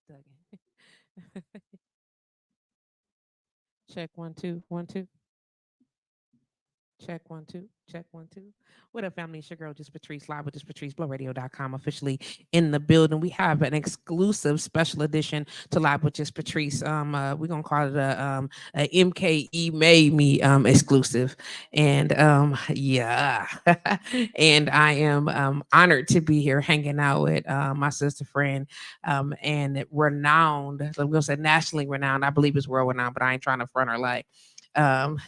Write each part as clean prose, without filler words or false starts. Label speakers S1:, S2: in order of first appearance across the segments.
S1: Duggan. Check 1 2 1 2. Check 1 2. Check 1 2. What up, family? It's your girl, Just Patrice, live with Just Patrice, blowradio.com, officially in the building. We have an exclusive special edition to Live with Just Patrice. We're gonna call it a MKE Made Me exclusive. And yeah. And I am honored to be here hanging out with my sister friend and renowned, I'm gonna say nationally renowned, I believe it's world renowned, but I ain't trying to front her like um,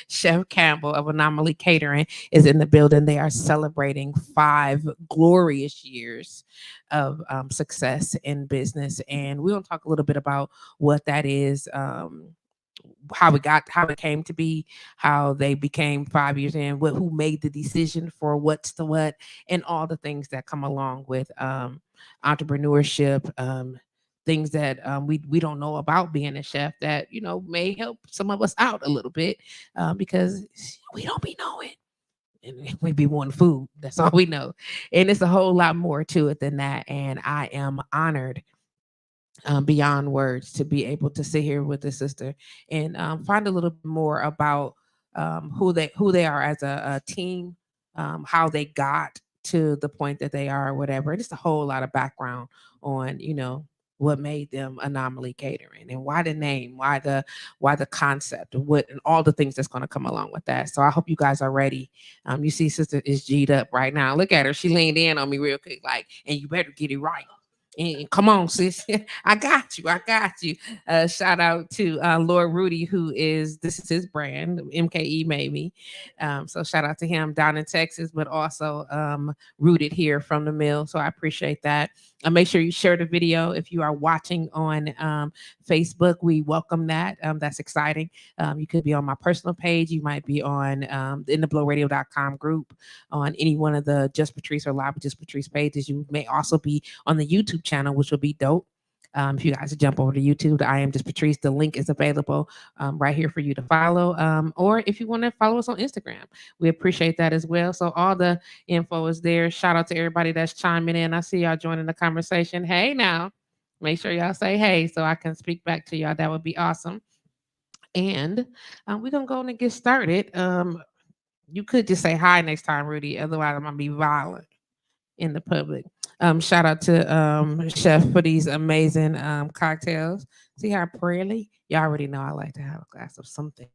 S1: Chef Campbell of Anomaly Catering is in the building. They are celebrating 5 glorious years of success in business, and we're gonna talk a little bit about what that is. How it came to be, how they became 5 years in, what who made the decision for what's the what, and all the things that come along with entrepreneurship. Things that we don't know about being a chef that may help some of us out a little bit because we don't be knowing and we be wanting food. That's all we know, and it's a whole lot more to it than that. And I am honored beyond words to be able to sit here with the sister and find a little bit more about who they are as a team, how they got to the point that they are, or whatever. Just a whole lot of background on what made them Anomaly Catering and why the name, why the concept, what and all the things that's going to come along with that. So I hope you guys are ready. You see, sister is G'd up right now. Look at her; she leaned in on me real quick, like, and you better get it right. And come on, sis. I got you. I got you. Shout out to Lord Rudy, this is his brand, MKE made me. So shout out to him down in Texas, but also rooted here from the mill. So I appreciate that. Make sure you share the video if you are watching on Facebook. We welcome that. That's exciting. You could be on my personal page. You might be on in the blowradio.com group, on any one of the Just Patrice or Live with Just Patrice pages. You may also be on the YouTube channel, which will be dope. If you guys jump over to YouTube, I am Just Patrice. The link is available right here for you to follow. Or if you want to follow us on Instagram, we appreciate that as well. So all the info is there. Shout out to everybody that's chiming in. I see y'all joining the conversation. Hey now, make sure y'all say hey so I can speak back to y'all. That would be awesome. And we're gonna go on and get started. You could just say hi next time, Rudy. Otherwise, I'm gonna be violent in the public. Shout out to Chef for these amazing cocktails. See how pretty? Y'all already know I like to have a glass of something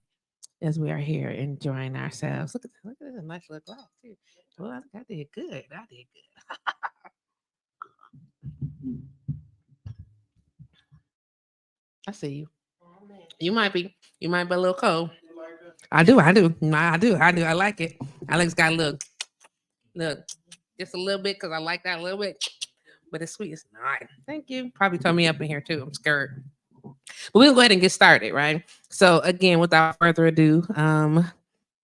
S1: as we are here enjoying ourselves. Look at this nice little glass too. Well, I did good. I did good. I see you. You might be a little cold. I do. I do. Nah, I do. I do. I like it. I like it's got a little, look, just a little bit because I like that a little bit. But it's sweet. It's not. Thank you. Probably turn me up in here too. I'm scared. But we'll go ahead and get started, right? So again, without further ado, go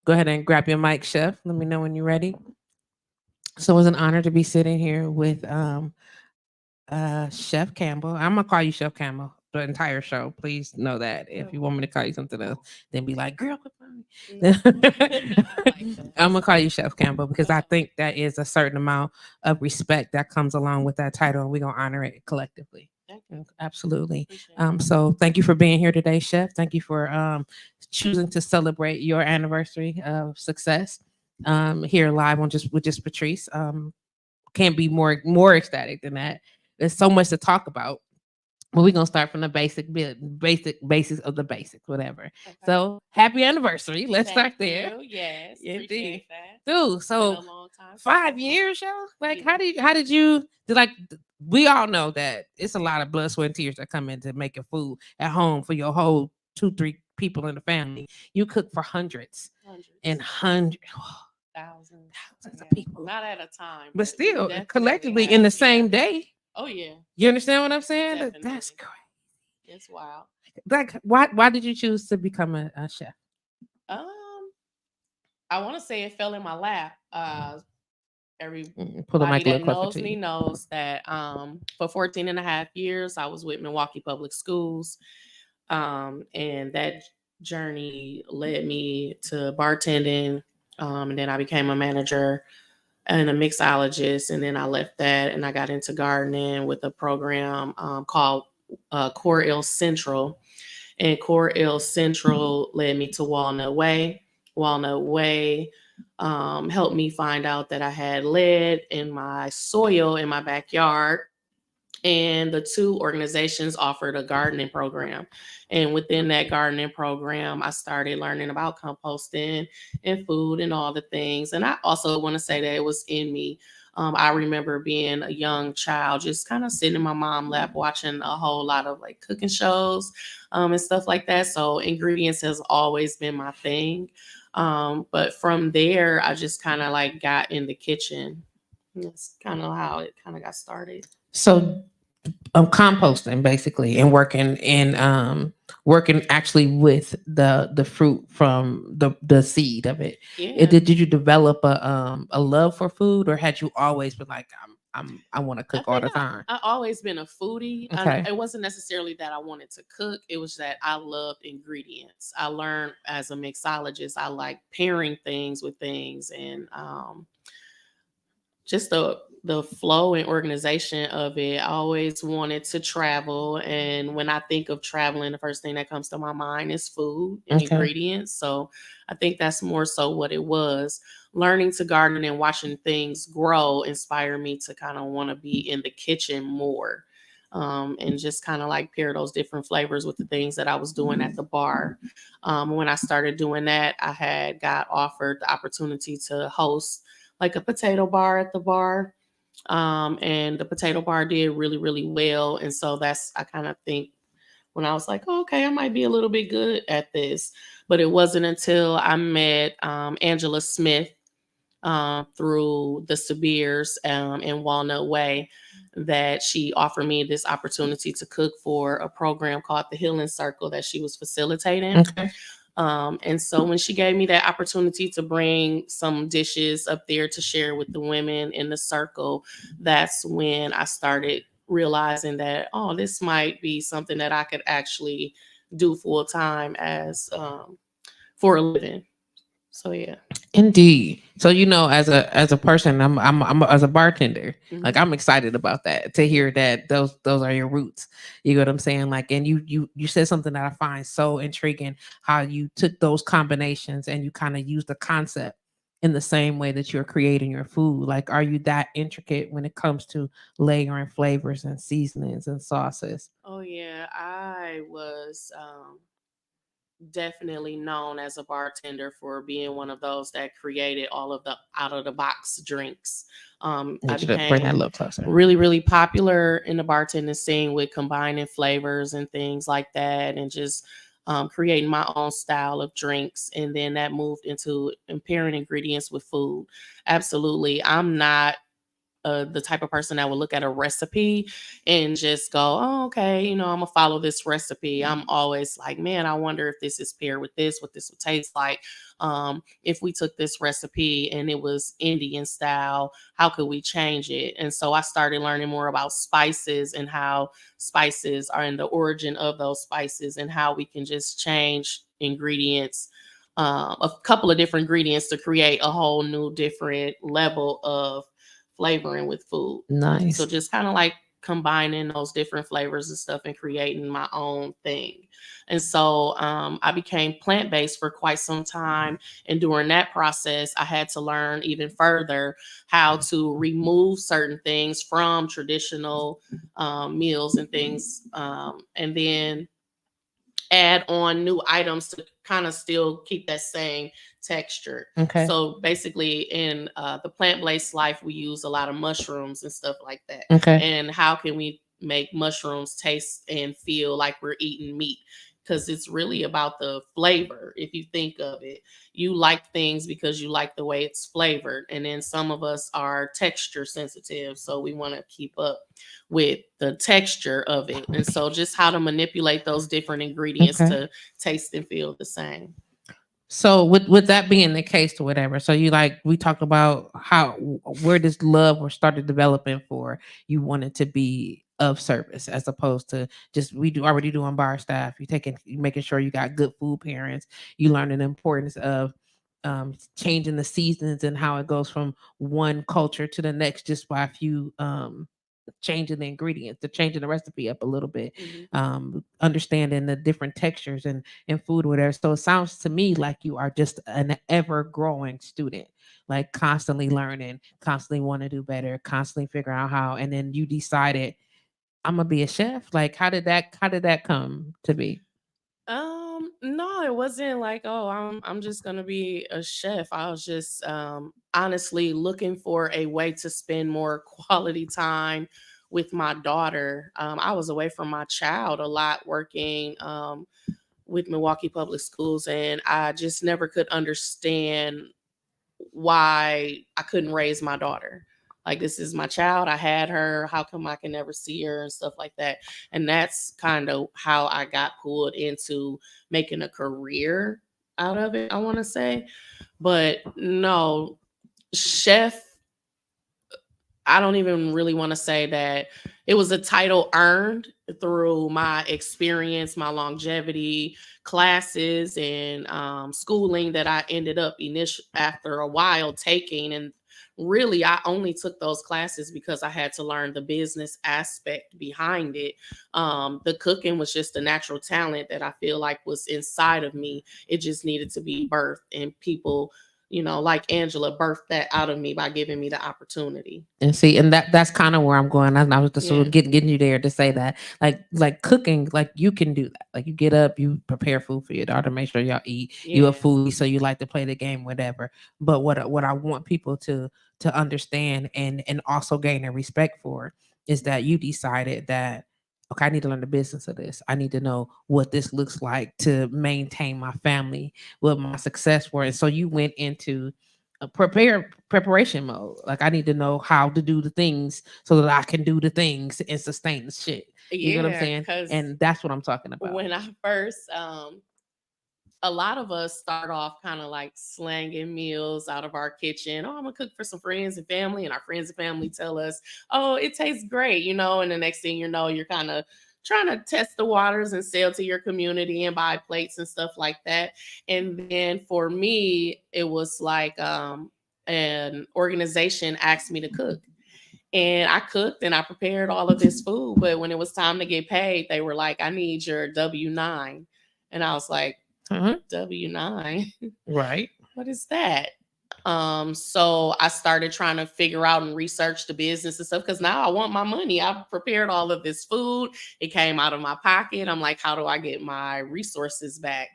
S1: ahead and grab your mic, Chef. Let me know when you're ready. So it's an honor to be sitting here with Chef Campbell. I'm gonna call you Chef Campbell the entire show. Please know that. If you want me to call you something else, then be like, girl, quit calling me. I'm gonna call you Chef Campbell because I think that is a certain amount of respect that comes along with that title, and we're gonna honor it collectively. Absolutely. So thank you for being here today, Chef. Thank you for choosing to celebrate your anniversary of success here live on Just Patrice. Can't be more ecstatic than that. There's so much to talk about. Well, we're gonna start from the basics of the basics, whatever. Okay. So happy anniversary. Let's start there.
S2: Yes,
S1: indeed,
S2: that.
S1: dude. So 5 years, yo. Like, how did you like? We all know that it's a lot of blood, sweat, and tears that come into making food at home for your whole 2-3 people in the family. You cook for hundreds and hundreds.
S2: Thousands
S1: of people.
S2: Not at a time.
S1: But still, collectively in the same day.
S2: Oh, yeah.
S1: You understand what I'm saying?
S2: Definitely.
S1: That's crazy.
S2: It's wild.
S1: Like, why did you choose to become a chef?
S2: I want to say it fell in my lap.
S1: Pull the mic
S2: Everybody that knows me knows that for 14 and a half years, I was with Milwaukee Public Schools. And that journey led me to bartending. And then I became a manager and a mixologist. And then I left that and I got into gardening with a program called Core L Central, and Core L Central led me to Walnut Way. Walnut Way helped me find out that I had lead in my soil in my backyard, and the two organizations offered a gardening program. And within that gardening program, I started learning about composting and food and all the things. And I also want to say that it was in me. I remember being a young child, just kind of sitting in my mom's lap, watching a whole lot of like cooking shows and stuff like that. So ingredients has always been my thing. But from there, I just kind of like got in the kitchen. That's kind of how it kind of got started.
S1: So composting basically, and working actually with the fruit from the seed of it.
S2: Yeah.
S1: Did you develop a love for food, or had you always been like, I want to
S2: I
S1: cook all
S2: think
S1: the time?
S2: I always been a foodie.
S1: Okay.
S2: It wasn't necessarily that I wanted to cook. It was that I loved ingredients. I learned as a mixologist, I like pairing things with things, and just the flow and organization of it. I always wanted to travel, and when I think of traveling, the first thing that comes to my mind is food and
S1: Okay.
S2: ingredients. So I think that's more so what it was. Learning to garden and watching things grow inspired me to kind of want to be in the kitchen more. And just kind of like pair those different flavors with the things that I was doing at the bar. When I started doing that, I had got offered the opportunity to host like a potato bar at the bar. And the potato bar did really, really well. And so that's, I kind of think when I was like, oh, okay, I might be a little bit good at this. But it wasn't until I met Angela Smith through the Sabirs in Walnut Way that she offered me this opportunity to cook for a program called the Healing Circle that she was facilitating.
S1: Okay.
S2: And so when she gave me that opportunity to bring some dishes up there to share with the women in the circle, that's when I started realizing that, oh, this might be something that I could actually do full time as for a living. So yeah.
S1: Indeed. So as a person, I'm as a bartender. Like,
S2: Mhm.
S1: I'm excited about that, to hear that those are your roots. You know what I'm saying? Like, and you said something that I find so intriguing, how you took those combinations and you kind of used the concept in the same way that you're creating your food. Like, are you that intricate when it comes to layering flavors and seasonings and sauces?
S2: Oh yeah, I was definitely known as a bartender for being one of those that created all of the out of the box drinks. I
S1: Need you to bring that a
S2: became
S1: little closer.
S2: really, really popular in the bartending scene with combining flavors and things like that, and just creating my own style of drinks. And then that moved into pairing ingredients with food. Absolutely. I'm not the type of person that will look at a recipe and just go, oh, okay, I'm gonna follow this recipe. I'm always like, man, I wonder if this is paired with this, what this would taste like. If we took this recipe and it was Indian style, how could we change it? And so I started learning more about spices and how spices are in the origin of those spices and how we can just change ingredients, a couple of different ingredients to create a whole new different level of flavoring with food. So
S1: Nice.
S2: just kind of like combining those different flavors and stuff and creating my own thing. And so I became plant based for quite some time. And during that process, I had to learn even further how to remove certain things from traditional meals and things. And then add on new items to kind of still keep that same texture.
S1: Okay.
S2: So basically, in the plant-based life, we use a lot of mushrooms and stuff like that.
S1: Okay.
S2: And how can we make mushrooms taste and feel like we're eating meat? Because it's really about the flavor. If you think of it, you like things because you like the way it's flavored. And then some of us are texture sensitive. So we want to keep up with the texture of it. And so just how to manipulate those different ingredients
S1: Okay.
S2: to taste and feel the same.
S1: So with that being the case or whatever, so we talked about how where this love was started developing for you wanted to be of service as opposed to just we do already doing bar staff. You making sure you got good food parents. You learning the importance of changing the seasons and how it goes from one culture to the next just by a few changing the ingredients, to changing the recipe up a little bit,
S2: Mhm.
S1: understanding the different textures and food, whatever. So it sounds to me like you are just an ever growing student, like constantly learning, constantly want to do better, constantly figuring out how. And then you decided, I'm gonna be a chef. Like, how did that come to be?
S2: No, it wasn't like, oh, I'm just gonna be a chef. I was just honestly looking for a way to spend more quality time with my daughter. I was away from my child a lot working with Milwaukee Public Schools, and I just never could understand why I couldn't raise my daughter. Like, this is my child. I had her. How come I can never see her and stuff like that? And that's kind of how I got pulled into making a career out of it, I want to say. But no, chef, I don't even really want to say that it was a title earned through my experience, my longevity, classes, and schooling that I ended up after a while taking. And really, I only took those classes because I had to learn the business aspect behind it. The cooking was just a natural talent that I feel like was inside of me. It just needed to be birthed, and people, like Angela, birthed that out of me by giving me the opportunity.
S1: And see, and that's kind of where I'm going. I was just sort
S2: Yeah.
S1: of getting you there to say that, like cooking, like you can do that. Like you get up, you prepare food for your daughter, make sure y'all eat. You a
S2: Yeah.
S1: foodie, so you like to play the game, whatever. But what I want people to understand and also gain a respect for is that you decided that, okay, I need to learn the business of this. I need to know what this looks like to maintain my family, what my success for. And so you went into a preparation mode. Like, I need to know how to do the things so that I can do the things and sustain the shit. You get what I'm
S2: Yeah,
S1: saying?
S2: because
S1: And that's what I'm talking about.
S2: when I first, a lot of us start off kind of like slanging meals out of our kitchen. Oh, I'm gonna cook for some friends and family, and our friends and family tell us, "Oh, it tastes great," and the next thing you know, you're kind of trying to test the waters and sell to your community and buy plates and stuff like that. And then for me, it was like an organization asked me to cook. And I cooked and I prepared all of this food. But when it was time to get paid, they were like, I need your W-9. And I was like,
S1: Uh-huh.
S2: W-9?
S1: Right.
S2: What is that? So I started trying to figure out and research the business and stuff because now I want my money. I've prepared all of this food. It came out of my pocket. I'm like, how do I get my resources back?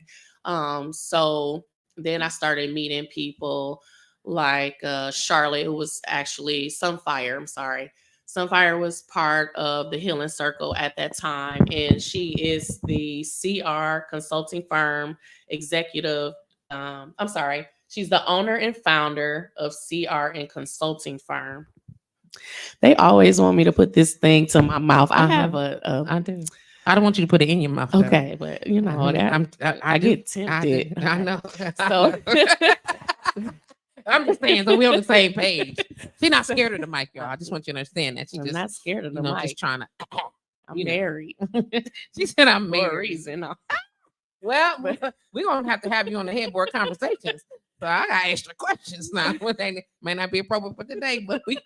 S2: So then I started meeting people like Charlotte, who was actually Sunfire. I'm sorry. Sunfire was part of the Healing Circle at that time, and she is the CR consulting firm executive. I'm sorry. She's the owner and founder of CR and consulting firm. They always want me to put this thing to my mouth. I have
S1: Uh-huh.
S2: a
S1: I do. I don't want you to put it in your mouth though.
S2: okay, but I
S1: Do.
S2: get
S1: I do.
S2: tempted.
S1: I
S2: Okay.
S1: know.
S2: So
S1: I'm just saying, so we're on the same page. She's not
S2: so
S1: scared of the mic, y'all. I just want you to understand that. She
S2: I'm
S1: just,
S2: not scared of the
S1: just
S2: mic.
S1: trying to,
S2: I'm married
S1: She said, I'm
S2: for a
S1: married.
S2: reason.
S1: Well,
S2: But
S1: we're going to have you on the headboard conversations. So I got extra questions now. What they may not be appropriate for today, but we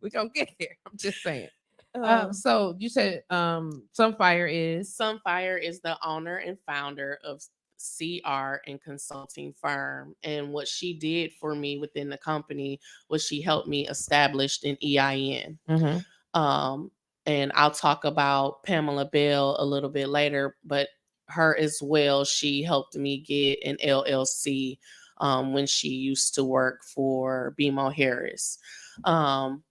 S1: gonna get there. I'm just saying. So you said Sunfire is.
S2: Sunfire is the owner and founder of CR and consulting firm. And what she did for me within the company was she helped me establish an EIN.
S1: Mm-hmm.
S2: And I'll talk about Pamela Bell a little bit later, but her as well, she helped me get an LLC when she used to work for BMO Harris. Um,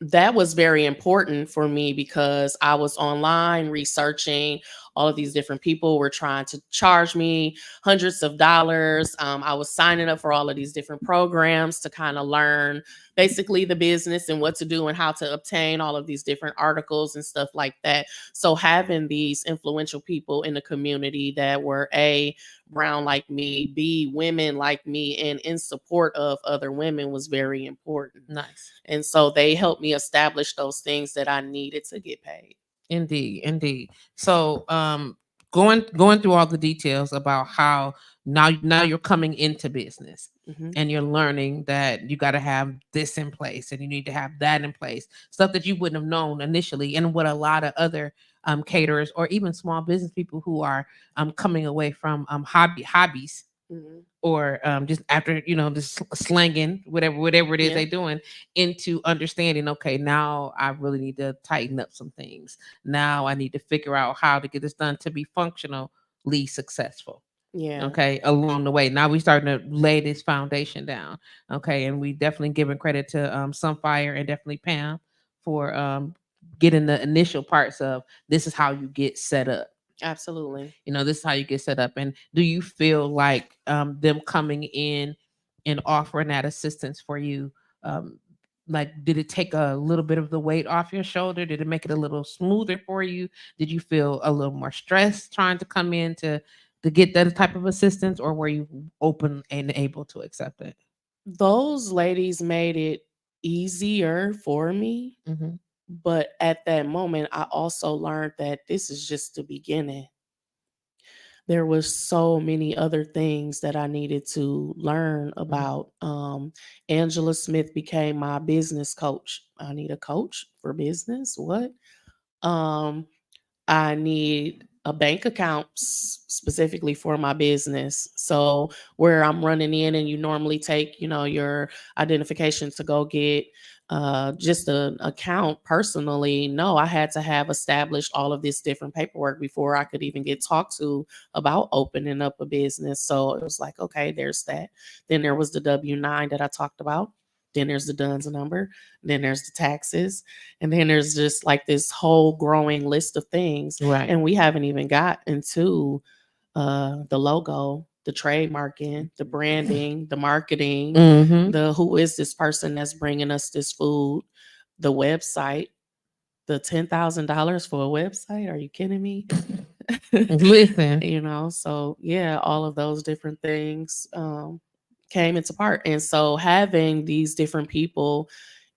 S2: that was very important for me because I was online researching. All of these different people were trying to charge me hundreds of dollars. I was signing up for all of these different programs to kind of learn basically the business and what to do and how to obtain all of these different articles and stuff like that. So having these influential people in the community that were brown like me, B, women like me, and in support of other women was very important.
S1: Nice.
S2: And so they helped me establish those things that I needed to get paid.
S1: Indeed, indeed. So going through all the details about how now you're coming into business.
S2: Mm-hmm.
S1: and you're learning that you got to have this in place and you need to have that in place, stuff that you wouldn't have known initially, and what a lot of other caterers or even small business people who are coming away from hobbies,
S2: Mm-hmm.
S1: or just after just slanging whatever it is
S2: Yeah.
S1: they're doing, into understanding, okay, now I really need to tighten up some things. Now I need to figure out how to get this done to be functionally successful.
S2: Yeah.
S1: Okay, along the way, now we starting to lay this foundation down. Okay, and we definitely giving credit to Sunfire and definitely Pam for getting the initial parts of this is how you get set up.
S2: Absolutely.
S1: This is how you get set up. And do you feel like them coming in and offering that assistance for you, um, like, did it take a little bit of the weight off your shoulder? Did it make it a little smoother for you? Did you feel a little more stressed trying to come in to get that type of assistance, or were you open and able to accept it?
S2: Those ladies made it easier for me,
S1: Mm-hmm.
S2: but at that moment, I also learned that this is just the beginning. There was so many other things that I needed to learn about. Angela Smith became my business coach. I need a coach for business. What? Um, I need a bank account specifically for my business. So where I'm running in and you normally take, your identification to go get just an account personally. No, I had to have established all of this different paperwork before I could even get talked to about opening up a business. So it was like, okay, there's that. Then there was the W-9 that I talked about. Then there's the DUNS number. Then there's the taxes. And then there's just like this whole growing list of things.
S1: Right.
S2: And we haven't even got into the logo, the trademarking, the branding, the marketing,
S1: Mm-hmm.
S2: the who is this person that's bringing us this food, the website, the $10,000 for a website. Are you kidding me?
S1: Listen.
S2: So yeah, all of those different things came into part. And so having these different people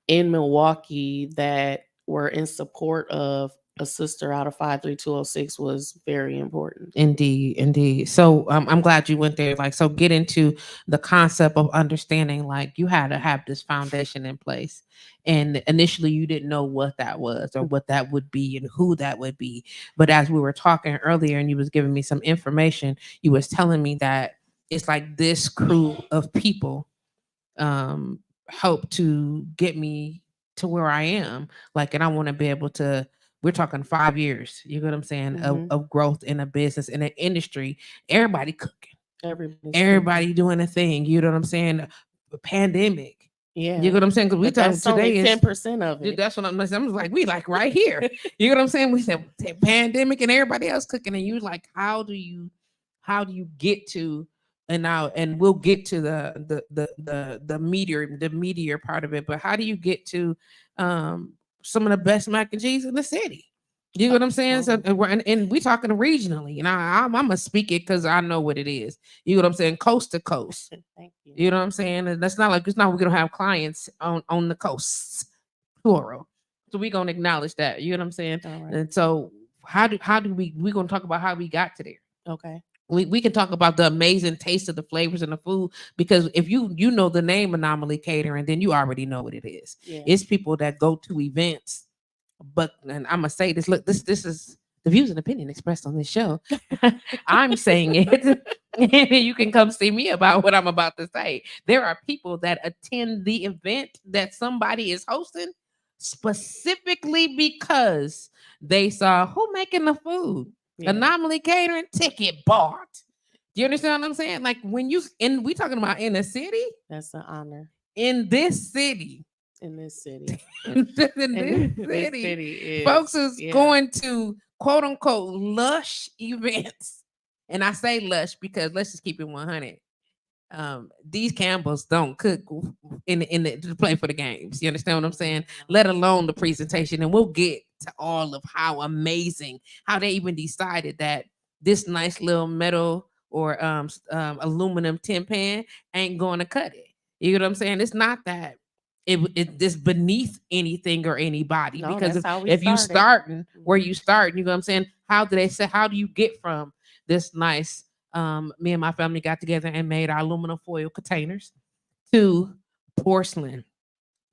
S2: in Milwaukee that were in support of a sister out of 53206 was very important.
S1: Indeed, indeed. So I'm glad you went there. Like, so get into the concept of understanding, like, you had to have this foundation in place. And initially you didn't know what that was or what that would be and who that would be. But as we were talking earlier and you was giving me some information, you was telling me that it's like this crew of people um help to get me to where I am. Like, and I want to be able to, we're talking 5 years, you know what I'm saying,
S2: Mhm.
S1: of growth in a business, in an industry, everybody cooking,
S2: Everybody's cooking.
S1: everybody doing a thing, you know what I'm saying? A pandemic. You know
S2: Yeah.
S1: what I'm saying? Because we
S2: But
S1: talking
S2: that's only
S1: today is
S2: 10% of
S1: dude,
S2: it.
S1: that's what I'm like, we like right here. You know what I'm saying? We said pandemic and everybody else cooking, and you like, how do you get to, and now, and we'll get to the meteor part of it, but how do you get to some of the best mac and cheese in the city? You know what I'm saying? So,
S2: Oh,
S1: and we talking regionally, and I'm gonna speak it because I know what it is. You know what I'm saying? Coast to coast.
S2: thank you.
S1: You know what I'm saying? And that's not like, it's not we're gonna have clients on the coasts, plural. So we're gonna acknowledge that. You know what I'm saying?
S2: All right.
S1: And so how do we're gonna talk about how we got to there.
S2: Okay.
S1: We can talk about the amazing taste of the flavors and the food, because if you know the name Anomaly Catering, then you already know what it is.
S2: Yeah.
S1: It's people that go to events, but, and I'm gonna say this, look, this is the views and opinion expressed on this show. I'm saying it. And you can come see me about what I'm about to say. There are people that attend the event that somebody is hosting specifically because they saw who making the food.
S2: Yeah.
S1: Anomaly Catering, ticket bought. Do you understand what I'm saying? Like, when you, and we talking about in a city,
S2: That's an honor
S1: in this city,
S2: in this city.
S1: in this
S2: And this
S1: city,
S2: city is,
S1: folks is
S2: yeah.
S1: going to quote unquote lush events. And I say lush because let's just keep it 100. These Campbells don't cook in the to play for the games. You understand what I'm saying? Let alone the presentation, and we'll get to all of how amazing, how they even decided that this nice little metal or aluminum tin pan ain't going to cut it. You know what I'm saying? It's not that it's beneath anything or anybody,
S2: No,
S1: because
S2: that's
S1: if
S2: how we
S1: if you
S2: started.
S1: starting where you start, you know what I'm saying? How do they say? How do you get from this nice? Me and my family got together and made our aluminum foil containers. to porcelain,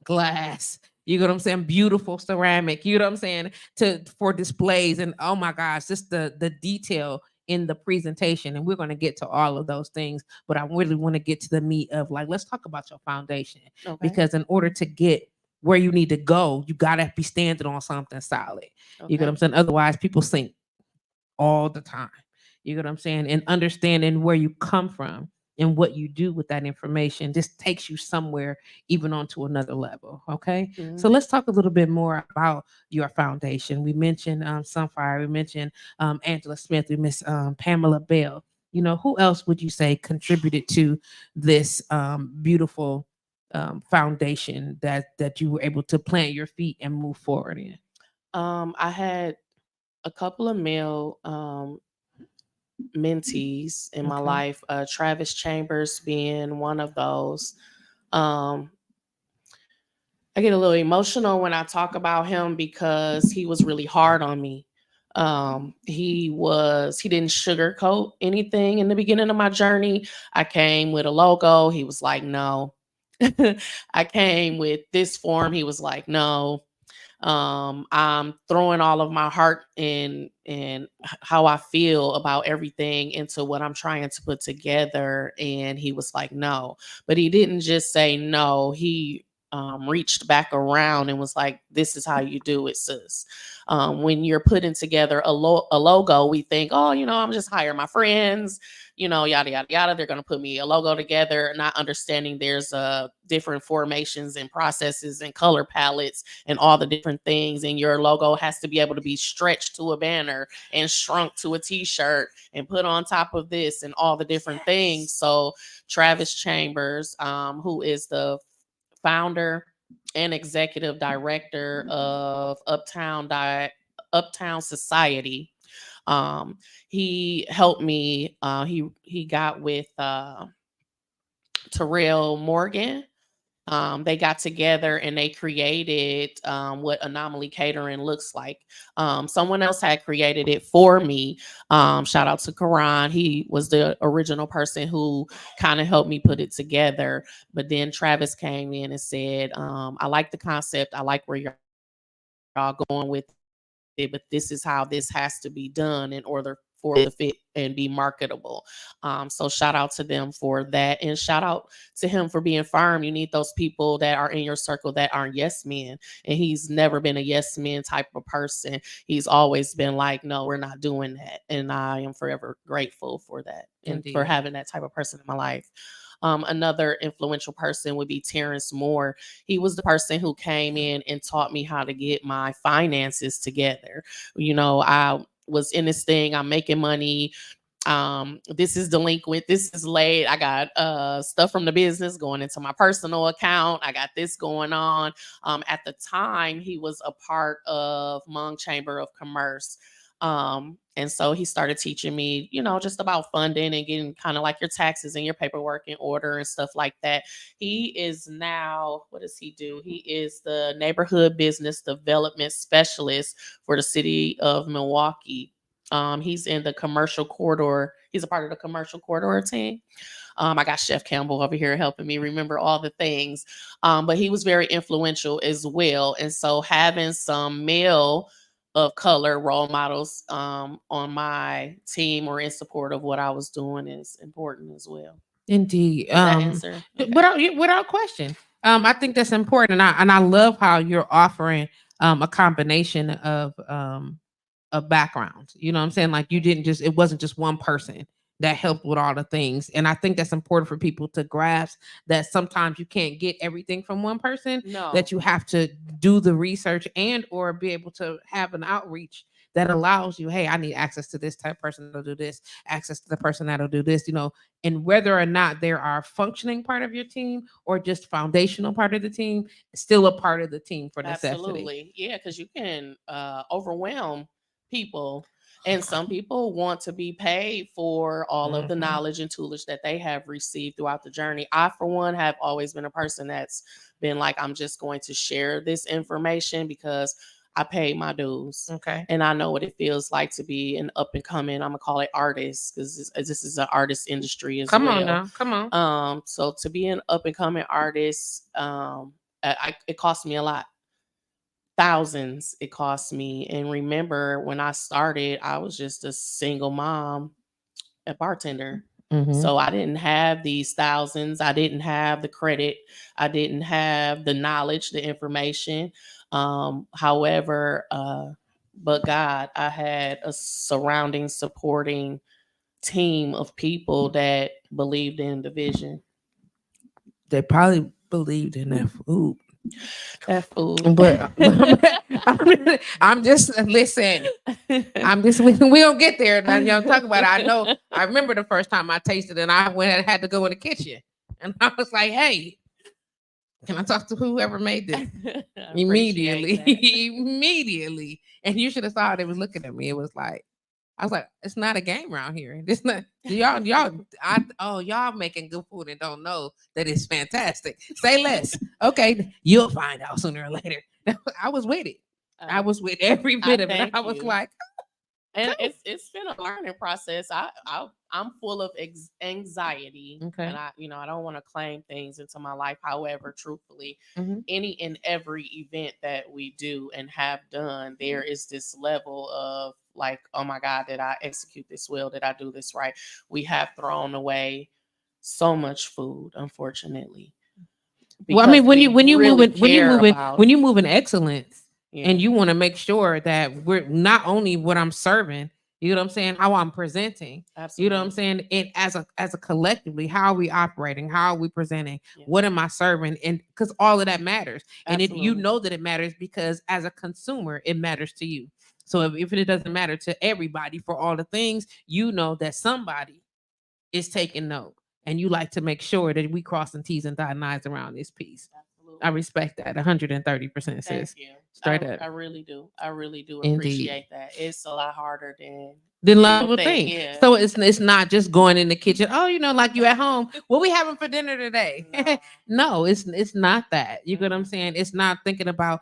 S1: glass. You know what I'm saying? Beautiful ceramic. You know what I'm saying? To for displays, and oh my gosh, just the detail in the presentation. And we're going to get to all of those things, but I really want to get to the meat of, like, let's talk about your foundation,
S2: Okay.
S1: because in order to get where you need to go, you got to be standing on something solid. You get what
S2: Okay.
S1: I'm saying? Otherwise, people sink all the time. You know what I'm saying? And understanding where you come from and what you do with that information just takes you somewhere, even onto another level. Okay. So
S2: Mhm.
S1: let's talk a little bit more about your foundation. We mentioned Sunfire, we mentioned Angela Smith, we miss Pamela Bell. You know, who else would you say contributed to this beautiful foundation that you were able to plant your feet and move forward in?
S2: I had a couple of male mentees in my
S1: Okay.
S2: life, Travis Chambers being one of those. Um, I get a little emotional when I talk about him because he was really hard on me. He didn't sugarcoat anything in the beginning of my journey. I came with a logo. He was like, no. I came with this form. He was like, no. I'm throwing all of my heart and how I feel about everything into what I'm trying to put together. And he was like, no. But he didn't just say no. He reached back around and was like, this is how you do it, sis. When you're putting together a logo, we think, oh, I'm just hire my friends, yada, yada, yada. They're going to put me a logo together, not understanding there's different formations and processes and color palettes and all the different things. And your logo has to be able to be stretched to a banner and shrunk to a t-shirt and put on top of this and all the different things. So Travis Chambers, who is the founder and executive director of Uptown Society. He helped me. He got with Terrell Morgan. They got together and they created what Anomaly Catering looks like. Someone else had created it for me. Shout out to Karan. He was the original person who kind of helped me put it together. But then Travis came in and said, I like the concept. I like where y'all going with it, but this is how this has to be done in order for it to fit and be marketable. So shout out to them for that. And shout out to him for being firm. You need those people that are in your circle that aren't yes men. And he's never been a yes men type of person. He's always been like, no, we're not doing that. And I am forever grateful for that and for
S1: Indeed.
S2: having that type of person in my life. Another influential person would be Terrence Moore. He was the person who came in and taught me how to get my finances together. I was in this thing, I'm making money. This is delinquent, this is late, I got stuff from the business going into my personal account, I got this going on. At the time he was a part of Hmong Chamber of Commerce. And so he started teaching me, just about funding and getting kind of like your taxes and your paperwork in order and stuff like that. He is now, what does he do? He is the neighborhood business development specialist for the city of Milwaukee. He's in the commercial corridor. He's a part of the commercial corridor team. I got Chef Campbell over here helping me remember all the things. But he was very influential as well. And so having some male of color role models on my team or in support of what I was doing is important as well.
S1: Indeed.
S2: Does that answer? Okay.
S1: Without question. I think that's important, and I love how you're offering a combination of backgrounds. You know what I'm saying? Like, you didn't just, it wasn't just one person that helped with all the things. And I think that's important for people to grasp, that sometimes you can't get everything from one person,
S2: No,
S1: that you have to do the research and or be able to have an outreach that allows you, hey, I need access to this type of person that'll do this, access to the person that'll do this, and whether or not they are a functioning part of your team or just foundational part of the team, still a part of the team for necessity.
S2: absolutely. Yeah, because you can overwhelm people. And some people want to be paid for all of the
S1: Mhm.
S2: knowledge and toolage that they have received throughout the journey. I, for one, have always been a person that's been like, I'm just going to share this information because I paid my dues.
S1: Okay.
S2: And I know what it feels like to be an up and coming, I'm gonna call it artist, because this is an artist industry as
S1: Come
S2: well.
S1: on now. Come on.
S2: So to be an up and coming artist, it cost me a lot. Thousands it cost me. And remember when I started, I was just a single mom, a bartender. So I didn't have these thousands. I didn't have the credit. I didn't have the knowledge, the information. However, but God, I had a surrounding, supporting team of people that believed in the vision.
S1: They probably believed in that food.
S2: That food.
S1: But I'm just listen. I'm just we don't get there. Now y'all talk about it. I know. I remember the first time I tasted it, and I went and had to go in the kitchen, and I was like, "Hey, can I talk to whoever made this?" Immediately, immediately. And you should have saw they was looking at me. It was like, I was like, it's not a game around here. It's not y'all. Y'all making good food and don't know that it's fantastic. Say less. Okay, you'll find out sooner or later. I was with it. I was with every bit of it. I was like,
S2: and it's been a learning process. I'm full of anxiety,
S1: okay,
S2: and I don't want to claim things into my life. However, truthfully,
S1: mm-hmm.
S2: any and every event that we do and have done, there is this level of like, oh my God, did I execute this well? Did I do this right? We have thrown away so much food, unfortunately.
S1: Well, I mean, when you move in excellence, and you want to make sure that we're not only what I'm serving, you know what I'm saying, how I'm presenting,
S2: Absolutely.
S1: You know what I'm saying, and as a collectively, how are we operating, how are we presenting, what am I serving, and because all of that matters, and you know that it matters because as a consumer, it matters to you. So if it doesn't matter to everybody for all the things, you know that somebody is taking note. And you like to make sure that we crossing T's and dotting I's around this piece. Absolutely. I respect that 130%, sis.
S2: Thank you.
S1: Straight up.
S2: I really do. I really do
S1: Indeed.
S2: Appreciate that. It's a lot harder than
S1: a lot of people think. Yeah. So it's not just going in the kitchen. Oh, like you at home. What we having for dinner today? No, it's not that. You get what I'm saying? It's not thinking about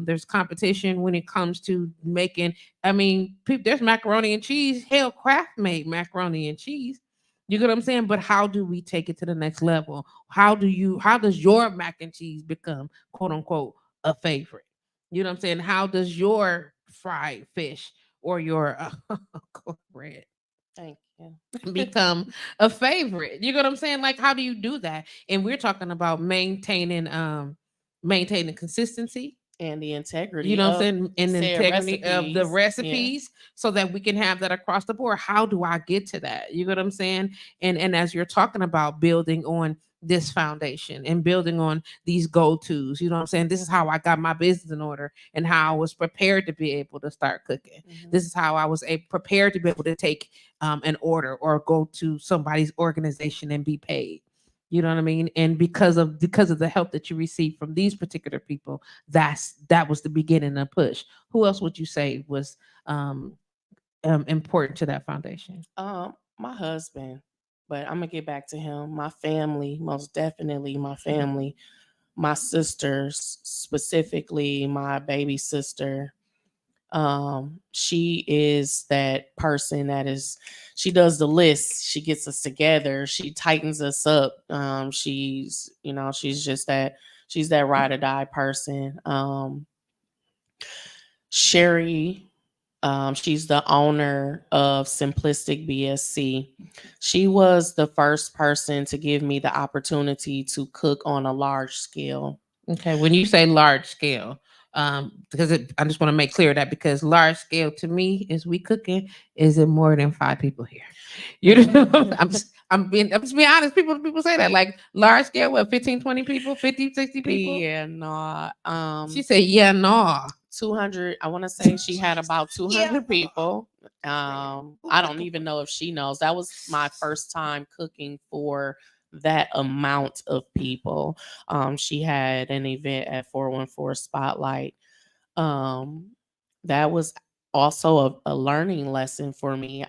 S1: there's competition when it comes to making. I mean, there's macaroni and cheese. Hell, Kraft made macaroni and cheese. You get what I'm saying? But how do we take it to the next level? How does your mac and cheese become quote unquote a favorite? You know what I'm saying? How does your fried fish or your cornbread
S2: Thank you
S1: become a favorite? You get what I'm saying? Like, how do you do that? And we're talking about maintaining consistency
S2: and the integrity,
S1: you know what I'm saying, and the integrity of the recipes,
S2: yeah,
S1: so that we can have that across the board. How do I get to that? You know what I'm saying? And as you're talking about building on this foundation and building on these go-tos, you know what I'm saying? This is how I got my business in order and how I was prepared to be able to start cooking. Mm-hmm. This is how I was prepared to be able to take an order or go to somebody's organization and be paid. You know what I mean? And because of the help that you received from these particular people, that was the beginning of push. Who else would you say was important to that foundation?
S2: My husband, but I'm gonna get back to him. My family, most definitely my family, my sisters, specifically my baby sister. She is that person she does the list, she gets us together, she tightens us up. She's just she's that ride or die person. Sherry, she's the owner of Simplistic BSC. She was the first person to give me the opportunity to cook on a large scale.
S1: Okay, when you say large scale, because I just want to make clear that because large scale to me is we cooking is it more than 5 people here. You know, I'm just being honest. People say that like large scale, what 15, 20 people, 50, 60 people.
S2: Yeah, no.
S1: She said, yeah, no.
S2: 200. I want to say she had about 200 people. I don't even know if she knows. That was my first time cooking for that amount of people. She had an event at 414 Spotlight. That was also a learning lesson for me.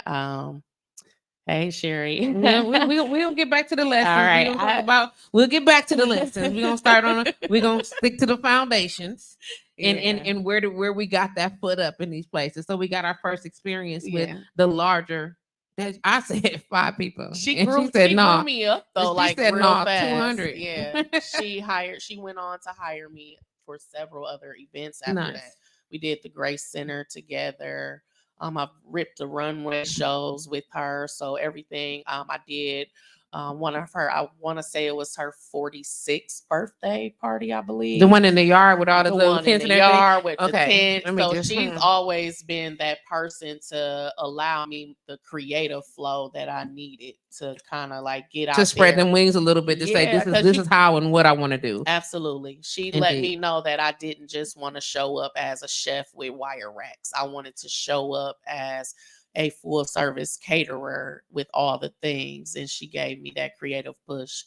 S2: Hey, Sherry.
S1: Yeah, we'll get back to the lessons.
S2: All right.
S1: We'll get back to the lessons. We're gonna start on we're gonna stick to the foundations. and where we got that foot up in these places. So we got our first experience with
S2: Yeah.
S1: the larger. That I said 5 people,
S2: She
S1: and
S2: grew
S1: she said
S2: she grew
S1: no.
S2: me up though,
S1: She
S2: like
S1: said
S2: real
S1: no,
S2: fast.
S1: 200.
S2: Yeah. She went on to hire me for several other events after that.
S1: Nice.
S2: We did the Grace Center together. I've ripped the runway shows with her. So everything I did one of her, I want to say it was her 46th birthday party, I
S1: The
S2: believe.
S1: one in the yard with all the
S2: The
S1: little
S2: one in
S1: tents
S2: the
S1: and everything.
S2: yard with the
S1: Okay,
S2: tent.
S1: let me
S2: So
S1: just
S2: she's always been that person to allow me the creative flow that I needed to kind of like get
S1: to
S2: out
S1: spread
S2: there.
S1: them wings a little bit to say
S2: Yeah,
S1: this is
S2: because
S1: this
S2: you
S1: is how and what I want to do.
S2: absolutely. She let
S1: Indeed.
S2: me know that I didn't just want to show up as a chef with wire racks. I wanted to show up as a full service caterer with all the things. And she gave me that creative push,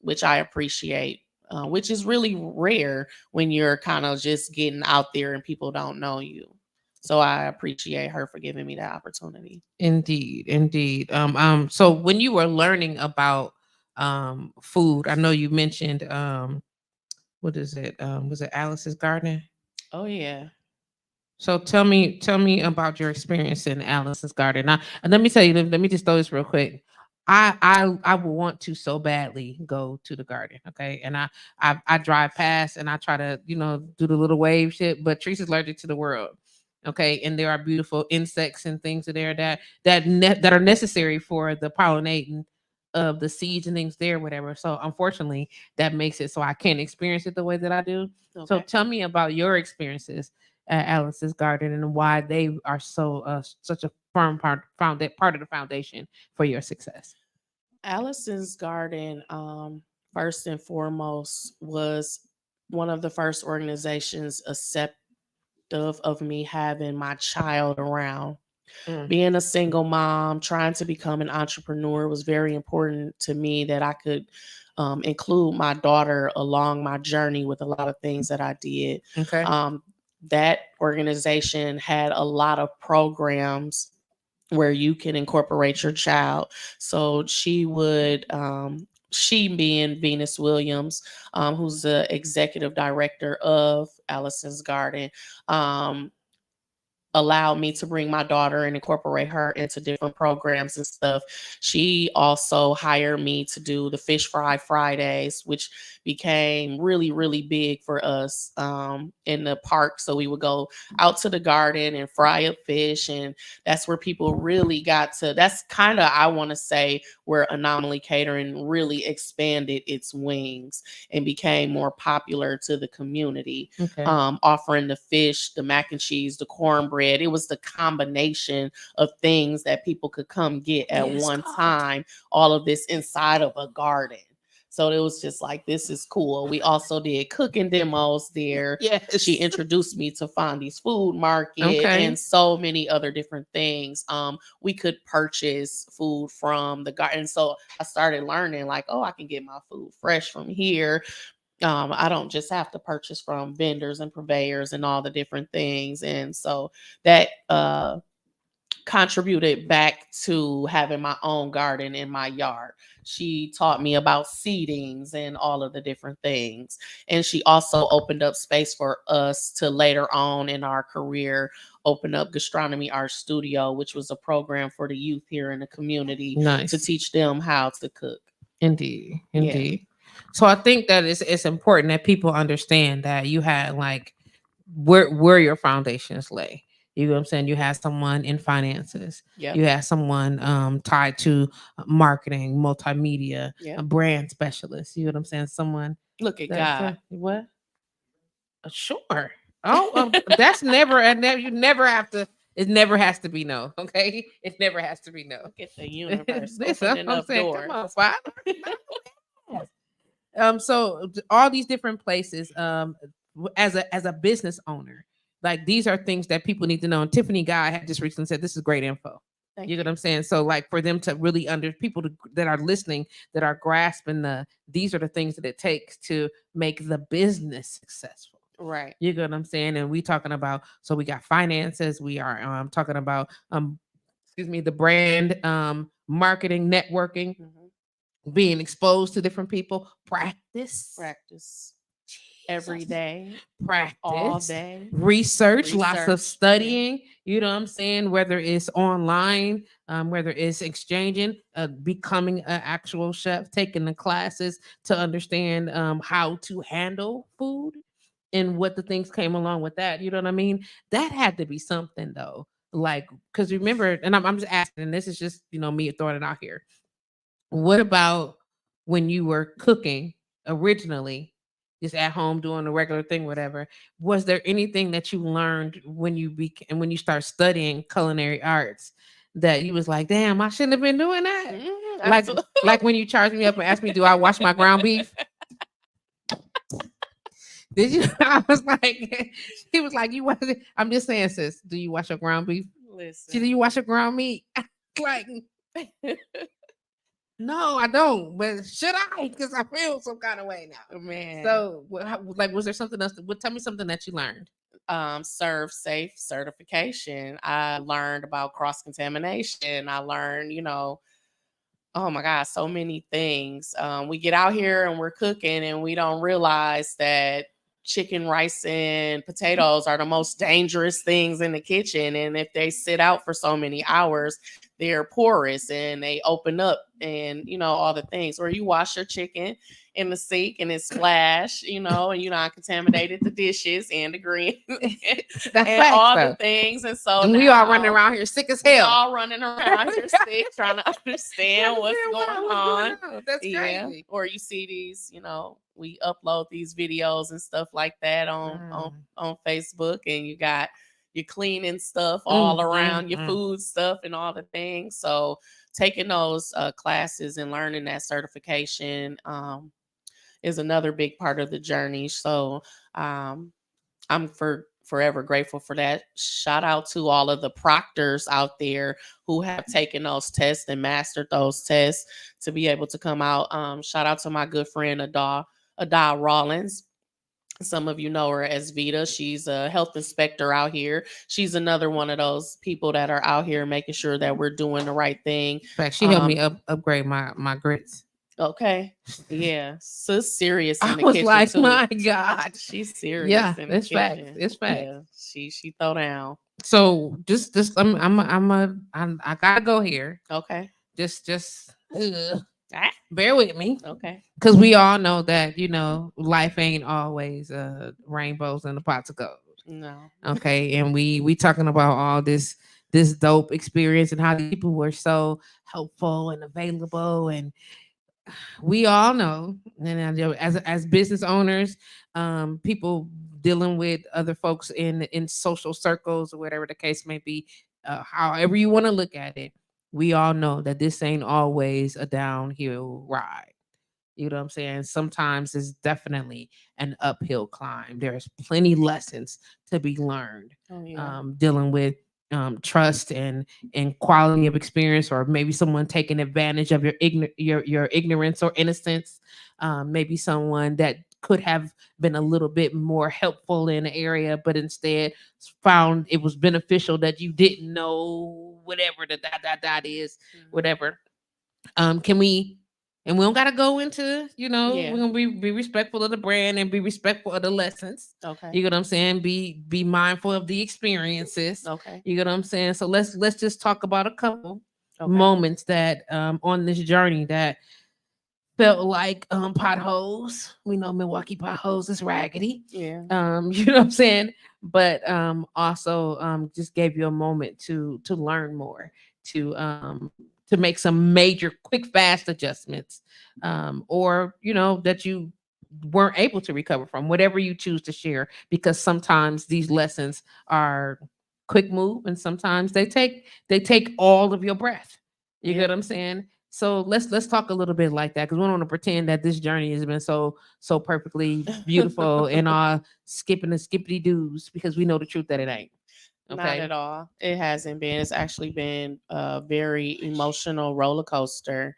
S2: which I appreciate, which is really rare when you're kind of just getting out there and people don't know you. So I appreciate her for giving me that opportunity.
S1: Indeed, indeed. So when you were learning about food, I know you mentioned what is it? Was it Alice's Garden?
S2: Oh, yeah.
S1: So tell me about your experience in Alice's Garden. Now, and let me tell you, let me just throw this real quick. I would want to so badly go to the garden, okay? And I drive past and I try to do the little wave shit, but Teresa's allergic to the world, okay? And there are beautiful insects and things there that are necessary for the pollinating of the seeds and things there, whatever. So unfortunately, that makes it so I can't experience it the way that I do. So
S2: Okay.
S1: tell me about your experiences at Alice's Garden and why they are such a firm part of the foundation for your success.
S2: Allison's Garden, first and foremost, was one of the first organizations acceptive of me having my child around.
S1: Mm,
S2: Being a single mom, trying to become an entrepreneur was very important to me that I could include my daughter along my journey with a lot of things that I did.
S1: okay.
S2: Um, that organization had a lot of programs where you can incorporate your child. So she being Venus Williams, who's the executive director of Allison's Garden, um, allowed me to bring my daughter and incorporate her into different programs and stuff. She also hired me to do the Fish Fry Fridays, which became really, really big for us in the park. So we would go out to the garden and fry up fish. And that's where people really got to, that's kind of, I want to say, where Anomaly Catering really expanded its wings and became more popular to the community,
S1: Okay.
S2: offering the fish, the mac and cheese, the cornbread. It was the combination of things that people could come get at
S1: Yes,
S2: one
S1: God.
S2: time, all of this inside of a garden. So it was just like, this is cool. We also did cooking demos there.
S1: Yes.
S2: She introduced me to Fondy's Food Market
S1: Okay.
S2: and so many other different things. We could purchase food from the garden. So I started learning like, oh, I can get my food fresh from here. I don't just have to purchase from vendors and purveyors and all the different things. And so that contributed back to having my own garden in my yard. She taught me about seedings and all of the different things. And she also opened up space for us to later on in our career open up Gastronomy Art Studio, which was a program for the youth here in the community to
S1: Nice.
S2: teach them how to cook.
S1: Indeed.
S2: Yeah.
S1: Indeed. So I think that it's important that people understand that you had like where your foundations lay. You know what I'm saying? You had someone in finances.
S2: Yep.
S1: You had someone tied to marketing, multimedia, a
S2: Yep.
S1: brand specialist. You know what I'm saying? Someone
S2: Look at
S1: that
S2: God.
S1: what? Sure. Oh, that's never and never. You never have to. It never has to be no. Okay, it never has to be no.
S2: Look at the universe
S1: This
S2: opening
S1: I'm
S2: up
S1: saying. Come
S2: doors.
S1: on, Father. Yes. So all these different places, as a business owner, like these are things that people need to know. And Tiffany Guy had just recently said this is great info.
S2: Thank
S1: You know what
S2: you.
S1: I'm saying? So like for them to really that are listening, that are grasping these are the things that it takes to make the business successful.
S2: Right.
S1: You get what I'm saying? And we talking about, so we got finances, we are talking about excuse me, the brand, marketing, networking,
S2: Hmm.
S1: being exposed to different people, practice.
S2: Practice. every day, all
S1: Practice,
S2: day,
S1: research, lots of
S2: research. Yeah.
S1: studying, you know what I'm saying? Whether it's online, whether it's exchanging, becoming an actual chef, taking the classes to understand how to handle food and what the things came along with that. You know what I mean? That had to be something though. Like, because remember, and I'm just asking, and this is just, me throwing it out here. What about when you were cooking originally, just at home doing a regular thing, whatever? Was there anything that you learned when when you start studying culinary arts that you was like, damn, I shouldn't have been doing that? Like,
S2: Absolutely.
S1: like when you charged me up and asked me, do I wash my ground beef? Did you? I was like, he was like, you wash it. I'm just saying, sis, do you wash your ground beef? Do
S2: Listen.
S1: you wash your ground meat? Like, no, I don't. But should I? Because I feel some kind of way now.
S2: Man.
S1: So, like, was there something else? Tell me something that you learned.
S2: Serve safe certification. I learned about cross contamination. I learned, oh my God, so many things. We get out here and we're cooking and we don't realize that chicken, rice, and potatoes are the most dangerous things in the kitchen. And if they sit out for so many hours, they're porous and they open up and, all the things. Or you wash your chicken in the sink and it splash, and you not contaminated the dishes and the greens
S1: That's
S2: and
S1: facts,
S2: all the
S1: though.
S2: things. And so
S1: And we all running
S2: now
S1: around here sick as
S2: we
S1: hell.
S2: all running around here sick, trying to understand what's going on.
S1: That's
S2: Yeah.
S1: crazy.
S2: Or you see these, we upload these videos and stuff like that on Facebook, and you're cleaning stuff all around your food stuff and all the things. So taking those classes and learning that certification is another big part of the journey. So I'm forever grateful for that. Shout out to all of the proctors out there who have taken those tests and mastered those tests to be able to come out. Shout out to my good friend Ada Rollins. Some of you know her as Vita. She's a health inspector out here. She's another one of those people that are out here making sure that we're doing the right thing.
S1: In fact, she helped me upgrade my grits.
S2: Okay. Yeah. So serious in
S1: I
S2: the
S1: was
S2: kitchen
S1: like,
S2: too.
S1: my God.
S2: She's serious
S1: Yeah,
S2: in the
S1: it's facts.
S2: kitchen.
S1: It's facts.
S2: Yeah. She throw down.
S1: So I gotta go here.
S2: Okay.
S1: Just
S2: Ah,
S1: bear with me.
S2: okay.
S1: Because we all know that life ain't always rainbows and the pots of gold.
S2: No.
S1: Okay, and we talking about all this dope experience and how these people were so helpful and available, and we all know, and as business owners, people dealing with other folks in social circles or whatever the case may be, however you want to look at it, we all know that this ain't always a downhill ride. You know what I'm saying? Sometimes it's definitely an uphill climb. There's plenty lessons to be learned.
S2: Oh yeah.
S1: Dealing with trust and quality of experience, or maybe someone taking advantage of your ignorance or innocence. Maybe someone that could have been a little bit more helpful in the area, but instead found it was beneficial that you didn't know whatever the dot is, whatever. Can we? And we don't gotta go into,
S2: Yeah.
S1: we're gonna be respectful of the brand and be respectful of the lessons.
S2: Okay.
S1: You get what I'm saying? Be mindful of the experiences.
S2: Okay.
S1: You get what I'm saying? So let's just talk about a couple
S2: Okay.
S1: moments that on this journey that felt like potholes. We know Milwaukee potholes is raggedy.
S2: Yeah.
S1: You know what I'm saying? But also just gave you a moment to learn more, to make some major quick fast adjustments, or that you weren't able to recover from, whatever you choose to share, because sometimes these lessons are quick move and sometimes they take all of your breath. You
S2: Yeah.
S1: get what I'm saying? So let's talk a little bit like that, because we don't want to pretend that this journey has been so perfectly beautiful and all skipping the skippity doos, because we know the truth that it ain't.
S2: Not
S1: Okay.
S2: at all. It hasn't been. It's actually been a very emotional roller coaster.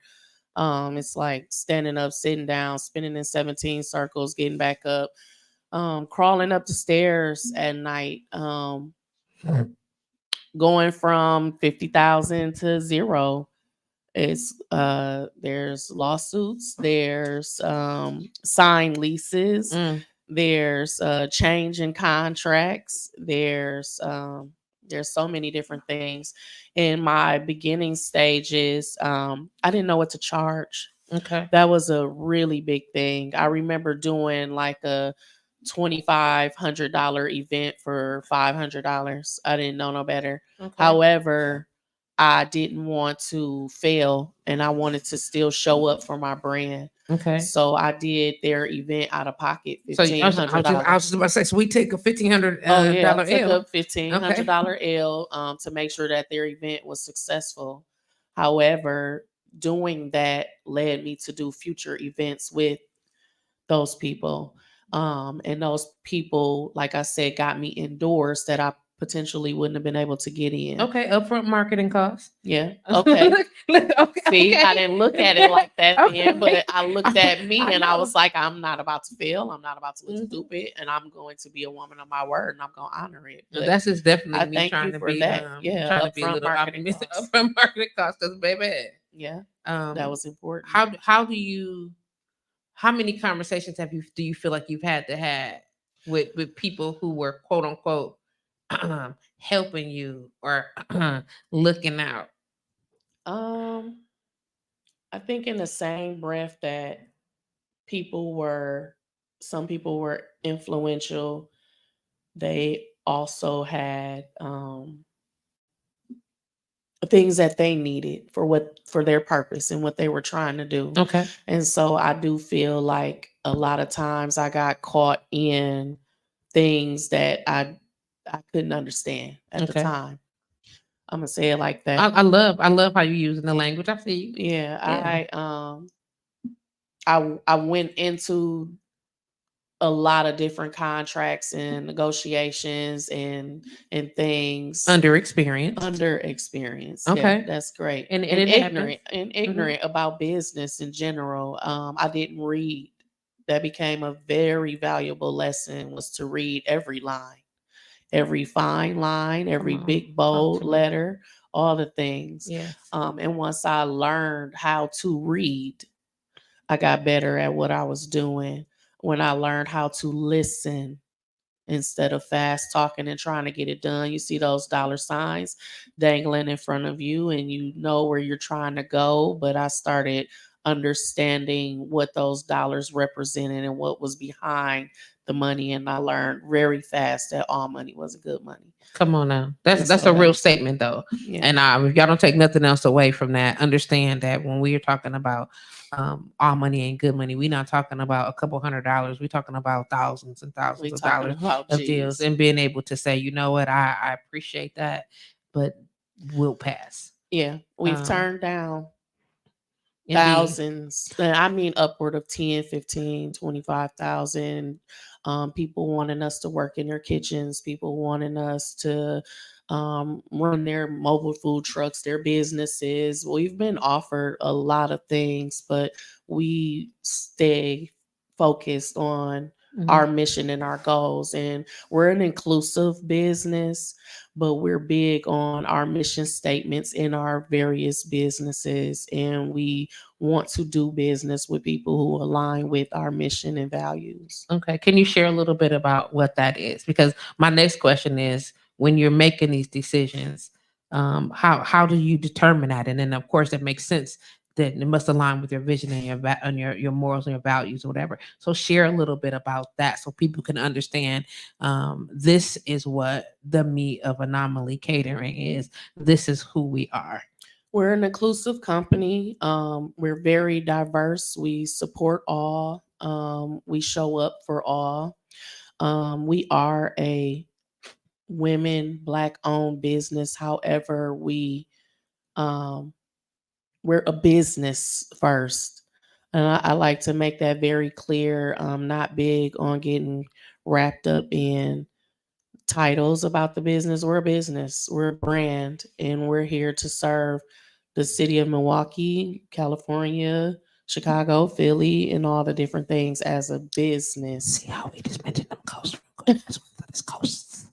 S2: It's like standing up, sitting down, spinning in 17 circles, getting back up, crawling up the stairs at night, going from 50,000 to zero. It's there's lawsuits, there's signed leases,
S1: Mm.
S2: There's change in contracts. There's so many different things. In my beginning stages, I didn't know what to charge.
S1: Okay.
S2: That was a really big thing. I remember doing like a $2,500 event for $500. I didn't know no better.
S1: Okay.
S2: However, I didn't want to fail and I wanted to still show up for my brand.
S1: Okay.
S2: So I did their event out of pocket,
S1: So
S2: $1,500.
S1: I was just about to say, so we take a $1,500
S2: Oh yeah, I took
S1: L.
S2: a $1,500 L to make sure that their event was successful. However, doing that led me to do future events with those people. And those people, like I said, got me indoors that I potentially wouldn't have been able to get in.
S1: Okay, upfront marketing costs.
S2: Yeah. Okay.
S1: Okay.
S2: See, I didn't look at it like that
S1: Okay.
S2: then, but I looked at me
S1: I
S2: and I
S1: know.
S2: was like, I'm not about to fail. I'm not about to look
S1: Mhm.
S2: stupid, and I'm going to be a woman of my word, and I'm going to honor it.
S1: No,
S2: But
S1: that's just definitely
S2: I
S1: me
S2: thank
S1: trying
S2: you
S1: to
S2: for
S1: be
S2: that. Yeah,
S1: trying to be a
S2: upfront
S1: little
S2: marketing
S1: optimistic.
S2: costs.
S1: Upfront marketing costs, because baby,
S2: Yeah,
S1: um,
S2: that was important.
S1: how do you, how many conversations do you feel like you've had to have with people who were quote unquote helping you or looking out?
S2: Um, I think in the same breath that people were, some people were influential, they also had things that they needed for their purpose and what they were trying to do.
S1: Okay.
S2: And so I do feel like a lot of times I got caught in things that I couldn't understand at the
S1: Okay.
S2: time. I'm gonna say it like that.
S1: I love how you using the language. I see you.
S2: Yeah,
S1: Yeah.
S2: I went into a lot of different contracts and negotiations and things
S1: Under experience.
S2: under experience.
S1: Okay.
S2: Yeah, that's great.
S1: And
S2: And
S1: it happens.
S2: ignorant about business in general. I didn't read. That became a very valuable lesson, was to read every line, every fine line, every
S1: Come on,
S2: big
S1: talk
S2: bold
S1: to me.
S2: letter, all the things.
S1: Yes.
S2: And once I learned how to read, I got better at what I was doing. When I learned how to listen instead of fast talking and trying to get it done. You see those dollar signs dangling in front of you and you know where you're trying to go. But I started understanding what those dollars represented and what was behind the money. And I learned very fast that all money wasn't good money.
S1: Come on now.
S2: And
S1: That's
S2: so
S1: a real
S2: that,
S1: statement though.
S2: yeah,
S1: And if y'all don't take nothing else away from that, understand that when we are talking about all money ain't good money, we're not talking about a couple $100. We're talking about thousands and thousands
S2: we
S1: of
S2: talking
S1: dollars
S2: about
S1: of deals,
S2: G's.
S1: and being able to say, you know what, I appreciate that, but we'll pass.
S2: Yeah, we've
S1: Um,
S2: turned down
S1: Indeed.
S2: thousands. I mean, upward of 10, 15, 25,000. People wanting us to work in their kitchens, people wanting us to run their mobile food trucks, their businesses. We've been offered a lot of things, but we stay focused on
S1: Mhm.
S2: our mission and our goals. And we're an inclusive business, but we're big on our mission statements in our various businesses. And we want to do business with people who align with our mission and values.
S1: Okay. Can you share a little bit about what that is? Because my next question is, when you're making these decisions, how do you determine that? And then of course it makes sense that it must align with your vision and your morals and your values or whatever. So share a little bit about that so people can understand, this is what the meat of Anomaly Catering is. This is who we are.
S2: We're an inclusive company. We're very diverse. We support all. We show up for all. We are a women, Black owned business. However, um, we're a business first. And I like to make that very clear. I'm not big on getting wrapped up in titles about the business. We're a business, we're a brand, and we're here to serve the city of Milwaukee, California, Chicago, Philly, and all the different things as a business.
S1: See how we just mentioned them coasts real quick. That's coasts.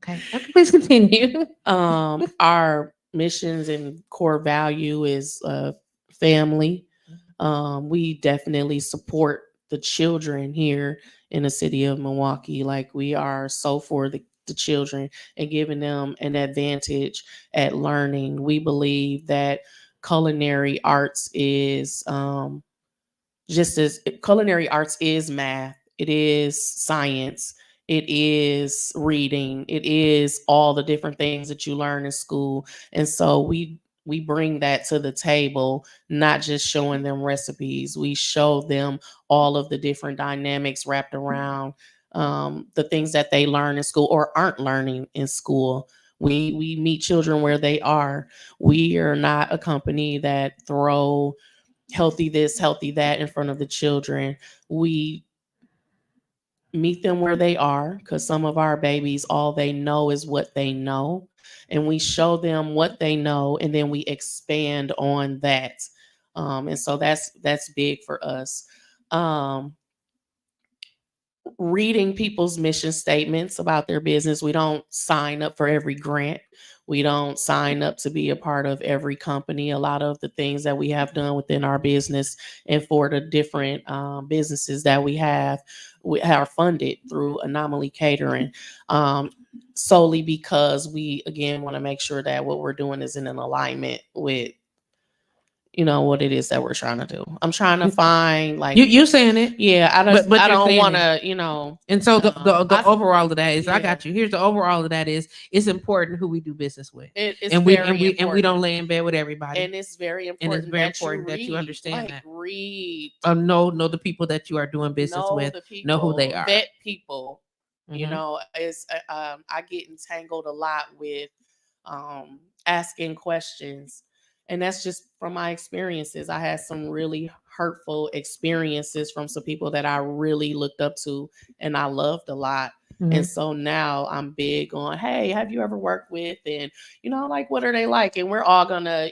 S1: Okay. Okay, please continue.
S2: Our missions and core value is family. We definitely support the children here in the city of Milwaukee. Like, we are so for the children and giving them an advantage at learning. We believe that culinary arts is just as culinary arts is math, it is science, it is reading, it is all the different things that you learn in school. And so we bring that to the table, not just showing them recipes. We show them all of the different dynamics wrapped around the things that they learn in school or aren't learning in school. We meet children where they are. We are not a company that throw healthy this, healthy that in front of the children. We meet them where they are, because some of our babies, all they know is what they know. And we show them what they know, and then we expand on that. And so that's big for us. Um, Reading people's mission statements about their business. We don't sign up for every grant. We don't sign up to be a part of every company. A lot of the things that we have done within our business and for the different businesses that we are funded through Anomaly Catering, um, solely because we, again, want to make sure that what we're doing is in an alignment with what it is that we're trying to do. I'm trying to find, like,
S1: You saying it,
S2: yeah,
S1: but
S2: I
S1: you're
S2: don't
S1: saying
S2: want
S1: it.
S2: to.
S1: And so the
S2: I
S1: overall of that is, I
S2: Yeah,
S1: got you. Here's the overall of that is, it's important who we do business with,
S2: it's
S1: and we
S2: very
S1: don't
S2: important,
S1: lay in bed with everybody,
S2: and it's very
S1: and it's
S2: important
S1: very
S2: that you
S1: important that you
S2: read,
S1: understand
S2: like,
S1: that.
S2: read,
S1: Know the people that you are doing business
S2: know
S1: with,
S2: the
S1: know who they
S2: people,
S1: are.
S2: vet people.
S1: Hmm.
S2: It's I get entangled a lot with asking questions, and that's just from my experiences. I had some really hurtful experiences from some people that I really looked up to and I loved a lot.
S1: Hmm.
S2: And so now I'm big on, hey, have you ever worked with, and like, what are they like? And we're all gonna,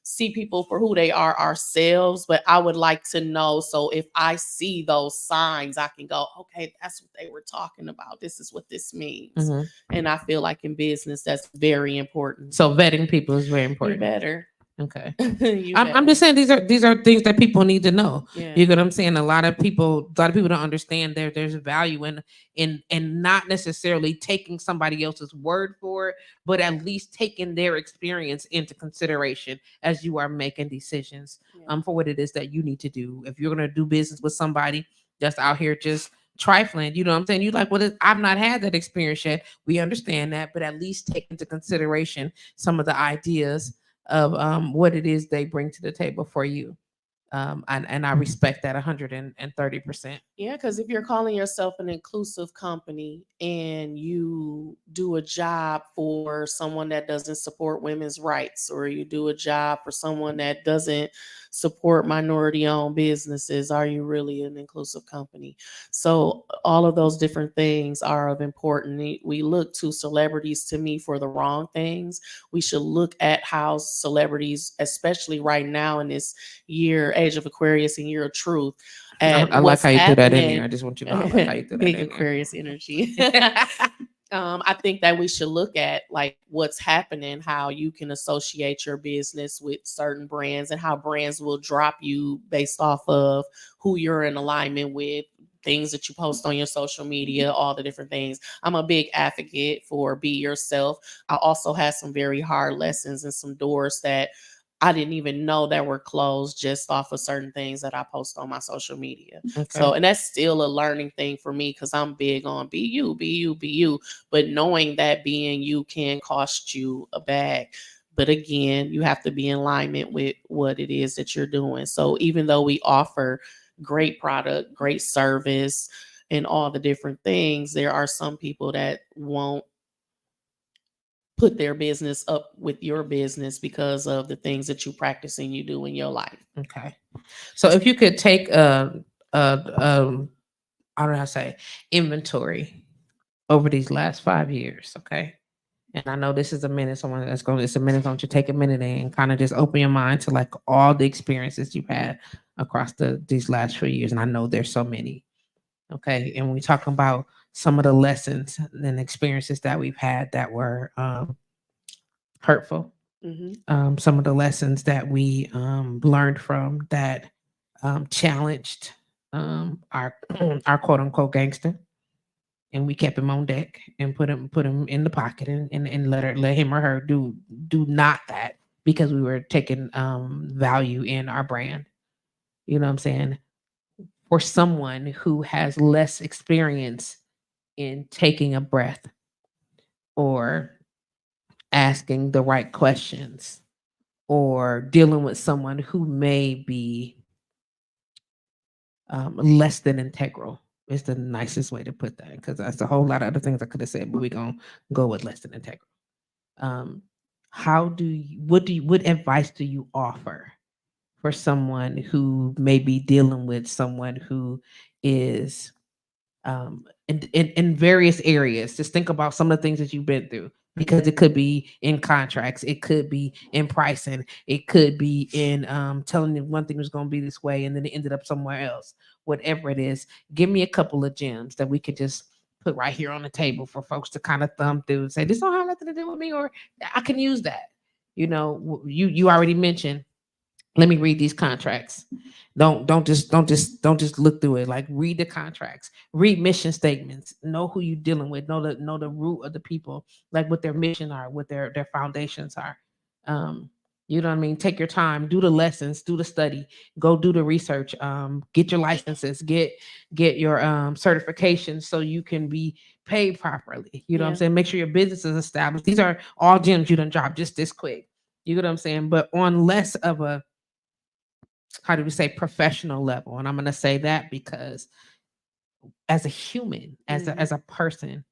S2: see people for who they are ourselves, but I would like to know, so if I see those signs, I can go, okay, that's what they were talking about, this is what this means.
S1: Hmm.
S2: And I feel like in business that's very important.
S1: So vetting people is very
S2: You
S1: important.
S2: better.
S1: Okay.
S2: You
S1: I'm
S2: better.
S1: just saying these are things that people need to know.
S2: Yeah.
S1: You get what I'm saying? A lot of people don't understand there's value in not necessarily taking somebody else's word for it, but at least taking their experience into consideration as you are making decisions
S2: Yeah.
S1: for what it is that you need to do. If you're gonna do business with somebody that's out here just trifling, you know what I'm saying? You like, well, I've not had that experience yet. We understand that, but at least take into consideration some of the ideas of what it is they bring to the table for you. And I respect that 130%.
S2: Yeah, because if you're calling yourself an inclusive company and you do a job for someone that doesn't support women's rights, or you do a job for someone that doesn't support minority owned businesses, are you really an inclusive company? So, all of those different things are of important. We look to celebrities, to me, for the wrong things. We should look at how celebrities, especially right now in this year, age of Aquarius and year of truth, at
S1: I like
S2: what's
S1: how you threw that in there.
S2: happening.
S1: I just want you to know I like how you threw that
S2: Big
S1: in there.
S2: Aquarius energy. I think that we should look at, like, what's happening, how you can associate your business with certain brands, and how brands will drop you based off of who you're in alignment with, things that you post on your social media, all the different things. I'm a big advocate for be yourself. I also had some very hard lessons and some doors that I didn't even know that were closed just off of certain things that I post on my social media.
S1: Okay.
S2: So, and that's still a learning thing for me, because I'm big on be you, be you, be you. But knowing that being you can cost you a bag. But again, you have to be in alignment with what it is that you're doing. So even though we offer great product, great service, and all the different things, there are some people that won't put their business up with your business because of the things that you practice and you do in your life.
S1: Okay. So if you could take how do I say, inventory over these last 5 years, okay? And I know this is a minute. Someone that's going. It's a minute. Don't you take a minute and kind of just open your mind to like all the experiences you've had across these last few years. And I know there's so many. Okay, and we talk about some of the lessons and experiences that we've had that were hurtful.
S2: Mm-hmm.
S1: Some of the lessons that we learned from that challenged. our our quote unquote gangster, and we kept him on deck and put him in the pocket, and let him or her do not that, because we were taking value in our brand. You know what I'm saying? For someone who has less experience in taking a breath or asking the right questions or dealing with someone who may be less than integral is the nicest way to put that, because that's a whole lot of other things I could have said, but we're gonna go with less than integral. Um, what advice do you offer for someone who may be dealing with someone who is in various areas? Just think about some of the things that you've been through, because it could be in contracts, it could be in pricing, it could be in telling you one thing was going to be this way and then it ended up somewhere else. Whatever it is, give me a couple of gems that we could just put right here on the table for folks to kind of thumb through and say, this don't have nothing to do with me, or I can use that. You already mentioned, let me read these contracts. Don't just look through it. Like, read the contracts, read mission statements, know who you're dealing with, know the root of the people, like what their mission are, what their foundations are. um you know what I mean? Take your time, do the lessons, do the study, go do the research, get your licenses, get your certifications so you can be paid properly. You know what I'm
S2: Yeah.
S1: saying? Make sure your business is established. These are all gems you done dropped just this quick. You know what I'm saying? But on less of a, how do we say, professional level. And I'm going to say that because as a human,
S2: Hmm.
S1: as a person,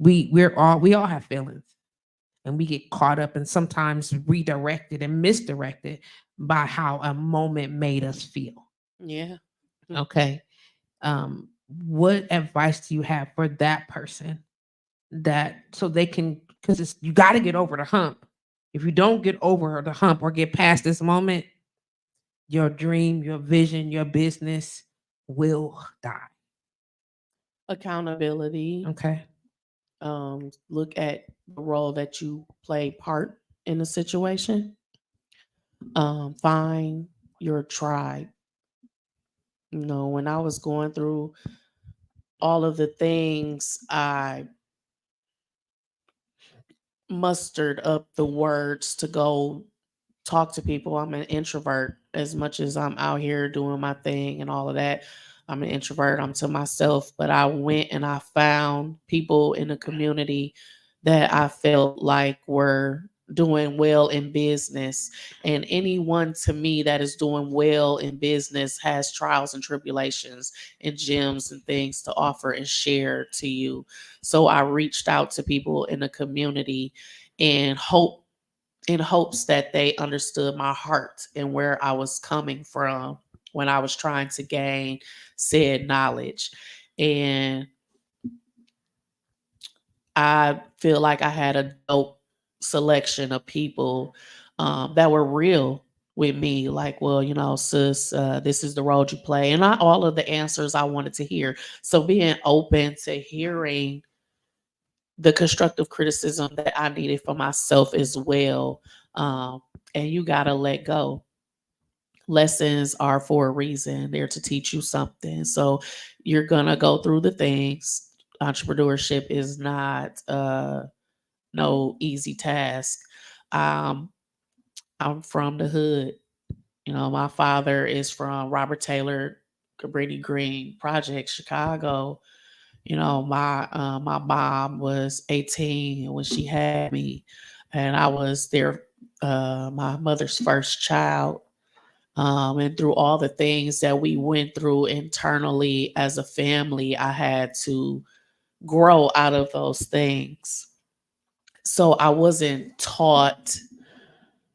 S1: we all have feelings, and we get caught up and sometimes redirected and misdirected by how a moment made us feel.
S2: Yeah.
S1: Okay. What advice do you have for that person, that so they can, because it's, you got to get over the hump. If you don't get over the hump or get past this moment, your dream, your vision, your business will die.
S2: Accountability.
S1: Okay.
S2: Look at the role that you play part in the situation. Find your tribe. When I was going through all of the things, I mustered up the words to go talk to people. I'm an introvert. As much as I'm out here doing my thing and all of that, I'm an introvert. I'm to myself. But I went and I found people in the community that I felt like were doing well in business. And anyone to me that is doing well in business has trials and tribulations and gems and things to offer and share to you. So I reached out to people in the community and in hopes that they understood my heart and where I was coming from when I was trying to gain said knowledge. And I feel like I had a dope selection of people that were real with me. Like, well, sis, this is the role you play. And not all of the answers I wanted to hear. So being open to hearing the constructive criticism that I needed for myself as well. Um, and you got to let go. Lessons are for a reason, they're to teach you something. So you're going to go through the things. Entrepreneurship is not no easy task. Um, I'm from the hood. My father is from Robert Taylor, Cabrini Green Project, Chicago. My mom was 18 when she had me, and I was their my mother's first child. And through all the things that we went through internally as a family, I had to grow out of those things. So I wasn't taught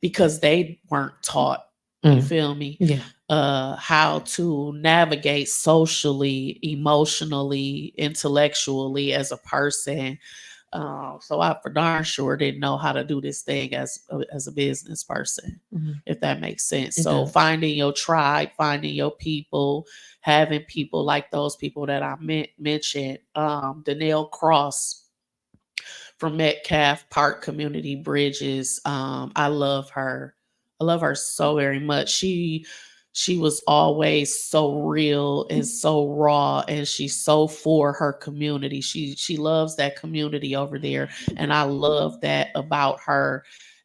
S2: because they weren't taught. You
S1: Mm.
S2: feel me?
S1: Yeah.
S2: How to navigate socially, emotionally, intellectually as a person. So I for darn sure didn't know how to do this thing as a business person,
S1: Mhm.
S2: if that makes sense.
S1: It
S2: So
S1: does.
S2: finding your tribe, finding your people, having people like those people that I mentioned, Danielle Cross from Metcalf Park Community Bridges. I love her. I love her so very much. She she was always so real and so raw, and she's so for her community. She loves that community over there, and I love that about her,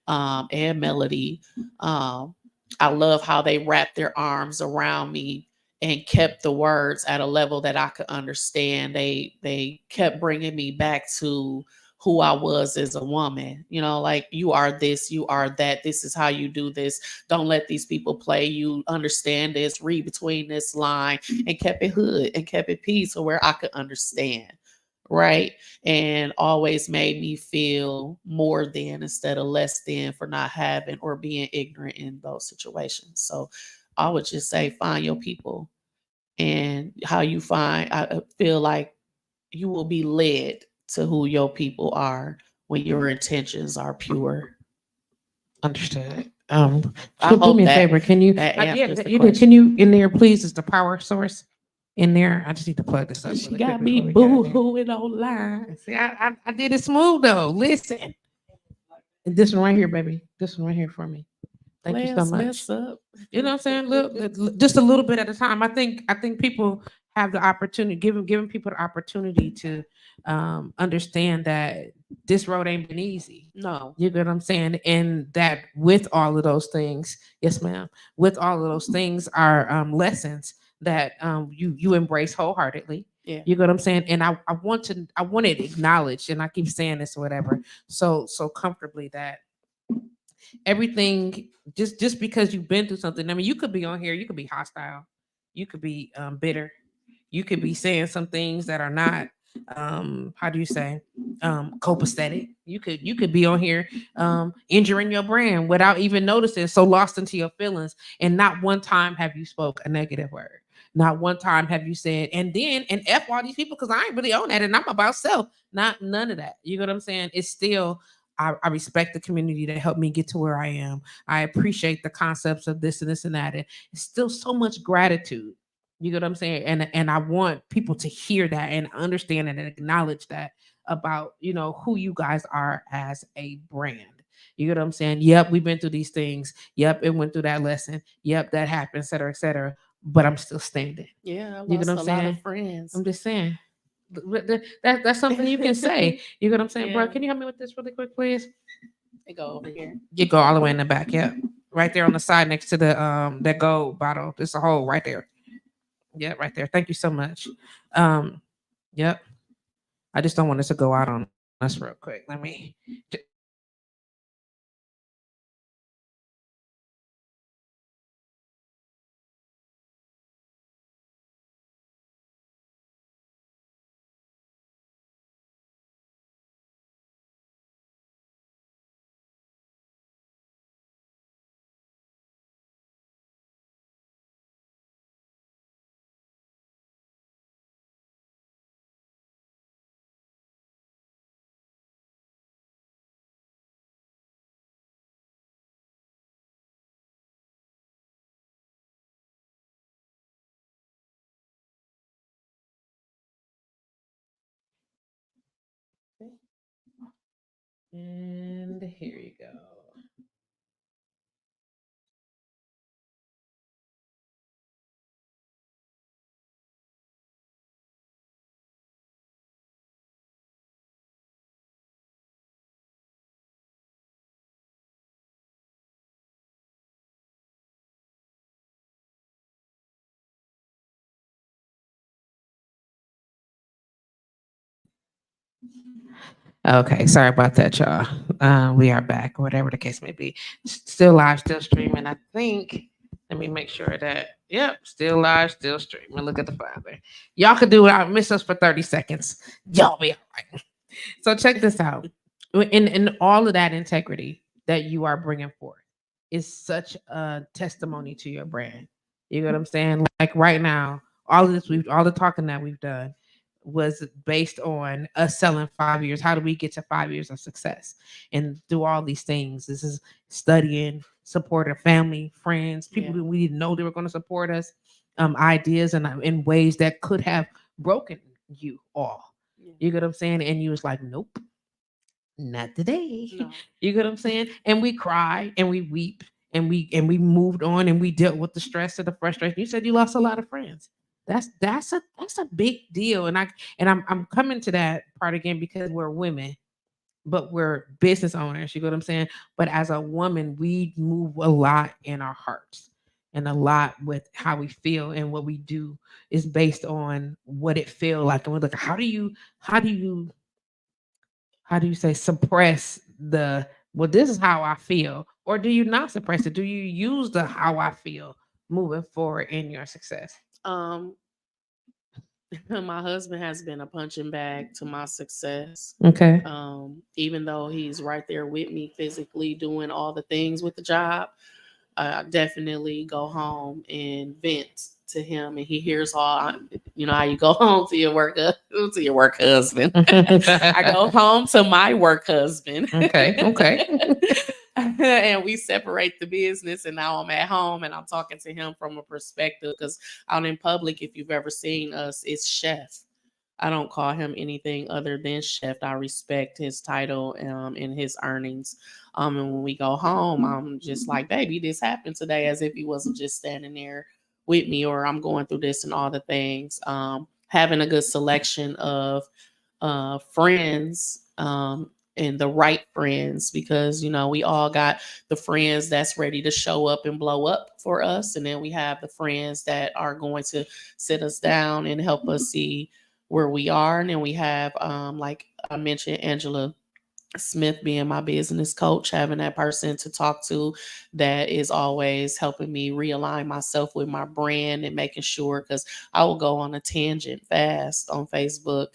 S2: and Melody. um, I love how they wrapped their arms around me and kept the words at a level that I could understand. They kept bringing me back to who I was as a woman. You know, like, you are this, you are that. This is how you do this. Don't let these people play you. Understand this. Read between this line, and kept it hood and kept it peace, so where I could understand. Right. And always made me feel more than instead of less than for not having or being ignorant in those situations. So I would just say, find your people, and how you find, I feel like you will be led to who your people are when your intentions are pure.
S1: Understood.
S2: I
S1: So do
S2: hope
S1: me a
S2: that
S1: favor. Can you?
S2: that
S1: Yeah,
S2: answers the
S1: you did.
S2: question.
S1: Can you in there, please? Is the power source in there? I just need to plug this up
S2: She
S1: really quick
S2: got me
S1: before we get out
S2: boo
S1: there.
S2: hooing online.
S1: See, I did it smooth though. Listen, and this one right here, baby. This one right here for me. Thank you so
S2: Last
S1: much.
S2: mess up.
S1: You know what I'm saying? Just a little bit at a time. I think people have the opportunity, giving people the opportunity to understand that this road ain't been easy.
S2: No.
S1: You get what I'm saying? And that with all of those things, yes, ma'am, with all of those things are lessons that you embrace wholeheartedly.
S2: Yeah.
S1: You get what I'm saying? And I want it acknowledged, and I keep saying this or whatever, so comfortably that everything, just because you've been through something. I mean, you could be on here, you could be hostile, you could be bitter, you could be saying some things that are not how do you say copacetic. You could be on here injuring your brand without even noticing, so lost into your feelings, and not one time have you spoke a negative word. Not one time have you said, and F all these people, because I ain't really on that and I'm about self. Not none of that. You know what I'm saying? It's still, I respect the community that helped me get to where I am. I appreciate the concepts of this and this and that. And it's still so much gratitude. You get what I'm saying? And I want people to hear that and understand and acknowledge that about, who you guys are as a brand. You get what I'm saying? Yep, we've been through these things. Yep, it went through that lesson. Yep, that happened, et cetera, et cetera. But I'm still standing.
S2: Yeah, I
S1: You get what
S2: lost
S1: I'm
S2: a lot of
S1: saying?
S2: friends.
S1: I'm just saying. That's something you can say. You get what I'm saying, bro?
S2: Yeah.
S1: Can you help me with this really quick, please?
S2: They go over here.
S1: You go all the way in the back. Yep. Right there on the side next to the that gold bottle. There's a hole right there. Yeah, right there. Thank you so much. Um, yep. I just don't want this to go out on us real quick. Let me and here you go. Okay, sorry about that, y'all. We are back, whatever the case may be. Still live, still streaming. I think. Let me make sure that. Yep, still live, still streaming. Look at the father. Y'all could do it. Miss us for 30 seconds. Y'all be all right. So check this out. In all of that integrity that you are bringing forth is such a testimony to your brand. You know what I'm saying? Like right now, all the talking that we've done was based on us selling 5 years. How do we get to 5 years of success and do all these things? This is studying, supporting family, friends, people
S2: Yeah.
S1: who we didn't know they were going to support us, ideas and in ways that could have broken you all.
S2: Yeah.
S1: You get what I'm saying? And you was like, nope, not today.
S2: No.
S1: You get what I'm saying? And we cry and we weep and we moved on and we dealt with the stress and the frustration. You said you lost a lot of friends. That's a big deal. And I'm coming to that part again because we're women, but we're business owners. You know what I'm saying? But as a woman, we move a lot in our hearts and a lot with how we feel, and what we do is based on what it feel like. And we're like, how do you how do you say suppress the, well, this is how I feel, or do you not suppress it? Do you use the how I feel moving forward in your success?
S2: Um, my husband has been a punching bag to my success.
S1: Okay.
S2: Even though he's right there with me physically doing all the things with the job, I definitely go home and vent to him, and he hears all. You know how you go home to your to your work husband. I go home to my work husband.
S1: Okay. Okay.
S2: And we separate the business, and now I'm at home and I'm talking to him from a perspective, because out in public, if you've ever seen us, it's chef. I don't call him anything other than chef. I respect his title and his earnings. And when we go home, I'm just like, baby, this happened today, as if he wasn't just standing there with me, or I'm going through this and all the things. Having a good selection of friends, and the right friends, because we all got the friends that's ready to show up and blow up for us, and then we have the friends that are going to sit us down and help us see where we are. And then we have, like I mentioned, Angela Smith being my business coach, having that person to talk to that is always helping me realign myself with my brand and making sure, because I will go on a tangent fast on Facebook.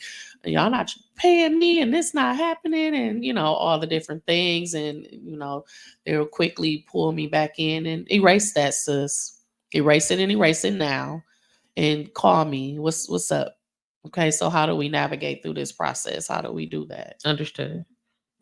S2: Y'all not paying me and it's not happening, and all the different things. And they'll quickly pull me back in and erase that, sis. Erase it and erase it now, and call me. What's up? Okay, so how do we navigate through this process? How do we do that?
S1: Understood.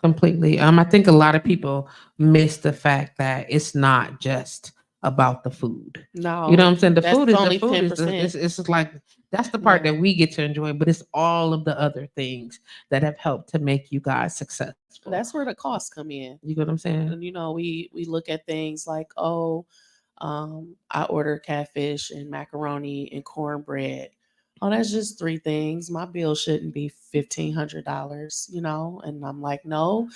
S1: Completely. I think a lot of people miss the fact that it's not just about the food. You know what
S2: No,
S1: I'm saying? The
S2: that's
S1: food is the
S2: only
S1: food is the
S2: 10%.
S1: it's just like that's the part
S2: Yeah,
S1: that we get to enjoy, but it's all of the other things that have helped to make you guys successful.
S2: that's where the costs come in.
S1: You get what I'm saying?
S2: And we look at things like, oh, I ordered catfish and macaroni and cornbread. Oh, that's just three things. My bill shouldn't be $1,500. And I'm like, no,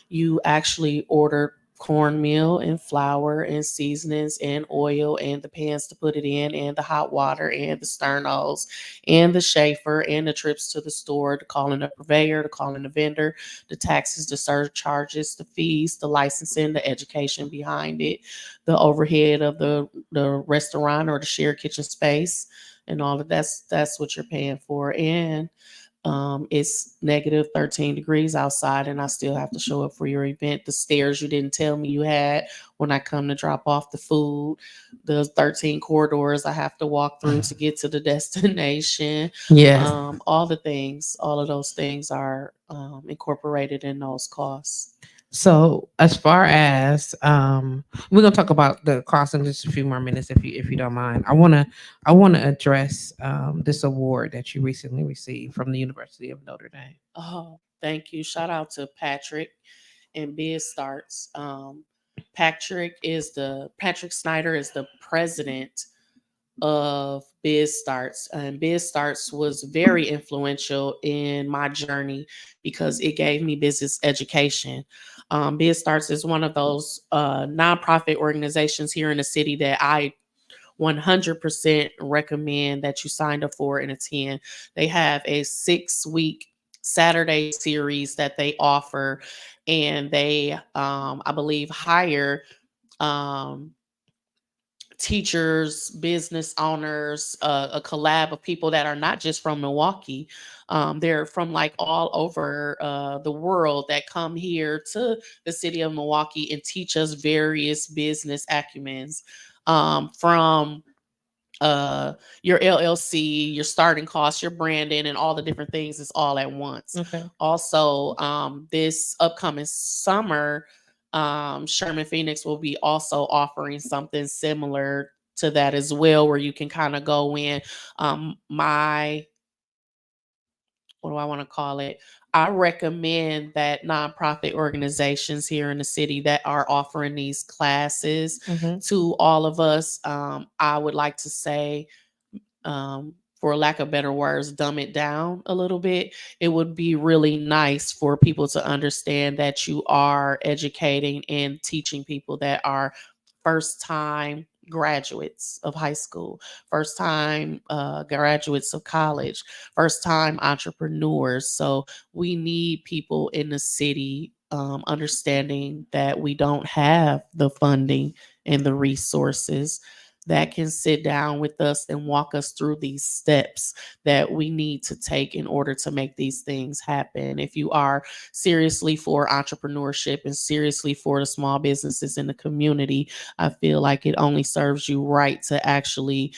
S2: you actually ordered cornmeal and flour and seasonings and oil and the pans to put it in and the hot water and the sternos and the chafer and the trips to the store, to calling a purveyor, to calling a vendor, the taxes, the surcharges, the fees, the licensing, the education behind it, the overhead of the restaurant or the shared kitchen space, and all of that's what you're paying for. And it's negative 13 degrees outside, and I still have to show up for your event. The stairs you didn't tell me you had when I come to drop off the food, the 13 corridors I have to walk through to get to the destination,
S1: Yes.
S2: all the things, all of those things are incorporated in those costs.
S1: So as far as we're gonna talk about the cost in just a few more minutes if you don't mind. I wanna address this award that you recently received from the University of Notre Dame.
S2: Oh, thank you. Shout out to Patrick and Biz Starts. Patrick Snyder is the president of Biz Starts, and Biz Starts was very influential in my journey because it gave me business education. Biz Starts is one of those nonprofit organizations here in the city that I 100% recommend that you sign up for and attend. They have a 6-week Saturday series that they offer, and they, I believe, hire um, teachers, business owners, a collab of people that are not just from Milwaukee. They're from like all over the world that come here to the city of Milwaukee and teach us various business acumens, from uh your LLC, your starting costs, your branding, and all the different things is all at once.
S1: Okay.
S2: Also, this upcoming summer, Sherman Phoenix will be also offering something similar to that as well, where you can kind of go in. My what do I want to call it? I recommend that nonprofit organizations here in the city that are offering these classes
S1: Mhm.
S2: to all of us. I would like to say, for lack of better words, dumb it down a little bit. It would be really nice for people to understand that you are educating and teaching people that are first time graduates of high school, first time graduates of college, first time entrepreneurs. So we need people in the city understanding that we don't have the funding and the resources that can sit down with us and walk us through these steps that we need to take in order to make these things happen. If you are seriously for entrepreneurship and seriously for the small businesses in the community, I feel like it only serves you right to actually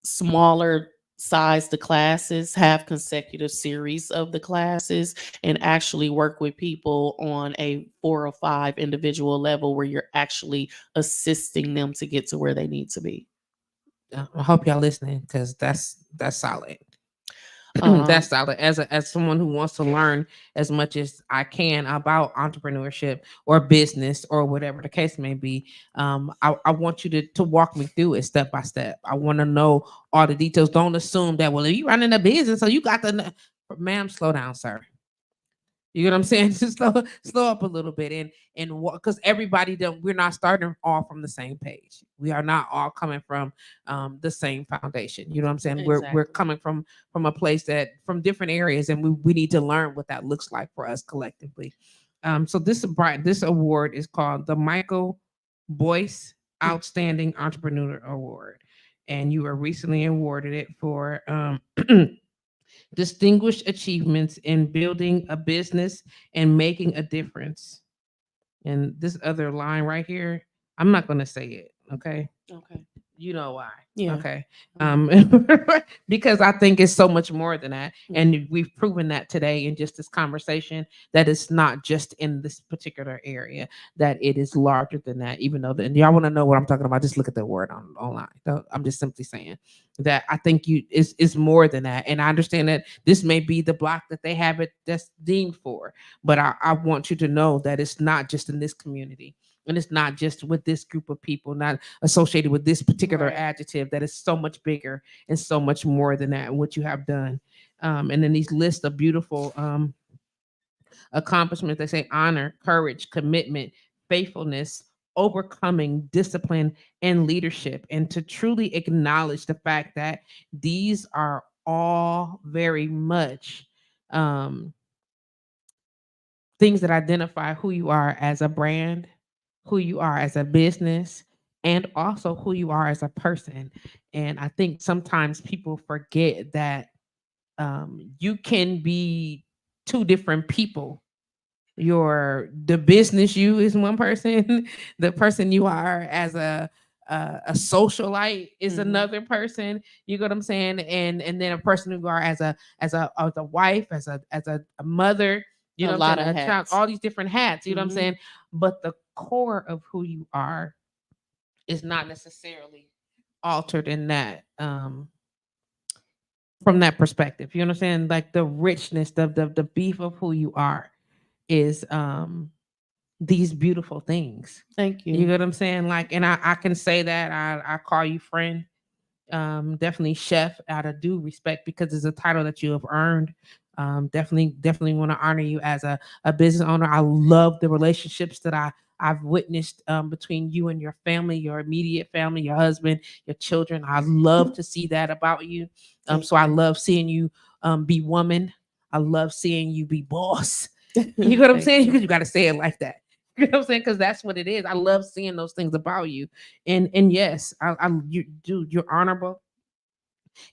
S2: smaller size the classes, have consecutive series of the classes, and actually work with people on a 4 or 5 individual level where you're actually assisting them to get to where they need to be.
S1: I hope y'all listening because that's solid.
S2: Um,
S1: That's solid. As someone who wants to learn as much as I can about entrepreneurship or business or whatever the case may be, I want you to walk me through it step by step. I want to know all the details. Don't assume that well, if you running a business, so you got the ma'am. Slow down, sir. You know what I'm saying? Just slow up a little bit and because everybody don't we're not starting all from the same page. We are not all coming from the same foundation. You know what I'm saying? We're
S2: exactly.
S1: coming from a place that from different areas, and we need to learn what that looks like for us collectively. So this award is called the Michael Boyce Outstanding Entrepreneur Award, and you were recently awarded it for distinguished achievements in building a business and making a difference. And this other line right here, I'm not going to say it. Okay.
S2: Okay.
S1: You know why.
S2: Yeah.
S1: Okay.
S2: Mhm.
S1: Um, because I think it's so much more than that.
S2: Mhm.
S1: And we've proven that today in just this conversation that it's not just in this particular area, that it is larger than that, even though and y'all want to know what I'm talking about, just look at the word online. I'm just simply saying that I think you is more than that. And I understand that this may be the block that they have it that's deemed for, but I want you to know that it's not just in this community. And it's not just with this group of people, not associated with this particular
S2: Right.
S1: adjective, that is so much bigger and so much more than that and what you have done. And then these lists of beautiful accomplishments, they say honor, courage, commitment, faithfulness, overcoming, discipline, and leadership. And to truly acknowledge the fact that these are all very much um, things that identify who you are as a brand, who you are as a business, and also who you are as a person. And I think sometimes people forget that you can be two different people. The business you is one person, the person you are as a socialite is
S2: Mhm.
S1: another person. You get what I'm saying? And then a person who you are as a wife, as a mother. You
S2: A
S1: know what I'm
S2: lot
S1: saying?
S2: of
S1: A child,
S2: hats.
S1: all these different hats. You know what I'm
S2: Mhm.
S1: saying? But the core of who you are is not necessarily altered in that from that perspective. You understand? Like the richness, the beef of who you are is these beautiful things.
S2: Thank
S1: You
S2: you.
S1: get what I'm saying? Like, and I can say that I call you friend, definitely chef out of due respect because it's a title that you have earned. Definitely want to honor you as a business owner. I love the relationships that I've witnessed between you and your family, your immediate family, your husband, your children. I love to see that about you.
S2: Thank
S1: So I
S2: you.
S1: love seeing you be woman. I love seeing you be boss. You know what I'm
S2: Thank
S1: saying?
S2: you.
S1: Because you got to say it like that. You know what I'm saying? Because that's what it is. I love seeing those things about you. And yes, you do. You're honorable.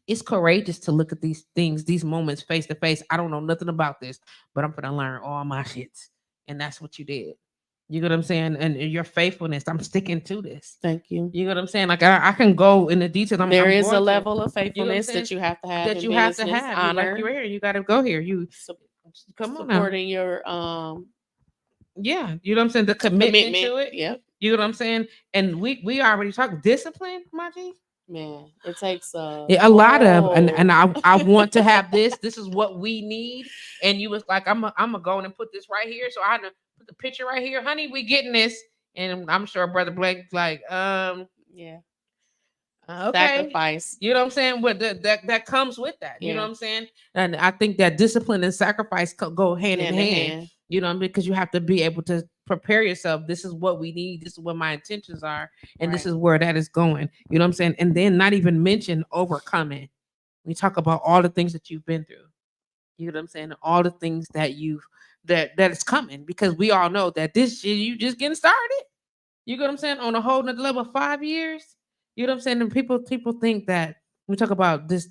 S1: It's courageous to look at these things, these moments face to face. I don't know nothing about this, but I'm gonna learn all my shits, and that's what you did. You know what I'm saying? And your faithfulness. I'm sticking to this.
S2: Thank you.
S1: You know what I'm saying? Like I can go in the details.
S2: There
S1: I'm
S2: is a
S1: going to.
S2: level of
S1: You know what I'm
S2: faithfulness
S1: saying?
S2: that you have to have
S1: That
S2: in
S1: you have to
S2: business.
S1: have. You like
S2: Honor,
S1: you're here. You got to go here. You
S2: su-
S1: come on now.
S2: supporting your
S1: Yeah, you know what I'm saying? The commitment
S2: commitment.
S1: to it.
S2: Yep.
S1: You know what I'm saying? And we already talked discipline, my G.
S2: Man, it takes
S1: Yeah, a lot of, and
S2: whole
S1: I want to have this. This is what we need. And you was like, I'm gonna go and put this right here. So I had to put the picture right here, honey. We getting this. And I'm sure Brother Blake's like,
S2: yeah,
S1: okay.
S2: sacrifice
S1: You know what I'm saying? But that comes with that. You know
S2: yeah
S1: what I'm saying? And I think that discipline and sacrifice go hand in
S2: hand in
S1: hand.
S2: hand.
S1: You know, because you have to be able to prepare yourself. This is what we need. This is what my intentions are, and this
S2: Right.
S1: is where that is going. You know what I'm saying? And then not even mention overcoming. We talk about all the things that you've been through. You know what I'm saying? All the things that you've that is coming, because we all know that this shit you just getting started. You get what I'm saying? On a whole nother level, 5 years. You know what I'm saying? And people think that we talk about this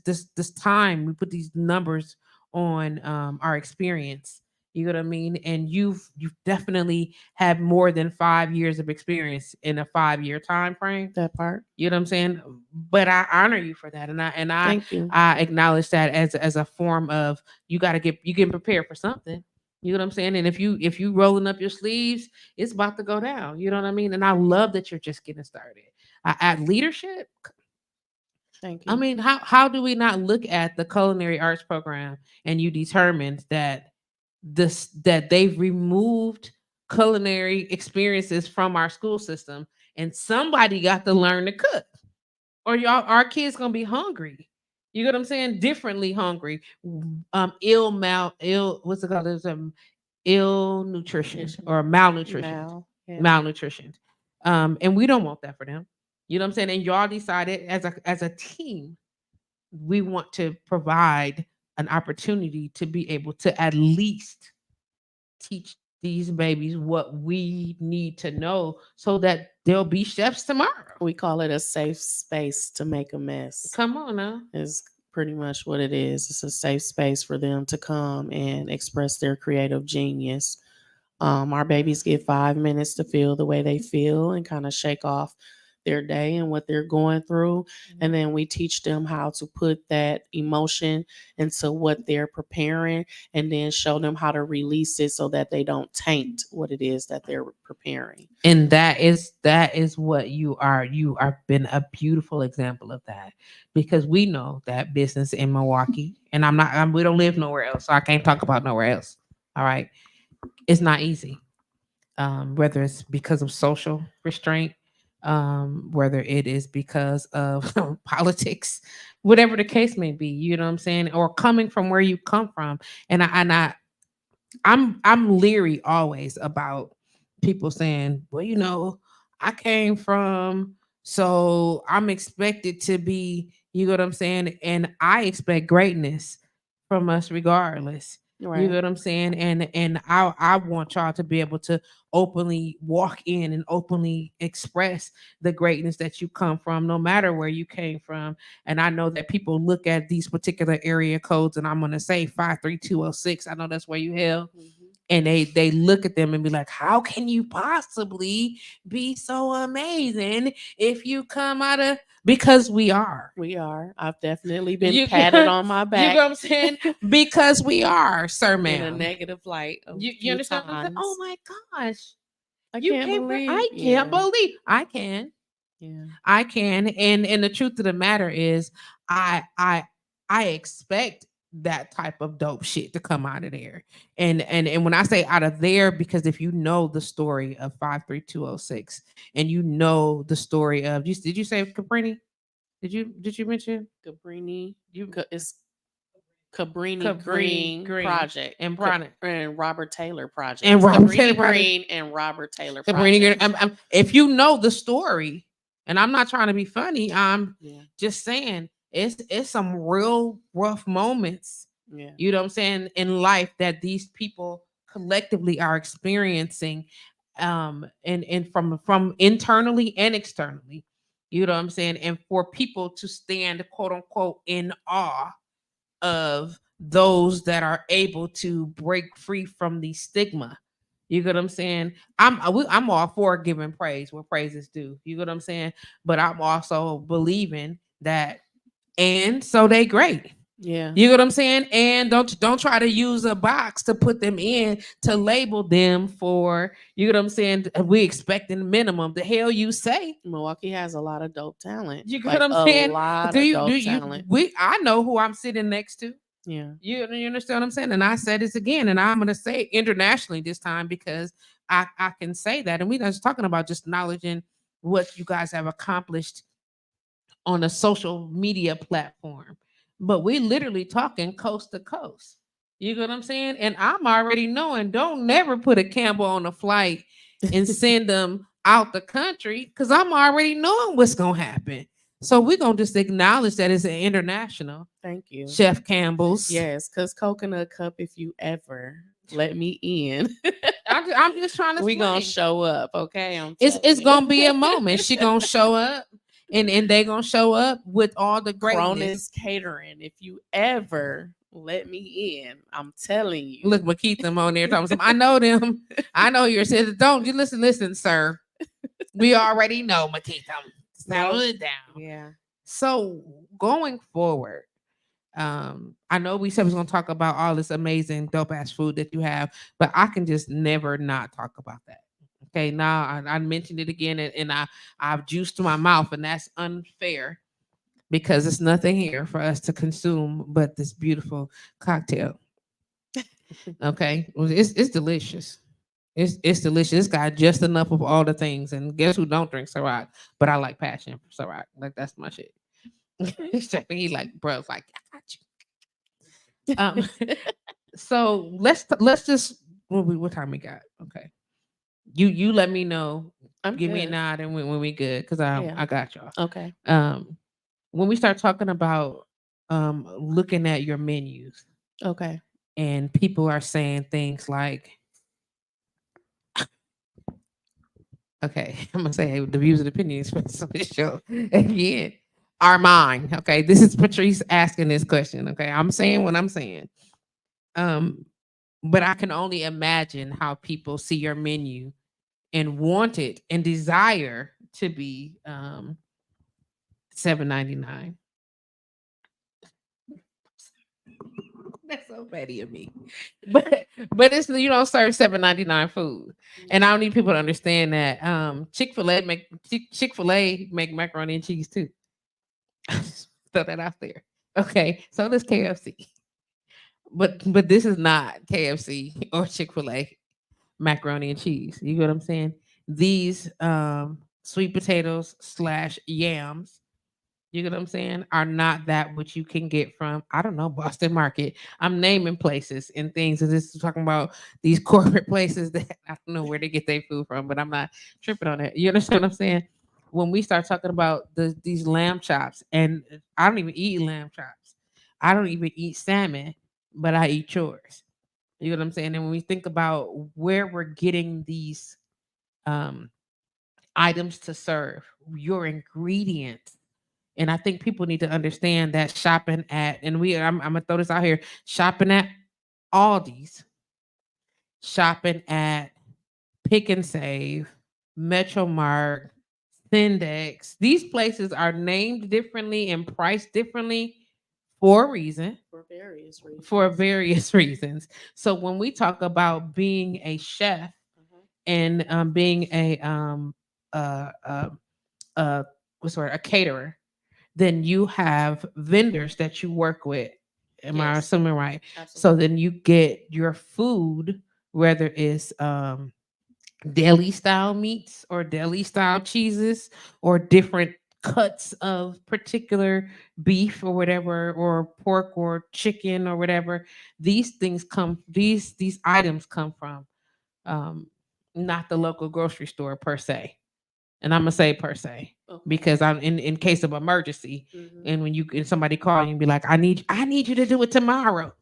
S1: time, we put these numbers on our experience. You know what I mean? And you've definitely had more than 5 years of experience in a 5 year time frame.
S2: That part.
S1: You know what I'm saying? But I honor you for that, and
S2: Thank you.
S1: I acknowledge that as a form of you getting prepared for something. You know what I'm saying? And if you rolling up your sleeves, it's about to go down. You know what I mean? And I love that you're just getting started. At leadership,
S2: Thank
S1: I
S2: you.
S1: mean, how do we not look at the culinary arts program and you determined that that they've removed culinary experiences from our school system, and somebody got to learn to cook, or y'all our kids gonna be hungry. You get what I'm saying? Differently hungry. Ill what's it called? There's ill nutrition
S2: Nutrition.
S1: or malnutrition.
S2: Mal. Yeah.
S1: Malnutrition. And we don't want that for them. You know what I'm saying? And y'all decided as a team, we want to provide an opportunity to be able to at least teach these babies what we need to know so that they'll be chefs tomorrow.
S2: We call it a safe space to make a mess.
S1: Come on now.
S2: Is pretty much what it is. It's a safe space for them to come and express their creative genius. Our babies get 5 minutes to feel the way they feel and kind of shake off their day and what they're going through. And then we teach them how to put that emotion into what they're preparing, and then show them how to release it so that they don't taint what it is that they're preparing.
S1: And that is what you are. You are been a beautiful example of that, because we know that business in Milwaukee, and we don't live nowhere else, so I can't talk about nowhere else. All right. It's not easy. Whether it's because of social restraint, whether it is because of politics, whatever the case may be, you know what I'm saying, or coming from where you come from. And I'm leery always about people saying, well, I came from, so I'm expected to be, you know what I'm saying? And I expect greatness from us regardless. You know
S2: Right.
S1: what I'm saying? And I want y'all to be able to openly walk in and openly express the greatness that you come from, no matter where you came from. And I know that people look at these particular area codes, and I'm gonna say 53206. I know that's where you held,
S2: Mhm.
S1: and they look at them and be like, how can you possibly be so amazing if you come out of, because we are.
S2: We are. I've definitely been
S1: You
S2: patted
S1: get,
S2: on my
S1: you get
S2: back
S1: what I'm saying? Because we are, sir,
S2: in a
S1: ma'am.
S2: negative light a
S1: You
S2: few
S1: understand what I'm saying? Oh
S2: times.
S1: my gosh.
S2: I
S1: You
S2: can't
S1: came from,
S2: believe.
S1: I can't
S2: Yeah.
S1: believe I can.
S2: Yeah.
S1: I can. And the truth of the matter is, I I I expect that type of dope shit to come out of there. And when I say out of there, because if you know the story of 53206, and you know the story of, did you say Caprini? Did you mention
S2: Cabrini.
S1: you
S2: It's Cabrini
S1: Cabrini
S2: Green
S1: Green
S2: Project.
S1: and Bronnet
S2: And Robert Taylor Project.
S1: and
S2: It's
S1: Robert Taylor
S2: Cabrini
S1: Project?
S2: Green and Robert Taylor
S1: Cabrini Green.
S2: Project.
S1: If you know the story, and I'm not trying to be funny, I'm
S2: Yeah.
S1: just saying it's some real rough moments,
S2: Yeah.
S1: you know what I'm saying, in life that these people collectively are experiencing, and from internally and externally, you know what I'm saying, and for people to stand, quote unquote, in awe of those that are able to break free from the stigma. You get what I'm saying? I'm all for giving praise where praise is due. You get what I'm saying? But I'm also believing that, and so they great.
S2: Yeah.
S1: You know what I'm saying? And don't try to use a box to put them in to label them for, you know what I'm saying? We expecting minimum. The hell you say?
S2: Milwaukee has a lot of dope talent.
S1: You get what
S2: Like
S1: I'm
S2: a
S1: saying?
S2: lot
S1: Do
S2: of
S1: you do
S2: dope
S1: you
S2: talent.
S1: we I know who I'm sitting next to.
S2: Yeah.
S1: You understand what I'm saying? And I said this again, and I'm gonna say it internationally this time because I can say that. And we just talking about just acknowledging what you guys have accomplished on a social media platform. But we literally talking coast to coast. You know what I'm saying? And I'm already knowing, don't never put a Campbell on a flight and send them out the country because I'm already knowing what's gonna happen. So we're gonna just acknowledge that it's an international
S2: Thank you.
S1: Chef Campbell's.
S2: Yes, because Coconut Cup, if you ever let me in,
S1: I'm just trying to
S2: we gonna
S1: explain.
S2: show up. Okay, I'm
S1: It's
S2: telling you.
S1: gonna be a moment. She gonna show up, and they gonna show up with all the greatness.
S2: Cronus Catering, if you ever let me in, I'm telling you.
S1: Look, but keep them on there talking some. I know them. I know your sister. Don't you listen, sir. We already know, Makita. Settle
S2: Nope.
S1: it down.
S2: Yeah.
S1: So going forward, I know we said we was gonna talk about all this amazing dope ass food that you have, but I can just never not talk about that. Okay, now I mentioned it again, and I've juiced my mouth, and that's unfair because it's nothing here for us to consume but this beautiful cocktail. Okay, well, it's delicious. It's delicious. It's got just enough of all the things. And guess who don't drink Ciroc? But I like passion for Ciroc. Like that's my shit. He like, bro, it's like I got you. So let's just what time we got? Okay, you let me know.
S2: I'm
S1: Give me a
S2: good.
S1: nod and when we good because I
S2: Yeah.
S1: I got y'all.
S2: Okay.
S1: When we start talking about looking at your menus
S2: Okay.
S1: and people are saying things like, okay, I'm gonna say the views and opinions for this show again are mine. Okay, this is Patrice asking this question. Okay, I'm saying what I'm saying. Um, but I can only imagine how people see your menu and want it and desire to be $7.99. That's so petty of me. But it's you don't serve $7.99 food. And I don't need people to understand that Chick-fil-A make macaroni and cheese too. Throw that out there. Okay. So does KFC. But this is not KFC or Chick-fil-A macaroni and cheese. You get what I'm saying? These sweet potatoes slash yams, you get what I'm saying, are not that which you can get from, I don't know, Boston Market. I'm naming places and things. And this is talking about these corporate places that I don't know where they get their food from, but I'm not tripping on it. You understand what I'm saying? When we start talking about these lamb chops, and I don't even eat lamb chops. I don't even eat salmon, but I eat yours. You know what I'm saying? And when we think about where we're getting these um, items to serve, your ingredients, and I think people need to understand that shopping at, and I'm gonna throw this out here, shopping at Aldi's, shopping at Pick and Save, Metro Mart, Syndex, these places are named differently and priced differently for a reason,
S2: For various reasons.
S1: for various reasons. So when we talk about being a chef
S2: Uh-huh.
S1: and being uh, uh, uh, what's the word, a caterer, then you have vendors that you work with. Am I
S2: Yes.
S1: assuming right? So
S2: Absolutely.
S1: then you get your food, whether it's deli style meats or deli style cheeses or different cuts of particular beef or whatever, or pork or chicken or whatever. These things come, these items come from um, not the local grocery store per se, and I'm gonna say per se
S2: Okay.
S1: because I'm in case of emergency,
S2: Mm-hmm.
S1: and when you and somebody call you and be like, I need you to do it tomorrow.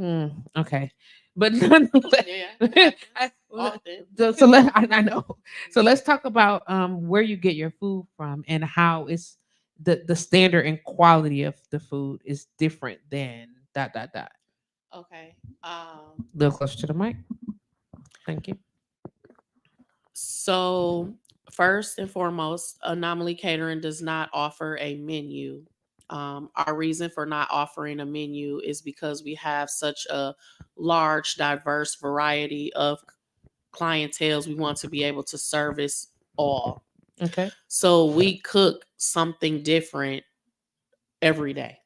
S1: Hmm, okay, but nonetheless,
S2: Yeah, it happens
S1: I-
S2: often.
S1: so I know. So let's talk about where you get your food from and how it's the standard and quality of the food is different than dot dot dot.
S2: Okay.
S1: A little closer to the mic. Thank you.
S2: So first and foremost, Anomaly Catering does not offer a menu. Our reason for not offering a menu is because we have such a large, diverse variety of clientels. We want to be able to service all.
S1: Okay.
S2: So we cook something different every day.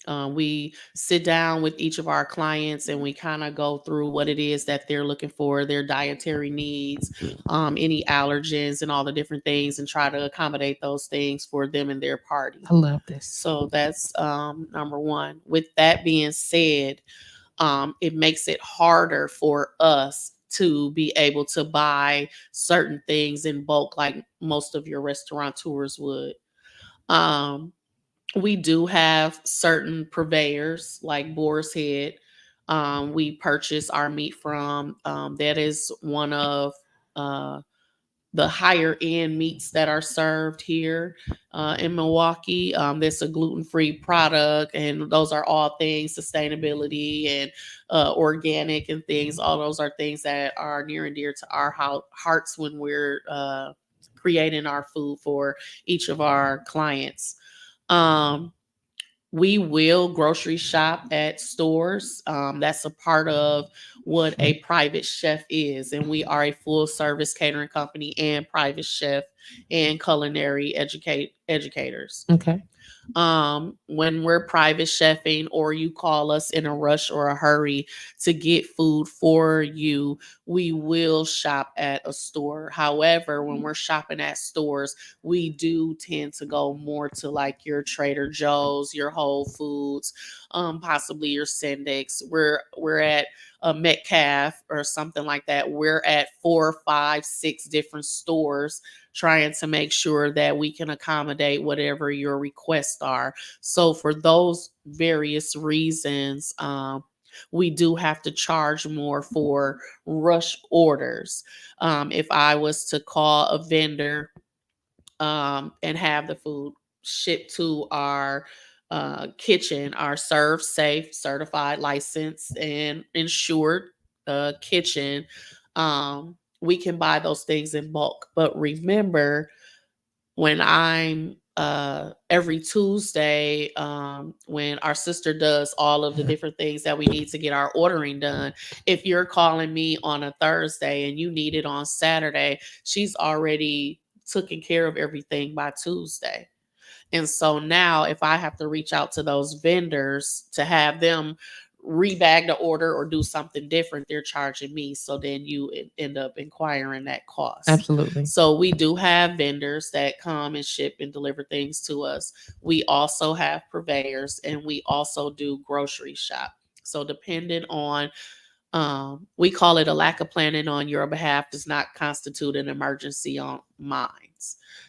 S2: We sit down with each of our clients and we kind of go through what it is that they're looking for, their dietary needs, any allergens, and all the different things, and try to accommodate those things for them and their party.
S1: I love this.
S2: So that's number one. With that being said, it makes it harder for us to be able to buy certain things in bulk, like most of your restaurateurs would. Um, we do have certain purveyors like Boar's Head. We purchase our meat from. That is one of uh, the higher end meats that are served here in Milwaukee. That's a gluten free product, and those are all things sustainability and organic and things. All those are things that are near and dear to our hearts when we're creating our food for each of our clients. Um, we will grocery shop at stores. That's a part of what a private chef is. And we are a full service catering company and private chef and culinary educators.
S1: Okay.
S2: When we're private chefing or you call us in a rush or a hurry to get food for you, we will shop at a store. However, when we're shopping at stores, we do tend to go more to like your Trader Joe's, your Whole Foods, possibly your Syndex. We're at a Metcalf or something like that. We're at 4, 5, 6 different stores trying to make sure that we can accommodate whatever your requests are. So for those various reasons, we do have to charge more for rush orders. If I was to call a vendor and have the food shipped to our kitchen, our Serve Safe certified, licensed, and insured kitchen, we can buy those things in bulk. But remember, when I'm every Tuesday, when our sister does all of the different things that we need to get our ordering done, if you're calling me on a Thursday and you need it on Saturday, she's already taken care of everything by Tuesday. And so now, if I have to reach out to those vendors to have them rebag the order or do something different, they're charging me. So then you end up inquiring that cost.
S1: Absolutely.
S2: So we do have vendors that come and ship and deliver things to us. We also have purveyors, and we also do grocery shop. So depending on we call it a lack of planning on your behalf does not constitute an emergency on mine.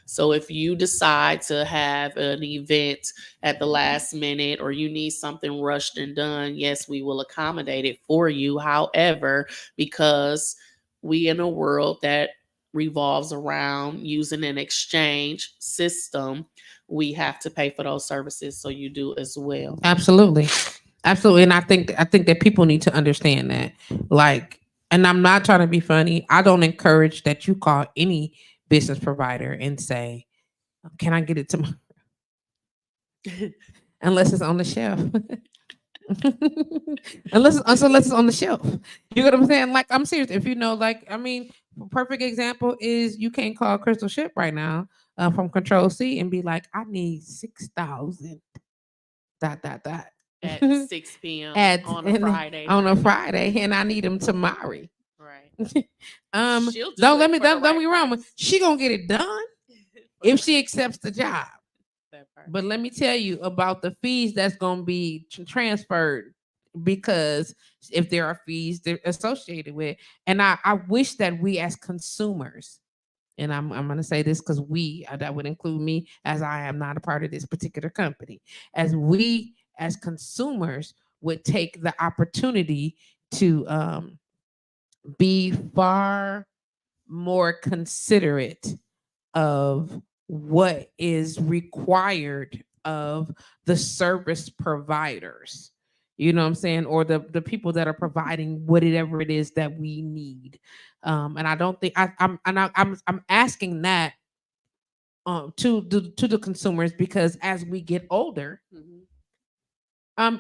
S2: So if you decide to have an event at the last minute or you need something rushed and done, yes, we will accommodate it for you. However, because we in a world that revolves around using an exchange system, we have to pay for those services. So you do as well.
S1: Absolutely. Absolutely. And I think that people need to understand that. Like, and I'm not trying to be funny. I don't encourage that you call any business provider and say, "Can I get it tomorrow?" Unless it's on the shelf. unless it's on the shelf. You know what I'm saying? Like, I'm serious. If you know, like, I mean, perfect example is you can't call Crystal Ship right now from Control C and be like, "I need 6,000 dot dot dot."
S2: At 6 p.m.
S1: At
S2: on a Friday
S1: on a
S2: night.
S1: Friday, and I need them tomorrow.
S2: Right. She'll do
S1: Don't
S2: it
S1: let me
S2: for the
S1: don't
S2: right
S1: me wrong.
S2: price.
S1: She gonna get it done if she accepts the job.
S2: That part.
S1: But let me tell you about the fees that's gonna be transferred, because if there are fees they're associated with, and I wish that we as consumers, and I'm going to say this because that would include me, as I am not a part of this particular company, as we as consumers would take the opportunity to be far more considerate of what is required of the service providers. You know what I'm saying? Or the people that are providing whatever it is that we need. And I don't think I'm asking that to the consumers, because as we get older,
S2: Mhm.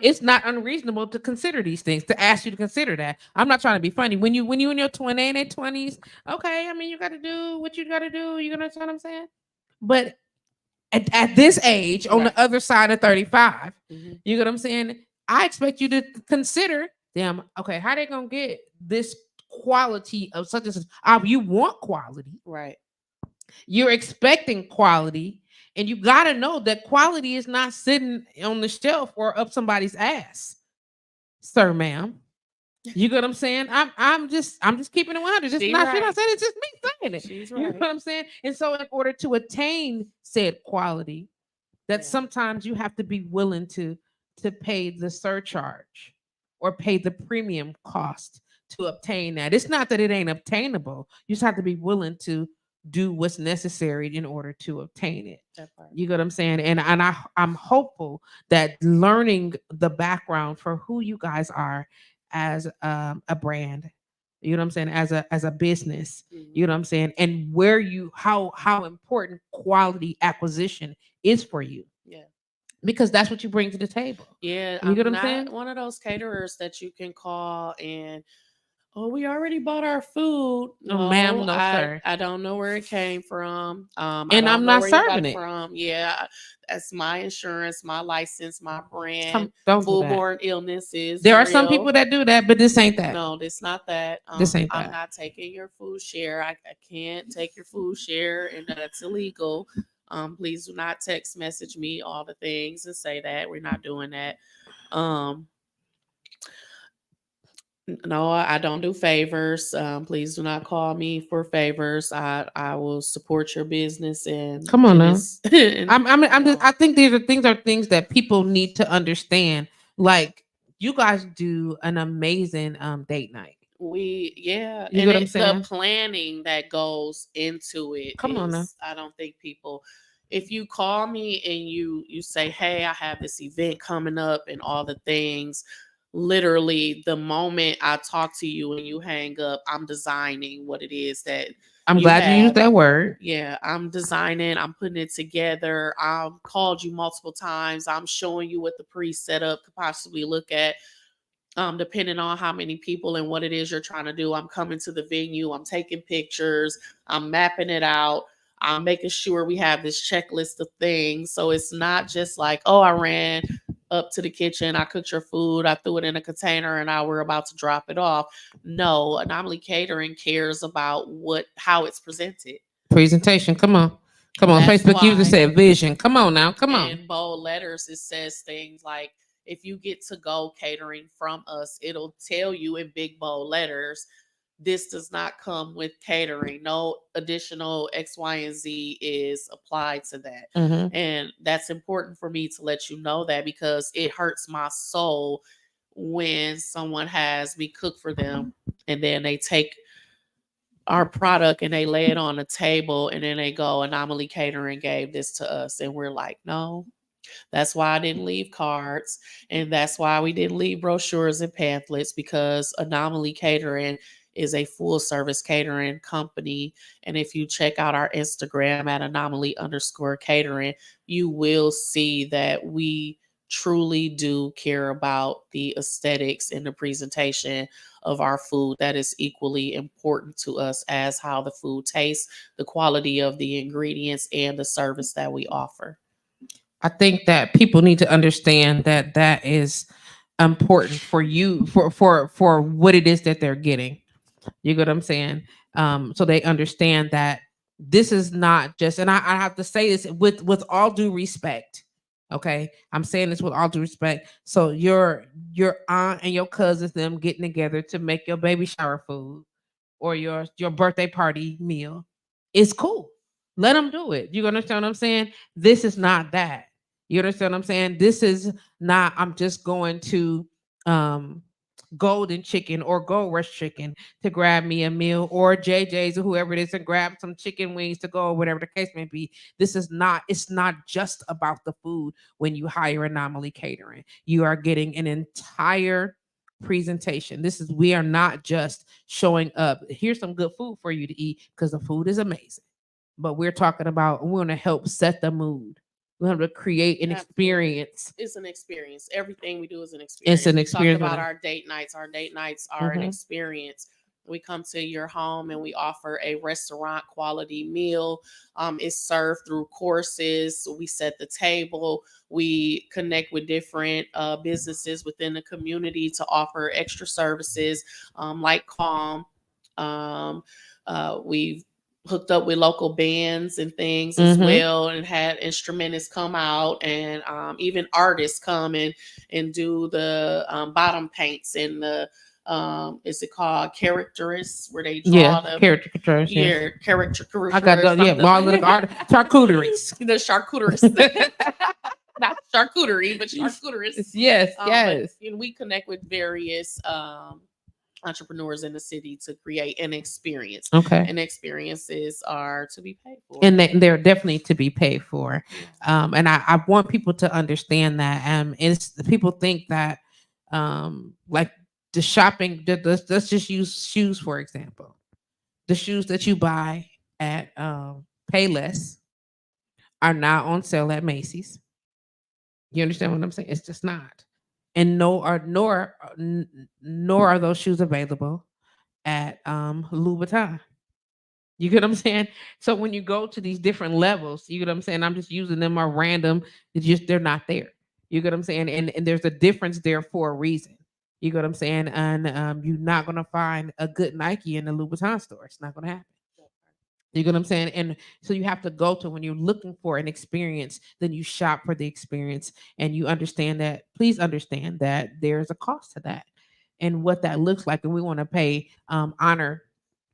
S1: it's not unreasonable to consider these things, to ask you to consider that. I'm not trying to be funny. When you in your 20s, okay, I mean, you got to do what you got to do. You gonna understand what I'm saying? But at this age, on
S2: Right.
S1: the other side of 35,
S2: Mhm.
S1: you get what I'm saying? I expect you to consider them. Okay, how they gonna get this quality of such and such? You want quality.
S2: Right.
S1: You're expecting quality, and you got to know that quality is not sitting on the shelf or up somebody's ass, sir, ma'am. You get what I'm saying? I'm just keeping it 100. It's
S2: She
S1: not, she's not
S2: right.
S1: saying, it's just me saying it.
S2: She's
S1: You know
S2: right.
S1: what I'm saying? And so, in order to attain said quality, that
S2: Yeah.
S1: sometimes you have to be willing to pay the surcharge or pay the premium cost to obtain that. It's not that it ain't obtainable. You just have to be willing to do what's necessary in order to obtain it.
S2: That part.
S1: You get what I'm saying? And I'm hopeful that learning the background for who you guys are as a brand, you know what I'm saying, as a business, you
S2: Mhm.
S1: know what I'm saying, and where you how important quality acquisition is for you,
S2: Yeah.
S1: because that's what you bring to the table.
S2: Yeah,
S1: You get
S2: I'm
S1: what I'm
S2: not
S1: saying?
S2: one of those caterers that you can call and, oh, we already bought our food.
S1: Oh, ma'am,
S2: No,
S1: no sir.
S2: I don't know where it came from. I
S1: And
S2: don't
S1: I'm
S2: know
S1: not
S2: where you got
S1: serving
S2: it
S1: it.
S2: from. Yeah, that's my insurance, my license, my brand.
S1: Come, don't do that.
S2: Foodborne illness is
S1: There are some people
S2: real.
S1: that do that, but this ain't that.
S2: No, it's not that.
S1: This ain't
S2: I'm
S1: that.
S2: not taking your food share. I can't take your food share, and that's illegal. Please do not text message me all the things and say that. We're not doing that. Um, no, I don't do favors. Please do not call me for favors. I will support your business
S1: Come on
S2: and
S1: now.
S2: it's and
S1: I'm just,
S2: no.
S1: I think these are things that people need to understand. Like, you guys do an amazing date night.
S2: We yeah,
S1: You get
S2: and
S1: what I'm
S2: the
S1: saying?
S2: planning that goes into it
S1: Come on now.
S2: is, I don't think people, if you call me and you say, "Hey, I have this event coming up and all the things," literally the moment I talk to you and you hang up, I'm designing what it is that
S1: I'm
S2: you
S1: glad you used
S2: have.
S1: that word.
S2: Yeah, I'm designing, I'm putting it together. I've called you multiple times. I'm showing you what the pre-setup could possibly look at, depending on how many people and what it is you're trying to do. I'm coming to the venue, I'm taking pictures, I'm mapping it out, I'm making sure we have this checklist of things. So it's not just like, oh, I ran up to the kitchen, I cooked your food, I threw it in a container, and now we're about to drop it off. No, Anomaly Catering cares about how it's presented.
S1: Presentation. Come on. Come on.
S2: That's
S1: Facebook user
S2: why
S1: said vision. Come on now. Come on.
S2: in bold letters it says things like, if you get to go catering from us, it'll tell you in big bold letters, this does not come with catering, no additional X, Y, and Z is applied to that.
S1: Hmm.
S2: And that's important for me to let you know that, because it hurts my soul when someone has me cook for them and then they take our product and they lay it on a table and then they go, Anomaly Catering gave this to us, and we're like, no. That's why I didn't leave cards, and that's why we didn't leave brochures and pamphlets, because Anomaly Catering is a full service catering company. And if you check out our Instagram at anomaly underscore catering, you will see that we truly do care about the aesthetics and the presentation of our food. That is equally important to us as how the food tastes, the quality of the ingredients, and the service that we offer.
S1: I think that people need to understand that that is important for you, for what it is that they're getting. You get what I'm saying? So they understand that this is not just, and I have to say this with all due respect. Okay, I'm saying this with all due respect. So your aunt and your cousins, them getting together to make your baby shower food or your birthday party meal, is cool. Let them do it. You understand what I'm saying? This is not that. You understand what I'm saying? This is not, I'm just going to um Golden Chicken or Gold Rush Chicken to grab me a meal, or JJ's or whoever it is, and grab some chicken wings to go, or whatever the case may be. This is not, it's not just about the food when you hire Anomaly Catering. You are getting an entire presentation. We are not just showing up. Here's some good food for you to eat, because the food is amazing. but we're talking about we want to help set the mood. We want to create an
S2: Absolutely.
S1: experience.
S2: It's an experience. Everything we do is an
S1: It's
S2: experience.
S1: an
S2: We talked
S1: experience.
S2: about our date nights. Our date nights are an experience. We come to your home and we offer a restaurant quality meal. It's served through courses. We set the table. We connect with different businesses within the community to offer extra services like Calm. Um, we've hooked up with local bands and things as well, and had instrumentalists come out, and even artists come and do the bottom paints and the is it called characterists, where they draw the
S1: Caricatures.
S2: yeah caricature
S1: I got the all the charcuteries.
S2: the charcuterist. Not charcuterie, but charcuterist.
S1: Yes,
S2: But we connect with various entrepreneurs in the city to create an experience.
S1: Okay.
S2: And experiences are to be paid for.
S1: And they're definitely to be paid for. And I want people to understand that. It's people think that like the shopping, let's just use shoes for example. The shoes that you buy at Payless are not on sale at Macy's. You understand what I'm saying? It's just not. And nor are those shoes available at Louis Vuitton. You get what I'm saying? So when you go to these different levels, you get what I'm saying? I'm just using them are random. It's just they're not there. You get what I'm saying? And there's a difference there for a reason. You get what I'm saying? And you're not gonna find a good Nike in the Louis Vuitton store. It's not gonna happen. You get what I'm saying? And so you have to go to when you're looking for an experience, then you shop for the experience and you understand that, please understand that there's a cost to that and what that looks like. And we want to pay honor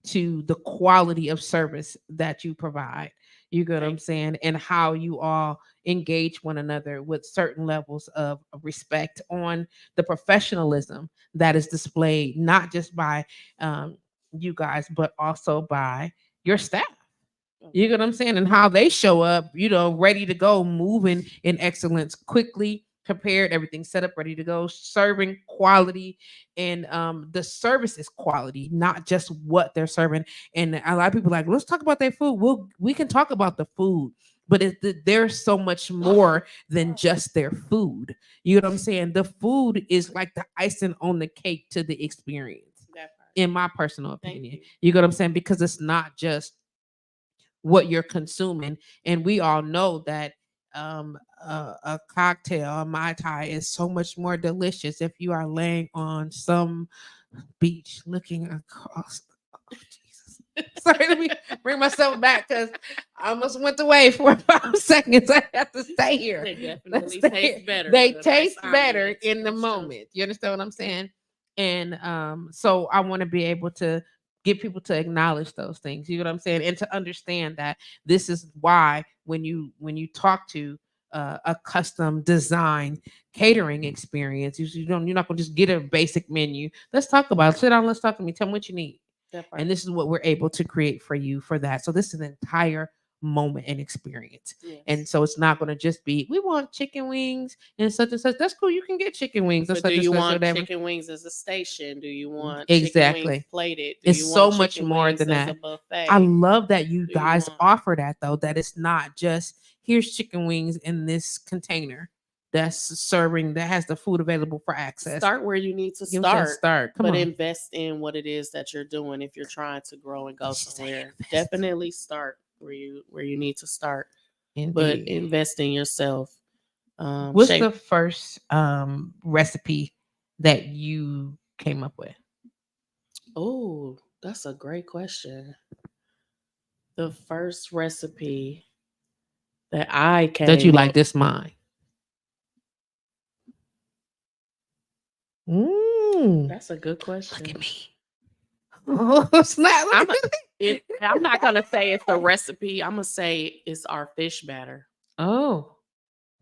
S1: to the quality of service that you provide. You get what I'm saying? And how you all engage one another with certain levels of respect on the professionalism that is displayed, not just by you guys, but also by your staff. You get what I'm saying? And how they show up, ready to go, moving in excellence, quickly prepared, everything set up, ready to go, serving quality. And the service is quality, not just what they're serving. And a lot of people are like, let's talk about their food. We can talk about the food, but there's so much more than just their food. You know what I'm saying? The food is like the icing on the cake to the experience, in my personal opinion. You get what I'm saying? Because it's not just what you're consuming. And we all know that a cocktail, a Mai Tai, is so much more delicious if you are laying on some beach looking across. Oh, Jesus. Sorry, let me bring myself back because I almost went away for 5 seconds. I have to stay here.
S2: They definitely taste better.
S1: They taste better in the moment. You understand what I'm saying? And so I want to be able to get people to acknowledge those things. You know what I'm saying? And to understand that this is why when you talk to a custom design catering experience, you're not gonna just get a basic menu. Let's talk about it. Sit down, let's talk to me. Tell me what you need. And this is what we're able to create for you for that. So this is an entire moment and experience. And so it's not going to just be we want chicken wings and such and such. That's cool. You can get chicken wings.
S2: But do you want chicken wings as a station? Do you want chicken wings plated? Do
S1: it's
S2: you
S1: so
S2: want
S1: much more than that.
S2: Buffet?
S1: I love that you guys offer that though. That it's not just here's chicken wings in this container that's serving that has the food available for access.
S2: Start where you need to start. Come on. Invest in what it is that you're doing if you're trying to grow and go somewhere. Definitely start where you need to start. Indeed. But invest in yourself.
S1: What's the first recipe that you came up with?
S2: Oh, that's a great question. The first recipe that I came
S1: that you like this mine.
S2: That's a good question.
S1: Look at me. Oh, snap.
S2: I'm not going to say it's a recipe. I'm going to say it's our fish batter.
S1: Oh,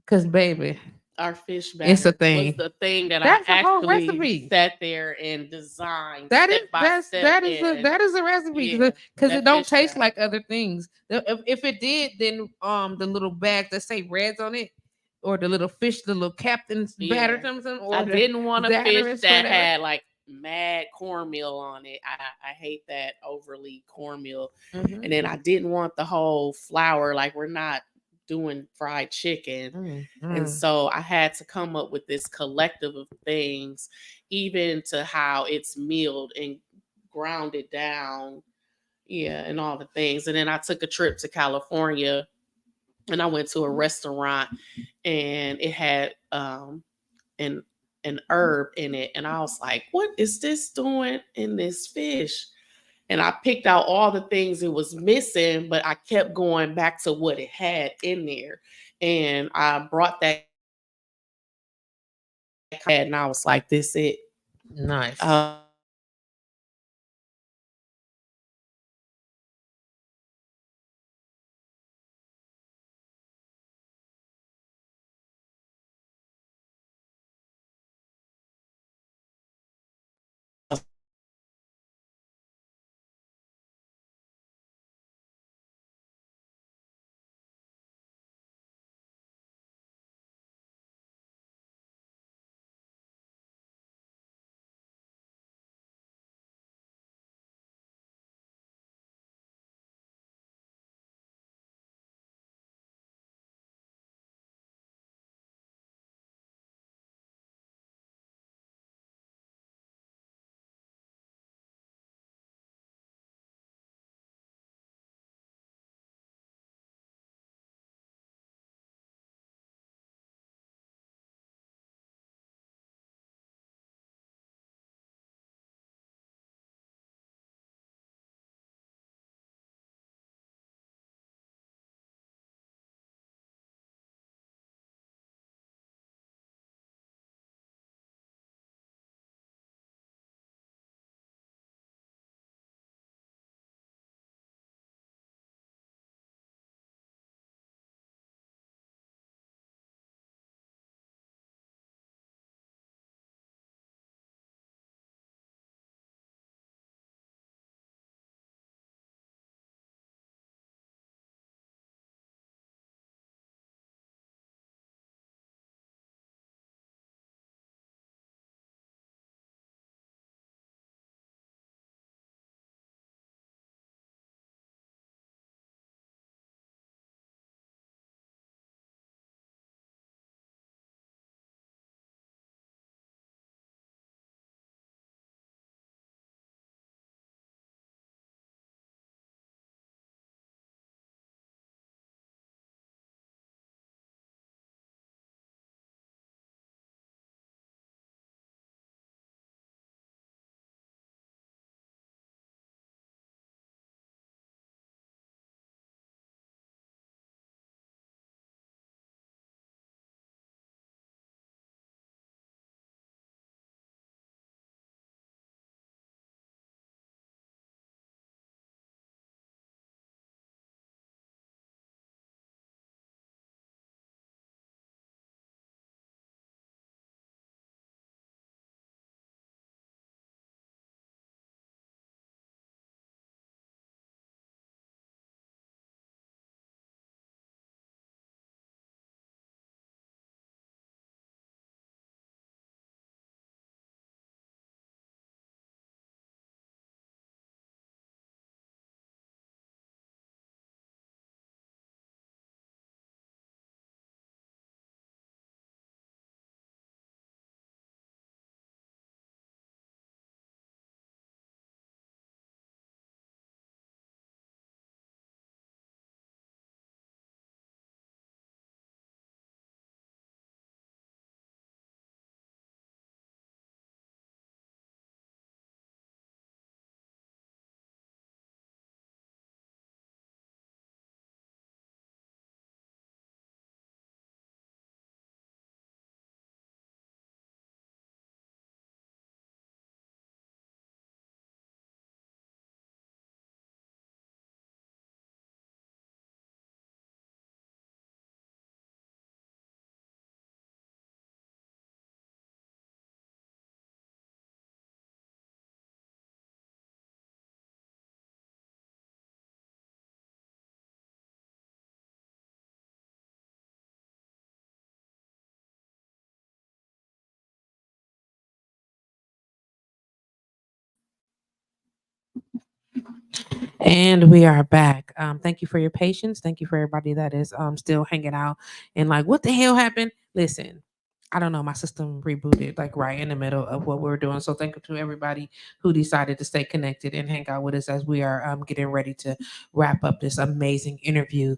S1: because baby,
S2: our fish batter
S1: it's a thing.
S2: Was the thing that I actually sat there and designed. That is
S1: a recipe because it don't taste batter. Like other things. If it did, then the little bag that say Reds on it, or the little fish, the little captain's batter, something. Or
S2: I didn't want a fish that had like mad cornmeal on it. I hate that overly cornmeal.
S1: Mhm.
S2: And then I didn't want the whole flour. Like, we're not doing fried chicken.
S1: Mm,
S2: And
S1: mm.
S2: so I had to come up with this collective of things, even to how it's milled and ground it down. Yeah, and all the things. And then I took a trip to California and I went to a restaurant and it had an an herb in it. And I was like, what is this doing in this fish? And I picked out all the things it was missing, but I kept going back to what it had in there. And I brought that and I was like, this it.
S1: Nice. And we are back. Thank you for your patience. Thank you for everybody that is still hanging out and like, what the hell happened? Listen, I don't know. My system rebooted like right in the middle of what we were doing. So thank you to everybody who decided to stay connected and hang out with us as we are getting ready to wrap up this amazing interview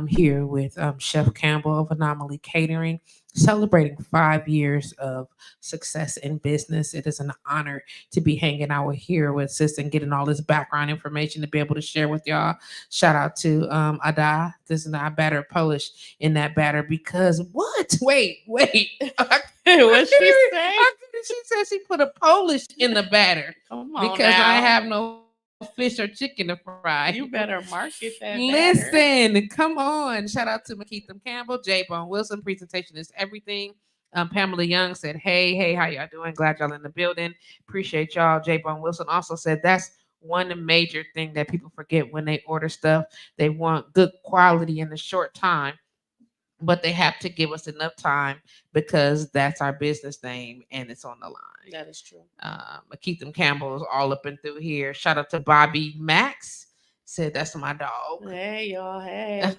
S1: here with Chef Campbell of Anomaly Catering, celebrating 5 years of success in business. It is an honor to be hanging out with here with sis and getting all this background information to be able to share with y'all. Shout out to Ada. This is not batter Polish in that batter because what? Wait.
S2: What she say?
S1: She said she put a Polish in the batter
S2: Come on
S1: because I
S2: now.
S1: have no fish or chicken to fry.
S2: You better market that batter.
S1: Listen, come on. Shout out to Makita Campbell, J Bone Wilson. Presentation is everything. Pamela Young said, hey, how y'all doing? Glad y'all in the building. Appreciate y'all. J Bone Wilson also said that's one major thing that people forget when they order stuff. They want good quality in a short time, but they have to give us enough time because that's our business name and it's on the line.
S2: That is true.
S1: Keith Campbell is all up and through here. Shout out to Bobby Max. Said that's my dog.
S2: Hey, y'all. Hey.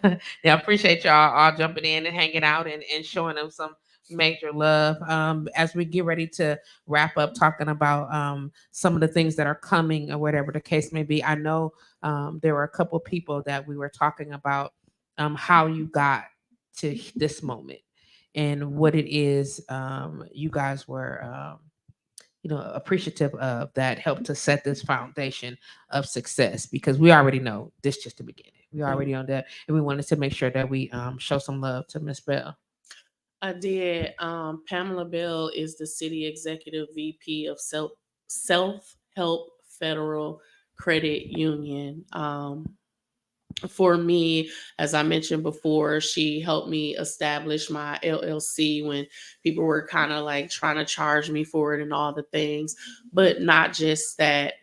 S1: Yeah, I appreciate y'all all jumping in and hanging out and showing them some major love. As we get ready to wrap up talking about some of the things that are coming or whatever the case may be. I know there were a couple people that we were talking about how you got to this moment and what it is you guys were appreciative of that helped to set this foundation of success because we already know this just the beginning. We already on that, and we wanted to make sure that we show some love to Miss Bell.
S2: I did. Pamela Bell is the city executive VP of Self Help Federal Credit Union. For me, as I mentioned before, she helped me establish my LLC when people were kind of like trying to charge me for it and all the things. But not just that,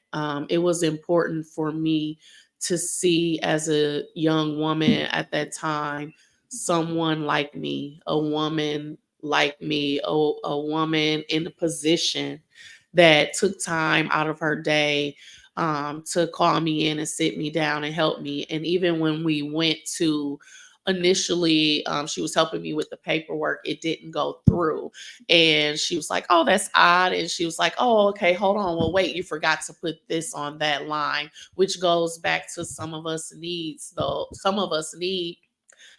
S2: it was important for me to see as a young woman at that time, someone like me, a woman like me, a woman in a position that took time out of her day to call me in and sit me down and help me. And even when we went to initially, she was helping me with the paperwork, it didn't go through. And she was like, oh, that's odd. And she was like, oh, okay, hold on. Well, wait, you forgot to put this on that line, which goes back to some of us needs, though. Some of us need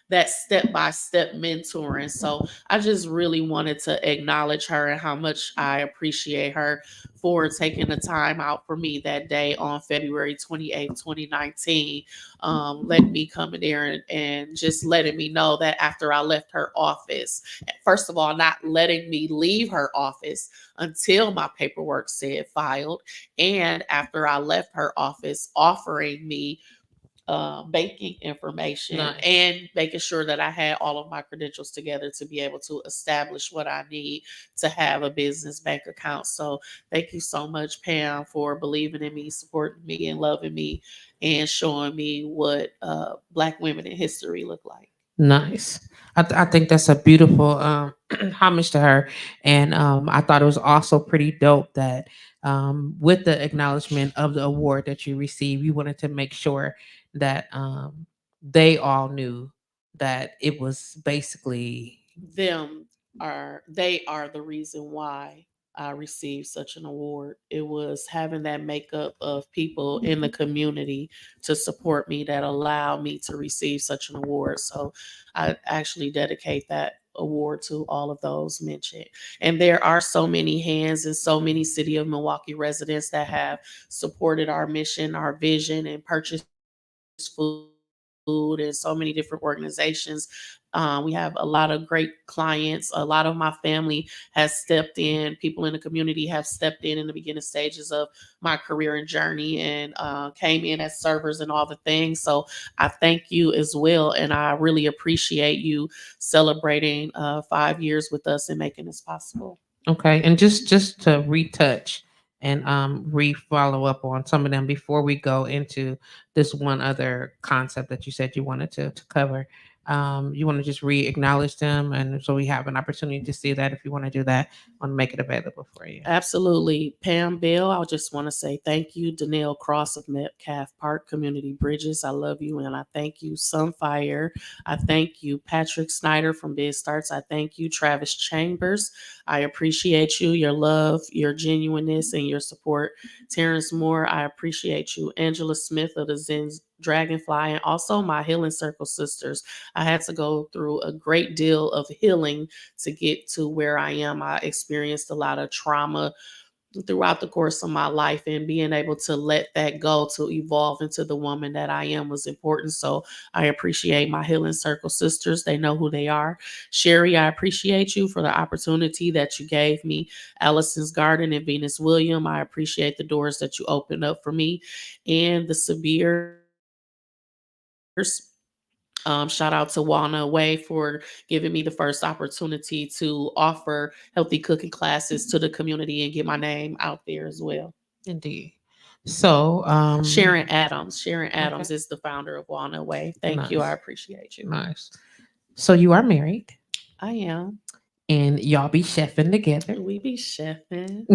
S2: that step by step mentoring. So I just really wanted to acknowledge her and how much I appreciate her for taking the time out for me that day on February 28th, 2019. Letting me come in there and just letting me know that after I left her office, first of all, not letting me leave her office until my paperwork said filed. And after I left her office, offering me banking information and making sure that I had all of my credentials together to be able to establish what I need to have a business bank account. So thank you so much, Pam, for believing in me, supporting me, and loving me, and showing me what Black women in history look like.
S1: Nice. I think that's a beautiful homage to her. And I thought it was also pretty dope that with the acknowledgement of the award that you received, you wanted to make sure that they all knew that it was basically
S2: them they are the reason why I received such an award. It was having that makeup of people in the community to support me that allowed me to receive such an award. So I actually dedicate that award to all of those mentioned. And there are so many hands and so many City of Milwaukee residents that have supported our mission, our vision, and purchased food, and so many different organizations. We have a lot of great clients. A lot of my family has stepped in. People in the community have stepped in the beginning stages of my career and journey and came in as servers and all the things. So I thank you as well. And I really appreciate you celebrating 5 years with us and making this possible.
S1: okay. And just to retouch and re-follow up on some of them before we go into this one other concept that you said you wanted to cover. You want to just re-acknowledge them, and so we have an opportunity to see that if you want to do that want to make it available for you.
S2: Absolutely. Pam Bell, I just want to say thank you. Danelle Cross of Metcalf Park Community Bridges, I love you and I thank you. Sunfire, I thank you. Patrick Snyder from Bid Starts, I thank you. Travis Chambers, I appreciate you, your love, your genuineness, and your support. Terrence Moore, I appreciate you. Angela Smith of the Zen Dragonfly, and also my Healing Circle sisters. I had to go through a great deal of healing to get to where I am. I experienced a lot of trauma throughout the course of my life, and being able to let that go to evolve into the woman that I am was important. So I appreciate my Healing Circle sisters. They know who they are. Sherry, I appreciate you for the opportunity that you gave me. Allison's Garden and Venus William, I appreciate the doors that you opened up for me. And the Sabirs, shout out to Walnut Way for giving me the first opportunity to offer healthy cooking classes to the community and get my name out there as well.
S1: Indeed. So,
S2: Sharon Adams. Sharon Adams
S1: okay.
S2: is the founder of Walnut Way. Thank you. I
S1: Nice.
S2: appreciate you.
S1: Nice. So you are married
S2: I am.
S1: and y'all be chefing together.
S2: We be chefing.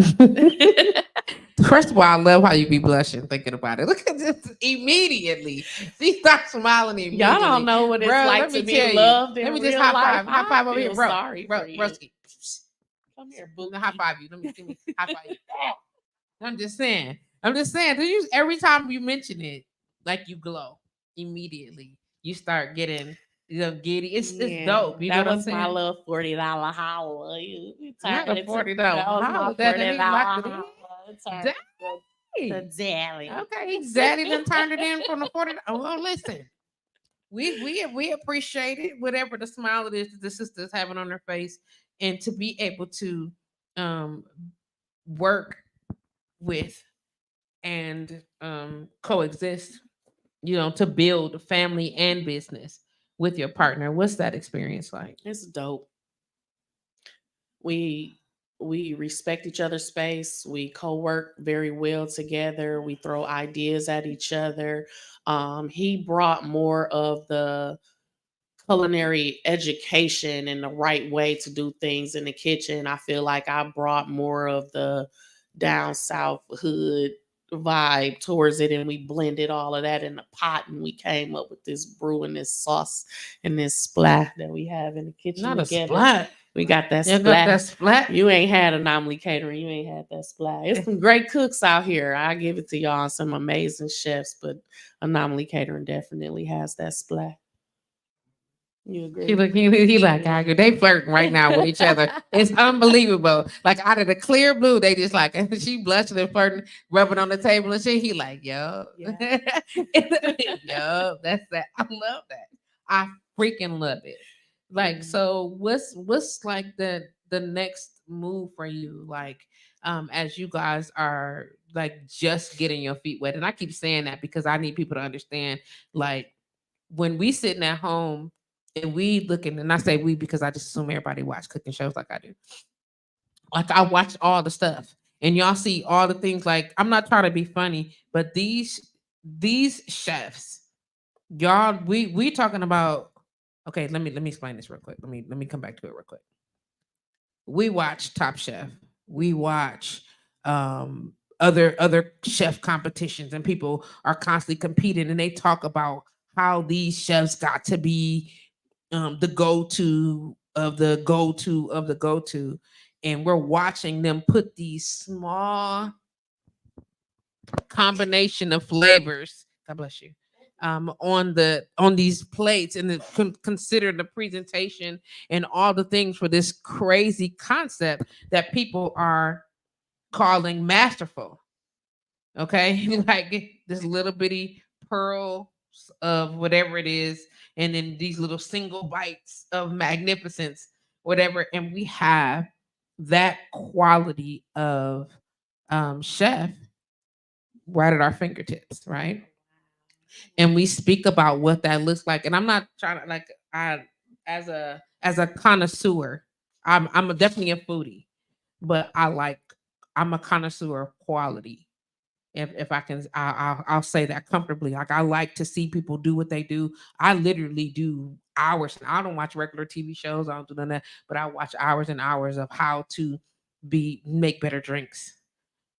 S1: First of all, I love how you be blushing thinking about it. Look at this immediately. She starts smiling immediately.
S2: Y'all don't know what it's
S1: Bro,
S2: like
S1: let
S2: to
S1: me
S2: be
S1: tell you.
S2: loved in
S1: Let me
S2: real
S1: just high
S2: life.
S1: five. High five over here,
S2: feel
S1: bro.
S2: sorry
S1: Bro,
S2: for you.
S1: broski.
S2: Come here,
S1: Let
S2: boo.
S1: me high five you. Let me high five you. I'm just saying. I'm just saying. Every time you mention it, like you glow immediately. You start getting giddy. It's dope. You know
S2: That
S1: what I'm
S2: was my
S1: saying?
S2: little $40 holla. You
S1: Not
S2: turned
S1: a
S2: it to
S1: $40
S2: that was my
S1: holla. That didn't even like
S2: $40
S1: the
S2: holla. It turned
S1: Dang.
S2: to daily.
S1: Okay, Zaddy done turned it in from the 40. Oh, well, listen. We appreciate it, whatever the smile it is that the sisters having on their face, and to be able to um work with and coexist, to build family and business with your partner. What's that experience like?
S2: It's dope. We we respect each other's space. We co-work very well together. We throw ideas at each other. He brought more of the culinary education and the right way to do things in the kitchen. I feel like I brought more of the down south hood vibe towards it, and we blended all of that in the pot, and we came up with this brew and this sauce and this splat that we have in the kitchen
S1: Not a
S2: together.
S1: splat.
S2: We got that
S1: You got that
S2: splat.
S1: splat?
S2: You ain't had Anomaly Catering. You ain't had that splat. It's some great cooks out here. I give it to y'all. Some amazing chefs, but Anomaly Catering definitely has that splat. You
S1: He
S2: agree?
S1: look, he like, I agree. They flirting right now with each other. It's unbelievable. Like out of the clear blue, they just like she blushing and flirting, rubbing on the table and shit. He like, yo,
S2: Yeah.
S1: yo, that's that. I love that. I freaking love it. Like, so what's like the next move for you? Like, as you guys are like just getting your feet wet, and I keep saying that because I need people to understand, like when we sitting at home and we looking, and I say we because I just assume everybody watch cooking shows like I do. Like I watch all the stuff, and y'all see all the things. Like I'm not trying to be funny, but these chefs, y'all, we talking about. Okay, let me explain this real quick. Let me come back to it real quick. We watch Top Chef. We watch other chef competitions, and people are constantly competing, and they talk about how these chefs got to be the go-to of the go-to of the go-to, and we're watching them put these small combination of flavors, god bless you, on these plates, and consider the presentation and all the things for this crazy concept that people are calling masterful. Okay. Like this little bitty pearl of whatever it is, and then these little single bites of magnificence, whatever. And we have that quality of chef right at our fingertips, right? And we speak about what that looks like. And I'm not trying to like I as a connoisseur, definitely a foodie, but I'm a connoisseur of quality. If I can, I'll say that comfortably. Like I like to see people do what they do. I literally do hours, and I don't watch regular TV shows. I don't do none of that, but I watch hours and hours of how to be make better drinks.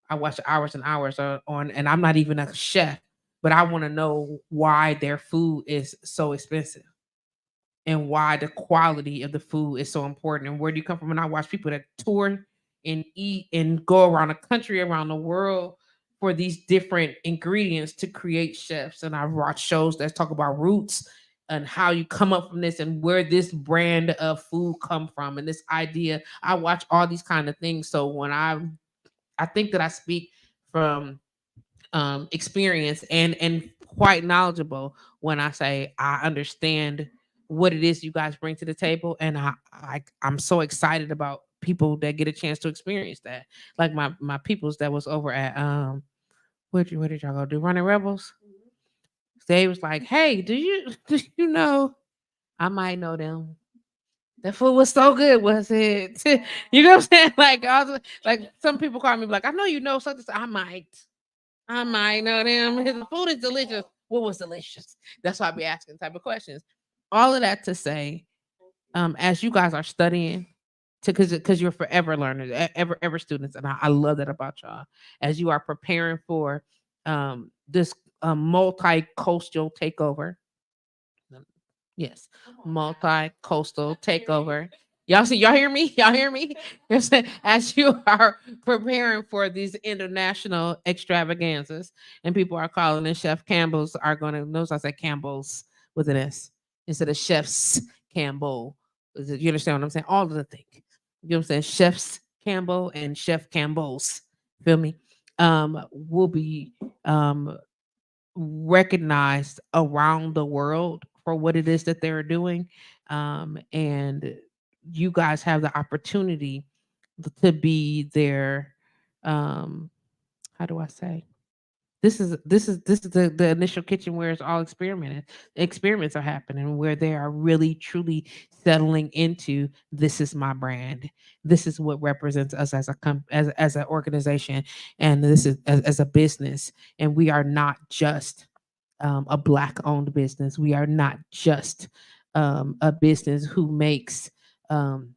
S1: I watch hours and hours on, and I'm not even a chef, but I want to know why their food is so expensive and why the quality of the food is so important and where do you come from. And I watch people that tour and eat and go around the country, around the world for these different ingredients to create chefs. And I've watched shows that talk about roots and how you come up from this and where this brand of food come from and this idea. I watch all these kind of things. So when I think that I speak from experience and quite knowledgeable when I say I understand what it is you guys bring to the table, and I'm so excited about people that get a chance to experience that. Like my peoples that was over at what did y'all go do? Running Rebels. They was like, hey, do you know I might know them. The food was so good, was it? You know what I'm saying? Like, like some people call me like, I know you know something. So I might know them. The food is delicious. What was delicious? That's why I be asking type of questions. All of that to say, as you guys are studying, to because you're forever learners, ever students, and I love that about y'all. As you are preparing for this multi-coastal takeover, yes, multi-coastal takeover. Y'all see, y'all hear me? Y'all hear me? Yes, as you are preparing for these international extravaganzas, and people are calling it Chef Campbell's are going to notice I said Campbell's with an S instead of Chef's Campbell. You understand what I'm saying? All of the thing. You know what I'm saying? Chef's Campbell and Chef Campbell's. Feel me? Will be um recognized around the world for what it is that they're doing. And you guys have the opportunity to be their how do I say? This is the initial kitchen where it's all experimented. Experiments are happening where they are really truly settling into this is my brand. This is what represents us as as an organization, and this is as a business. And we are not just a black owned business. We are not just a business who makes um,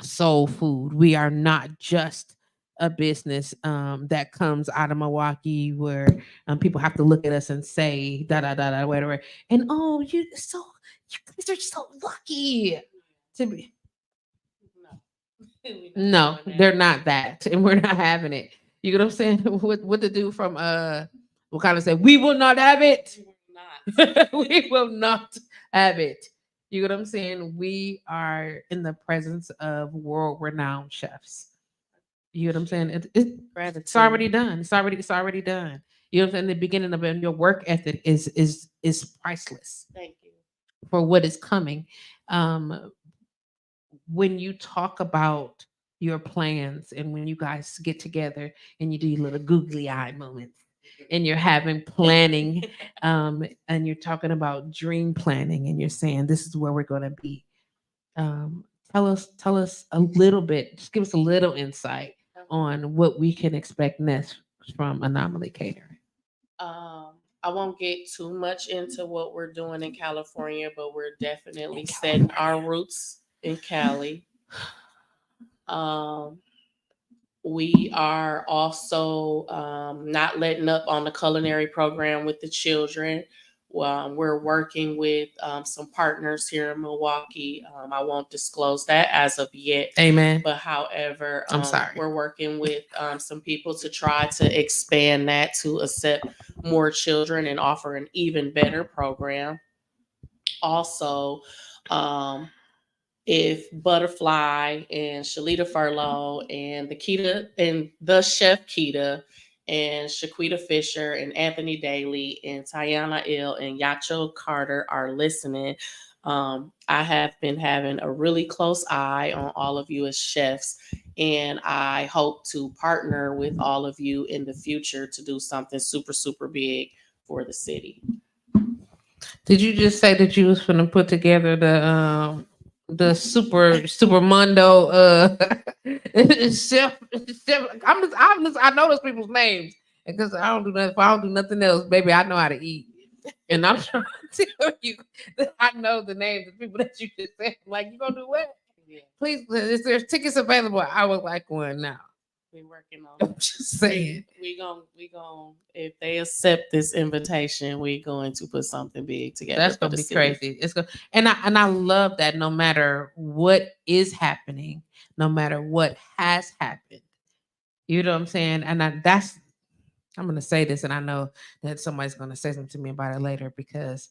S1: soul food. We are not just a business that comes out of Milwaukee where people have to look at us and say da da da da whatever. And oh, you guys are so lucky to be. No, they're not that, and we're not having it. You know what I'm saying? What the dude from will kind of say, we will not have it. We will not have it. You know what I'm saying? We are in the presence of world renowned chefs. You know what I'm saying? It's already done. It's already done. You know what I'm saying? The beginning of it, your work ethic is priceless
S2: Thank you.
S1: for what is coming. Um, when you talk about your plans and when you guys get together and you do your little googly eye moments and you're having planning and you're talking about dream planning and you're saying this is where we're going to be, um, tell us a little bit, just give us a little insight on what we can expect next from Anomaly Catering.
S2: I won't get too much into what we're doing in California, but we're definitely setting our roots in Cali. Um, we are also not letting up on the culinary program with the children. We're working with some partners here in Milwaukee. I won't disclose that as of yet.
S1: Amen.
S2: But however,
S1: I'm sorry.
S2: we're working with some people to try to expand that to accept more children and offer an even better program. Also, um, if Butterfly and Shalita Furlow and the chef Keita and Shaquita Fisher and Anthony Daly and Tiana Ill and Yacho Carter are listening, I have been having a really close eye on all of you as chefs, and I hope to partner with all of you in the future to do something super, super big for the city.
S1: Did you just say that you was going to put together the super mundo chef chef? I know those people's names because I don't do nothing. If I don't do nothing else, baby, I know how to eat. And I'm trying to tell you that I know the names of people that you just said. Like, you gonna do what? Please, is there tickets available? I would like one now.
S2: We working on
S1: I'm
S2: it.
S1: just saying.
S2: We gon' if they accept this invitation, we going to put something big together
S1: That's
S2: for
S1: gonna
S2: the
S1: be
S2: city.
S1: crazy. It's gonna and I love that no matter what is happening, no matter what has happened. You know what I'm saying? And that's I'm gonna say this, and I know that somebody's gonna say something to me about it later because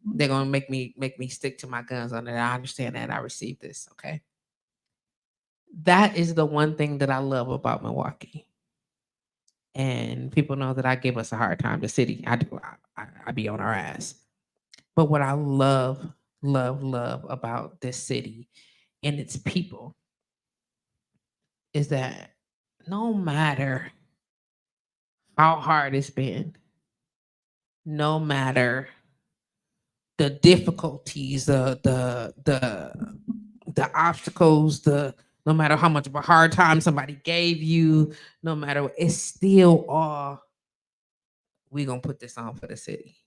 S1: they're gonna make me stick to my guns on it. I understand that. I received this. Okay. That is the one thing that I love about Milwaukee. And people know that I give us a hard time. The city, I do. I be on our ass. But what I love about this city and its people is that no matter how hard it's been, no matter the difficulties, the obstacles, the no matter how much of a hard time somebody gave you, no matter what, it's still all we gonna put this on for the city.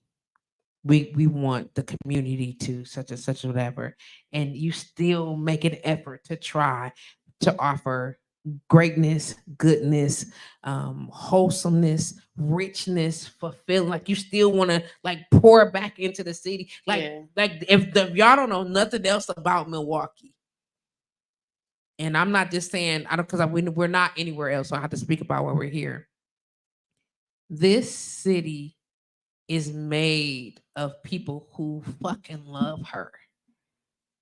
S1: We want the community to such and such or whatever, and you still make an effort to try to offer greatness, goodness, wholesomeness, richness, fulfilling. Like you still want to like pour back into the city.
S2: Yeah.
S1: Like if y'all don't know nothing else about Milwaukee, and I'm not just saying I don't because we're not anywhere else, so I have to speak about where we're here. This city is made of people who fucking love her.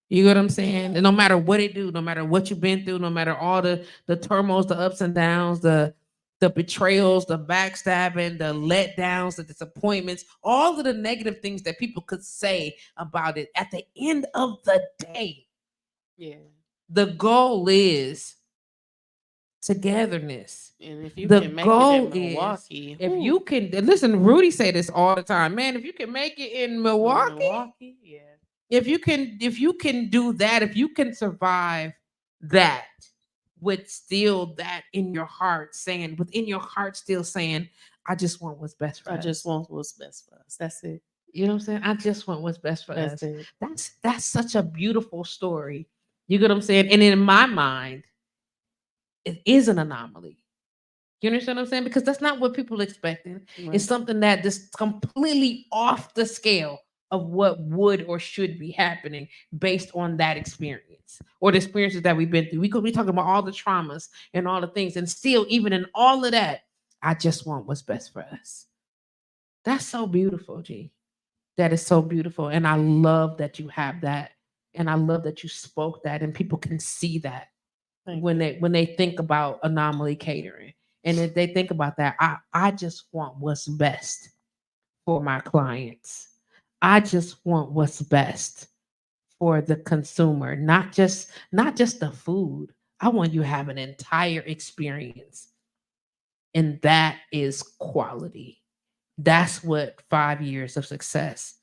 S1: You know what I'm saying? And no matter what it do, no matter what you've been through, no matter all the turmoils, the ups and downs, the betrayals, the backstabbing, the letdowns, the disappointments, all of the negative things that people could say about it. At the end of the day,
S2: Yeah.
S1: the goal is togetherness.
S2: And if you
S1: The
S2: can make it
S1: goal
S2: in
S1: is
S2: Milwaukee,
S1: if you can listen, Rudy say this all the time, man. If you can make it in Milwaukee,
S2: yeah.
S1: if you can do that, if you can survive that with still that in your heart, saying within your heart, still saying, I just want what's best for
S2: I
S1: us.
S2: just want what's best for us. That's it.
S1: You know what I'm saying? I just want what's best for
S2: That's
S1: us.
S2: it.
S1: That's such a beautiful story. You get what I'm saying? And in my mind, it is an anomaly. You understand what I'm saying? Because that's not what people expected.
S2: Right.
S1: It's something that just completely off the scale of what would or should be happening based on that experience or the experiences that we've been through. We could be talking about all the traumas and all the things, and still, even in all of that, I just want what's best for us. That's so beautiful, G. That is so beautiful, and I love that you have that, and I love that you spoke that, and people can see that
S2: Thank
S1: when
S2: you.
S1: they think about Anomaly Catering. And if they think about that, I just want what's best for my clients. I just want what's best for the consumer, not just the food. I want you to have an entire experience. And that is quality. That's what 5 years of success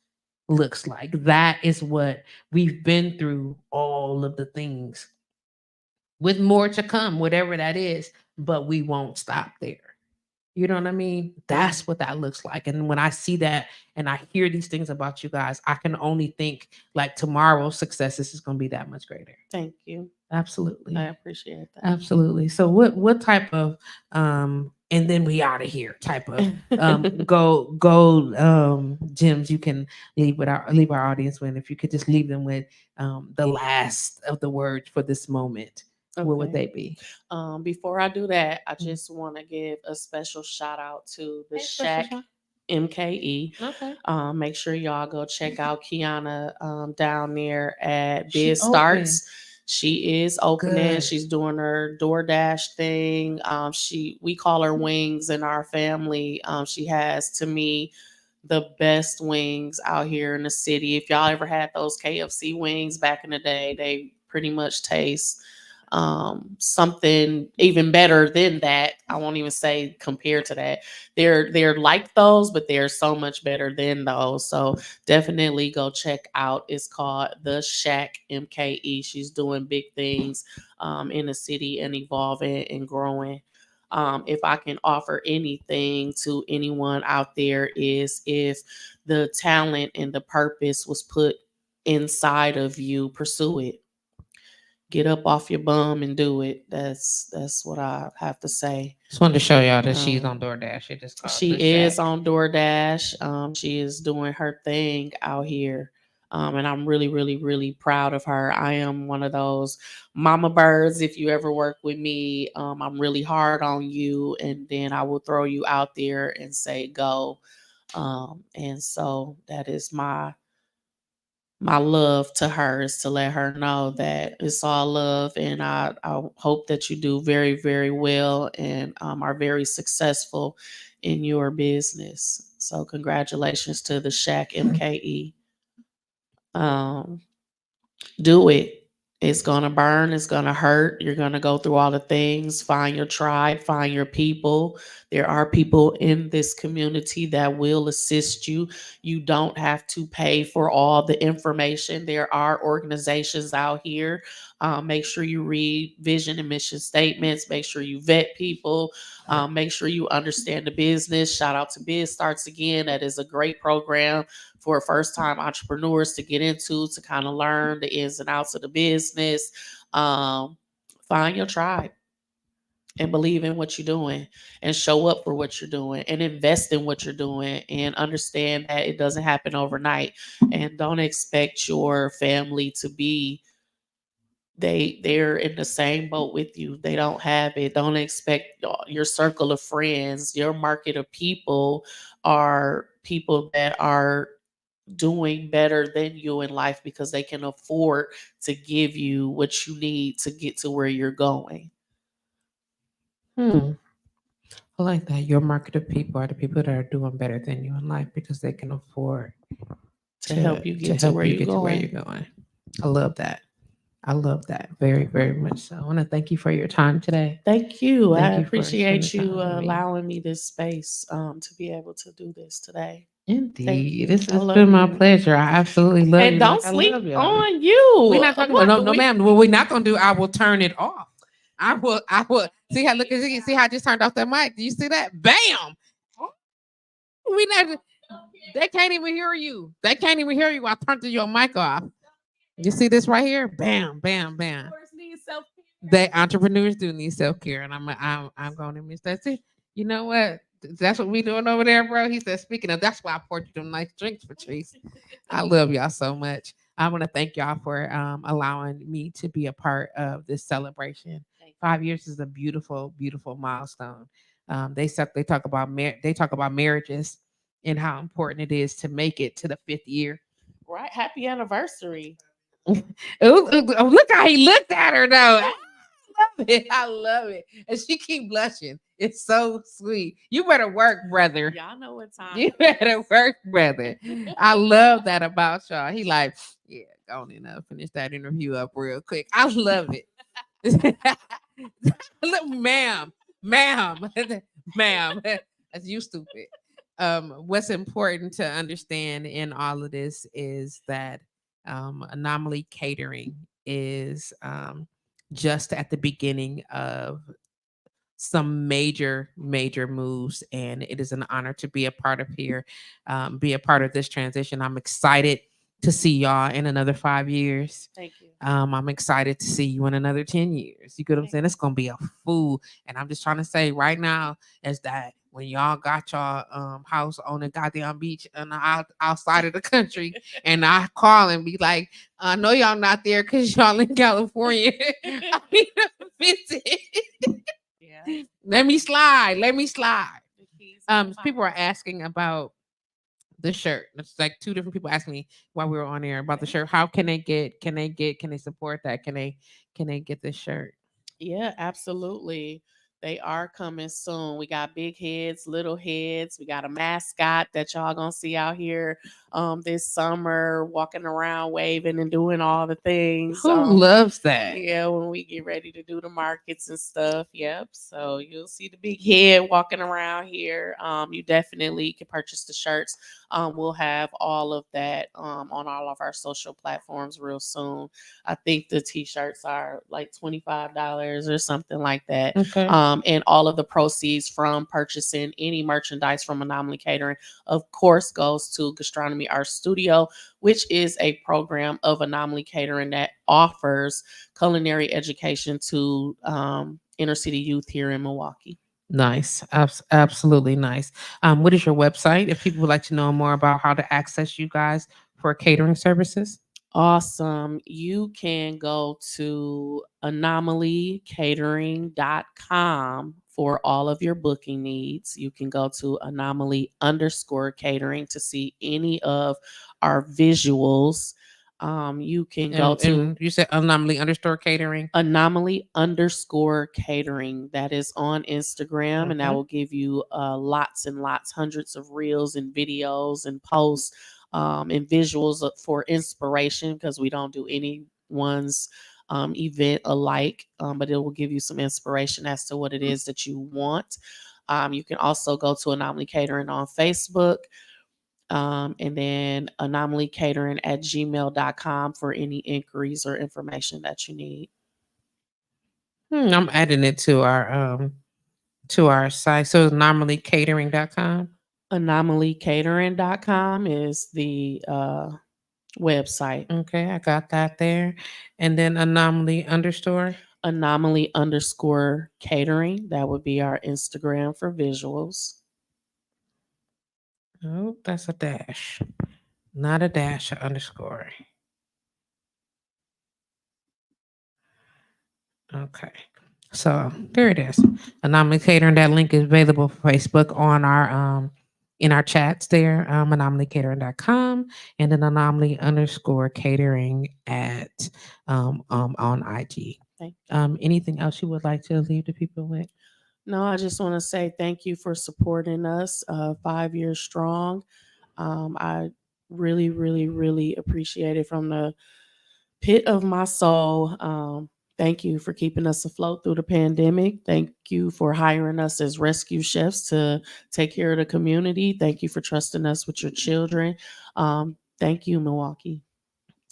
S1: looks like. That is what we've been through all of the things with more to come, whatever that is, but we won't stop there. You know what I mean? That's what that looks like. And when I see that and I hear these things about you guys, I can only think like tomorrow's successes is going to be that much greater.
S2: Thank you.
S1: Absolutely.
S2: I appreciate that.
S1: Absolutely. So what type of and then we out of here type of go gems you can leave our audience with, if you could just leave them with the last of the words for this moment, what would
S2: Okay.
S1: they be?
S2: Before I do that, I
S1: Mhm.
S2: just want to give a special shout out to the
S1: Hey, special
S2: Shack
S1: shout.
S2: MKE.
S1: Okay.
S2: Make sure y'all go check out Kiana down there at
S1: She
S2: Biz
S1: open.
S2: Starts. She is opening.
S1: Good.
S2: She's doing her DoorDash thing. We call her Wings in our family. She has, to me, the best wings out here in the city. If y'all ever had those KFC wings back in the day, they pretty much taste something even better than that. I won't even say compared to that. They're like those, but they're so much better than those. So definitely go check out. It's called The Shack MKE. She's doing big things in the city and evolving and growing. If I can offer anything to anyone out there, is if the talent and the purpose was put inside of you, pursue it. get up off your bum and do it. That's what I have to say.
S1: Just wanted to show y'all that she's on DoorDash. It just called
S2: She
S1: the Shack.
S2: is on DoorDash. She is doing her thing out here. And I'm really, really, really proud of her. I am one of those mama birds. If you ever work with me, I'm really hard on you, and then I will throw you out there and say go. And so that is my love to her, is to let her know that it's all love, and I hope that you do very, very well, and are very successful in your business. So congratulations to the Shack MKE. um, do it. It's going to burn. It's going to hurt. You're going to go through all the things. Find your tribe, find your people. There are people in this community that will assist you. You don't have to pay for all the information. There are organizations out here. Make sure you read vision and mission statements. Make sure you vet people. Make sure you understand the business. Shout out to Biz Starts Again. That is a great program for first time entrepreneurs to get into, to kind of learn the ins and outs of the business. Um, find your tribe and believe in what you're doing, and show up for what you're doing, and invest in what you're doing, and understand that it doesn't happen overnight. And don't expect your family to be, they're in the same boat with you. They don't have it. Don't expect your circle of friends, your market of people are people that are doing better than you in life, because they can afford to give you what you need to get to where you're going.
S1: Hmm. I like that. Your market of people are the people that are doing better than you in life because they can afford
S2: To help you
S1: to
S2: get to
S1: help
S2: where
S1: you
S2: you're
S1: get to where you're
S2: going.
S1: going. I love that. I love that very, very much. So I want to thank you for your time today.
S2: Thank you. I
S1: Thank you for spending
S2: appreciate
S1: time
S2: you
S1: with me.
S2: allowing me this space to be able to do this today. Thank
S1: Indeed,
S2: you.
S1: this
S2: I
S1: has
S2: love
S1: been my
S2: you.
S1: pleasure. I absolutely love
S2: And
S1: you.
S2: don't
S1: Like I
S2: sleep
S1: love y'all.
S2: on
S1: We're
S2: you.
S1: not talking about
S2: What
S1: no,
S2: do
S1: no,
S2: we?
S1: ma'am. What we're not gonna do, I will turn it off. I will. I will. See how look. See how I just turned off that mic. Do you see that? Bam. We not. They can't even hear you. They can't even hear you. I turned your mic off. You see this right here? Bam, bam, bam. They entrepreneurs do need self care, and I'm going to miss that. See, you know what? That's what we doing over there, bro. He said, speaking of, that's why I poured you them nice drinks, Patrice. I love y'all so much. I want to thank y'all for allowing me to be a part of this celebration. 5 years is a beautiful, beautiful milestone. They talk about they talk about marriages and how important it is to make it to the fifth year.
S2: Right. Happy anniversary.
S1: Look how he looked at her though. I love it. I love it. And she keep blushing. It's so sweet. You better work, brother.
S2: Y'all know what time.
S1: You better work, brother. I love that about y'all. He like, yeah, go on and finish that interview up real quick. I love it. Look, ma'am, ma'am. That's you stupid. What's important to understand in all of this is that Anomaly Catering is just at the beginning of some major, major moves, and it is an honor to be a part of here, be a part of this transition. I'm excited to see y'all in another 5 years.
S2: Thank you.
S1: I'm excited to see you in another 10 years. You get what I'm saying? It's gonna be a fool. And I'm just trying to say right now is that when y'all got y'all house on the goddamn beach and outside of the country, and I call and be like, I know y'all not there because y'all in California. I need to visit.
S2: Yeah.
S1: Let me slide. Let me slide. People are asking about the shirt. It's like two different people asking me while we were on air about the shirt. How can they get? Can they support that? Can they get this shirt?
S2: Yeah, absolutely. They are coming soon. We got big heads, little heads. We got a mascot that y'all gonna see out here this summer, walking around waving and doing all the things.
S1: Who loves that?
S2: Yeah, when we get ready to do the markets and stuff. Yep. So you'll see the big head walking around here. You definitely can purchase the shirts. We'll have all of that on all of our social platforms real soon. I think the t-shirts are like $25 or something like that.
S1: Okay.
S2: And all of the proceeds from purchasing any merchandise from Anomaly Catering, of course, goes to Gastronomy Art Studio, which is a program of Anomaly Catering that offers culinary education to inner city youth here in Milwaukee.
S1: Nice. Absolutely nice. What is your website if people would like to know more about how to access you guys for catering services?
S2: Awesome. You can go to anomalycatering.com for all of your booking needs. You can go to anomaly_catering to see any of our visuals. You can go to
S1: And you said anomaly underscore catering.
S2: anomaly_catering. That is on Instagram, and that
S1: Okay.
S2: will give you lots and lots, hundreds of reels and videos and posts and visuals for inspiration, because we don't do anyone's event alike, but it will give you some inspiration as to what it is that you want. You can also go to Anomaly Catering on Facebook, and then anomalycatering@gmail.com for any inquiries or information that you need.
S1: I'm adding it to our site. So it's anomalycatering.com.
S2: Anomalycatering.com is the website.
S1: Okay, I got that there. And then anomaly underscore.
S2: Anomaly_catering. That would be our Instagram for visuals.
S1: Oh, that's a dash. Not a dash, a underscore. Okay. So there it is. Anomaly catering. That link is available for Facebook on our in our chats there, anomalycatering.com and then anomaly underscore catering at on IG.
S2: Thank
S1: Anything else you would like to leave the people with?
S2: No, I just want to say thank you for supporting us 5 years strong. I really, really, really appreciate it from the pit of my soul. Thank you for keeping us afloat through the pandemic. Thank you for hiring us as rescue chefs to take care of the community. Thank you for trusting us with your children. Thank you, Milwaukee.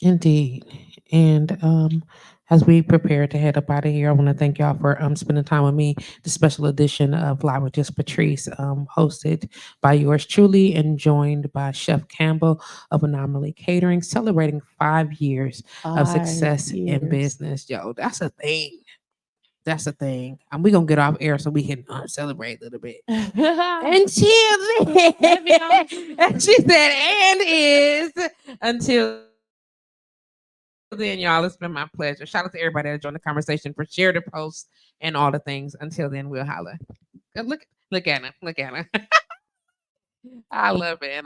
S1: Indeed. And as we prepare to head up out of here, I want to thank y'all for spending time with me. The special edition of Live with Just Patrice, hosted by yours truly and joined by Chef Campbell of Anomaly Catering, celebrating 5 years of
S2: 5
S1: success in
S2: years.
S1: business. Yo, that's a thing. That's a thing. And we're gonna get off air so we can celebrate a little bit. Until then, and she said, and is until then, y'all, it's been my pleasure. Shout out to everybody that joined the conversation for share the posts and all the things. Until then, we'll holla. Look at her. Look at her. I love it. And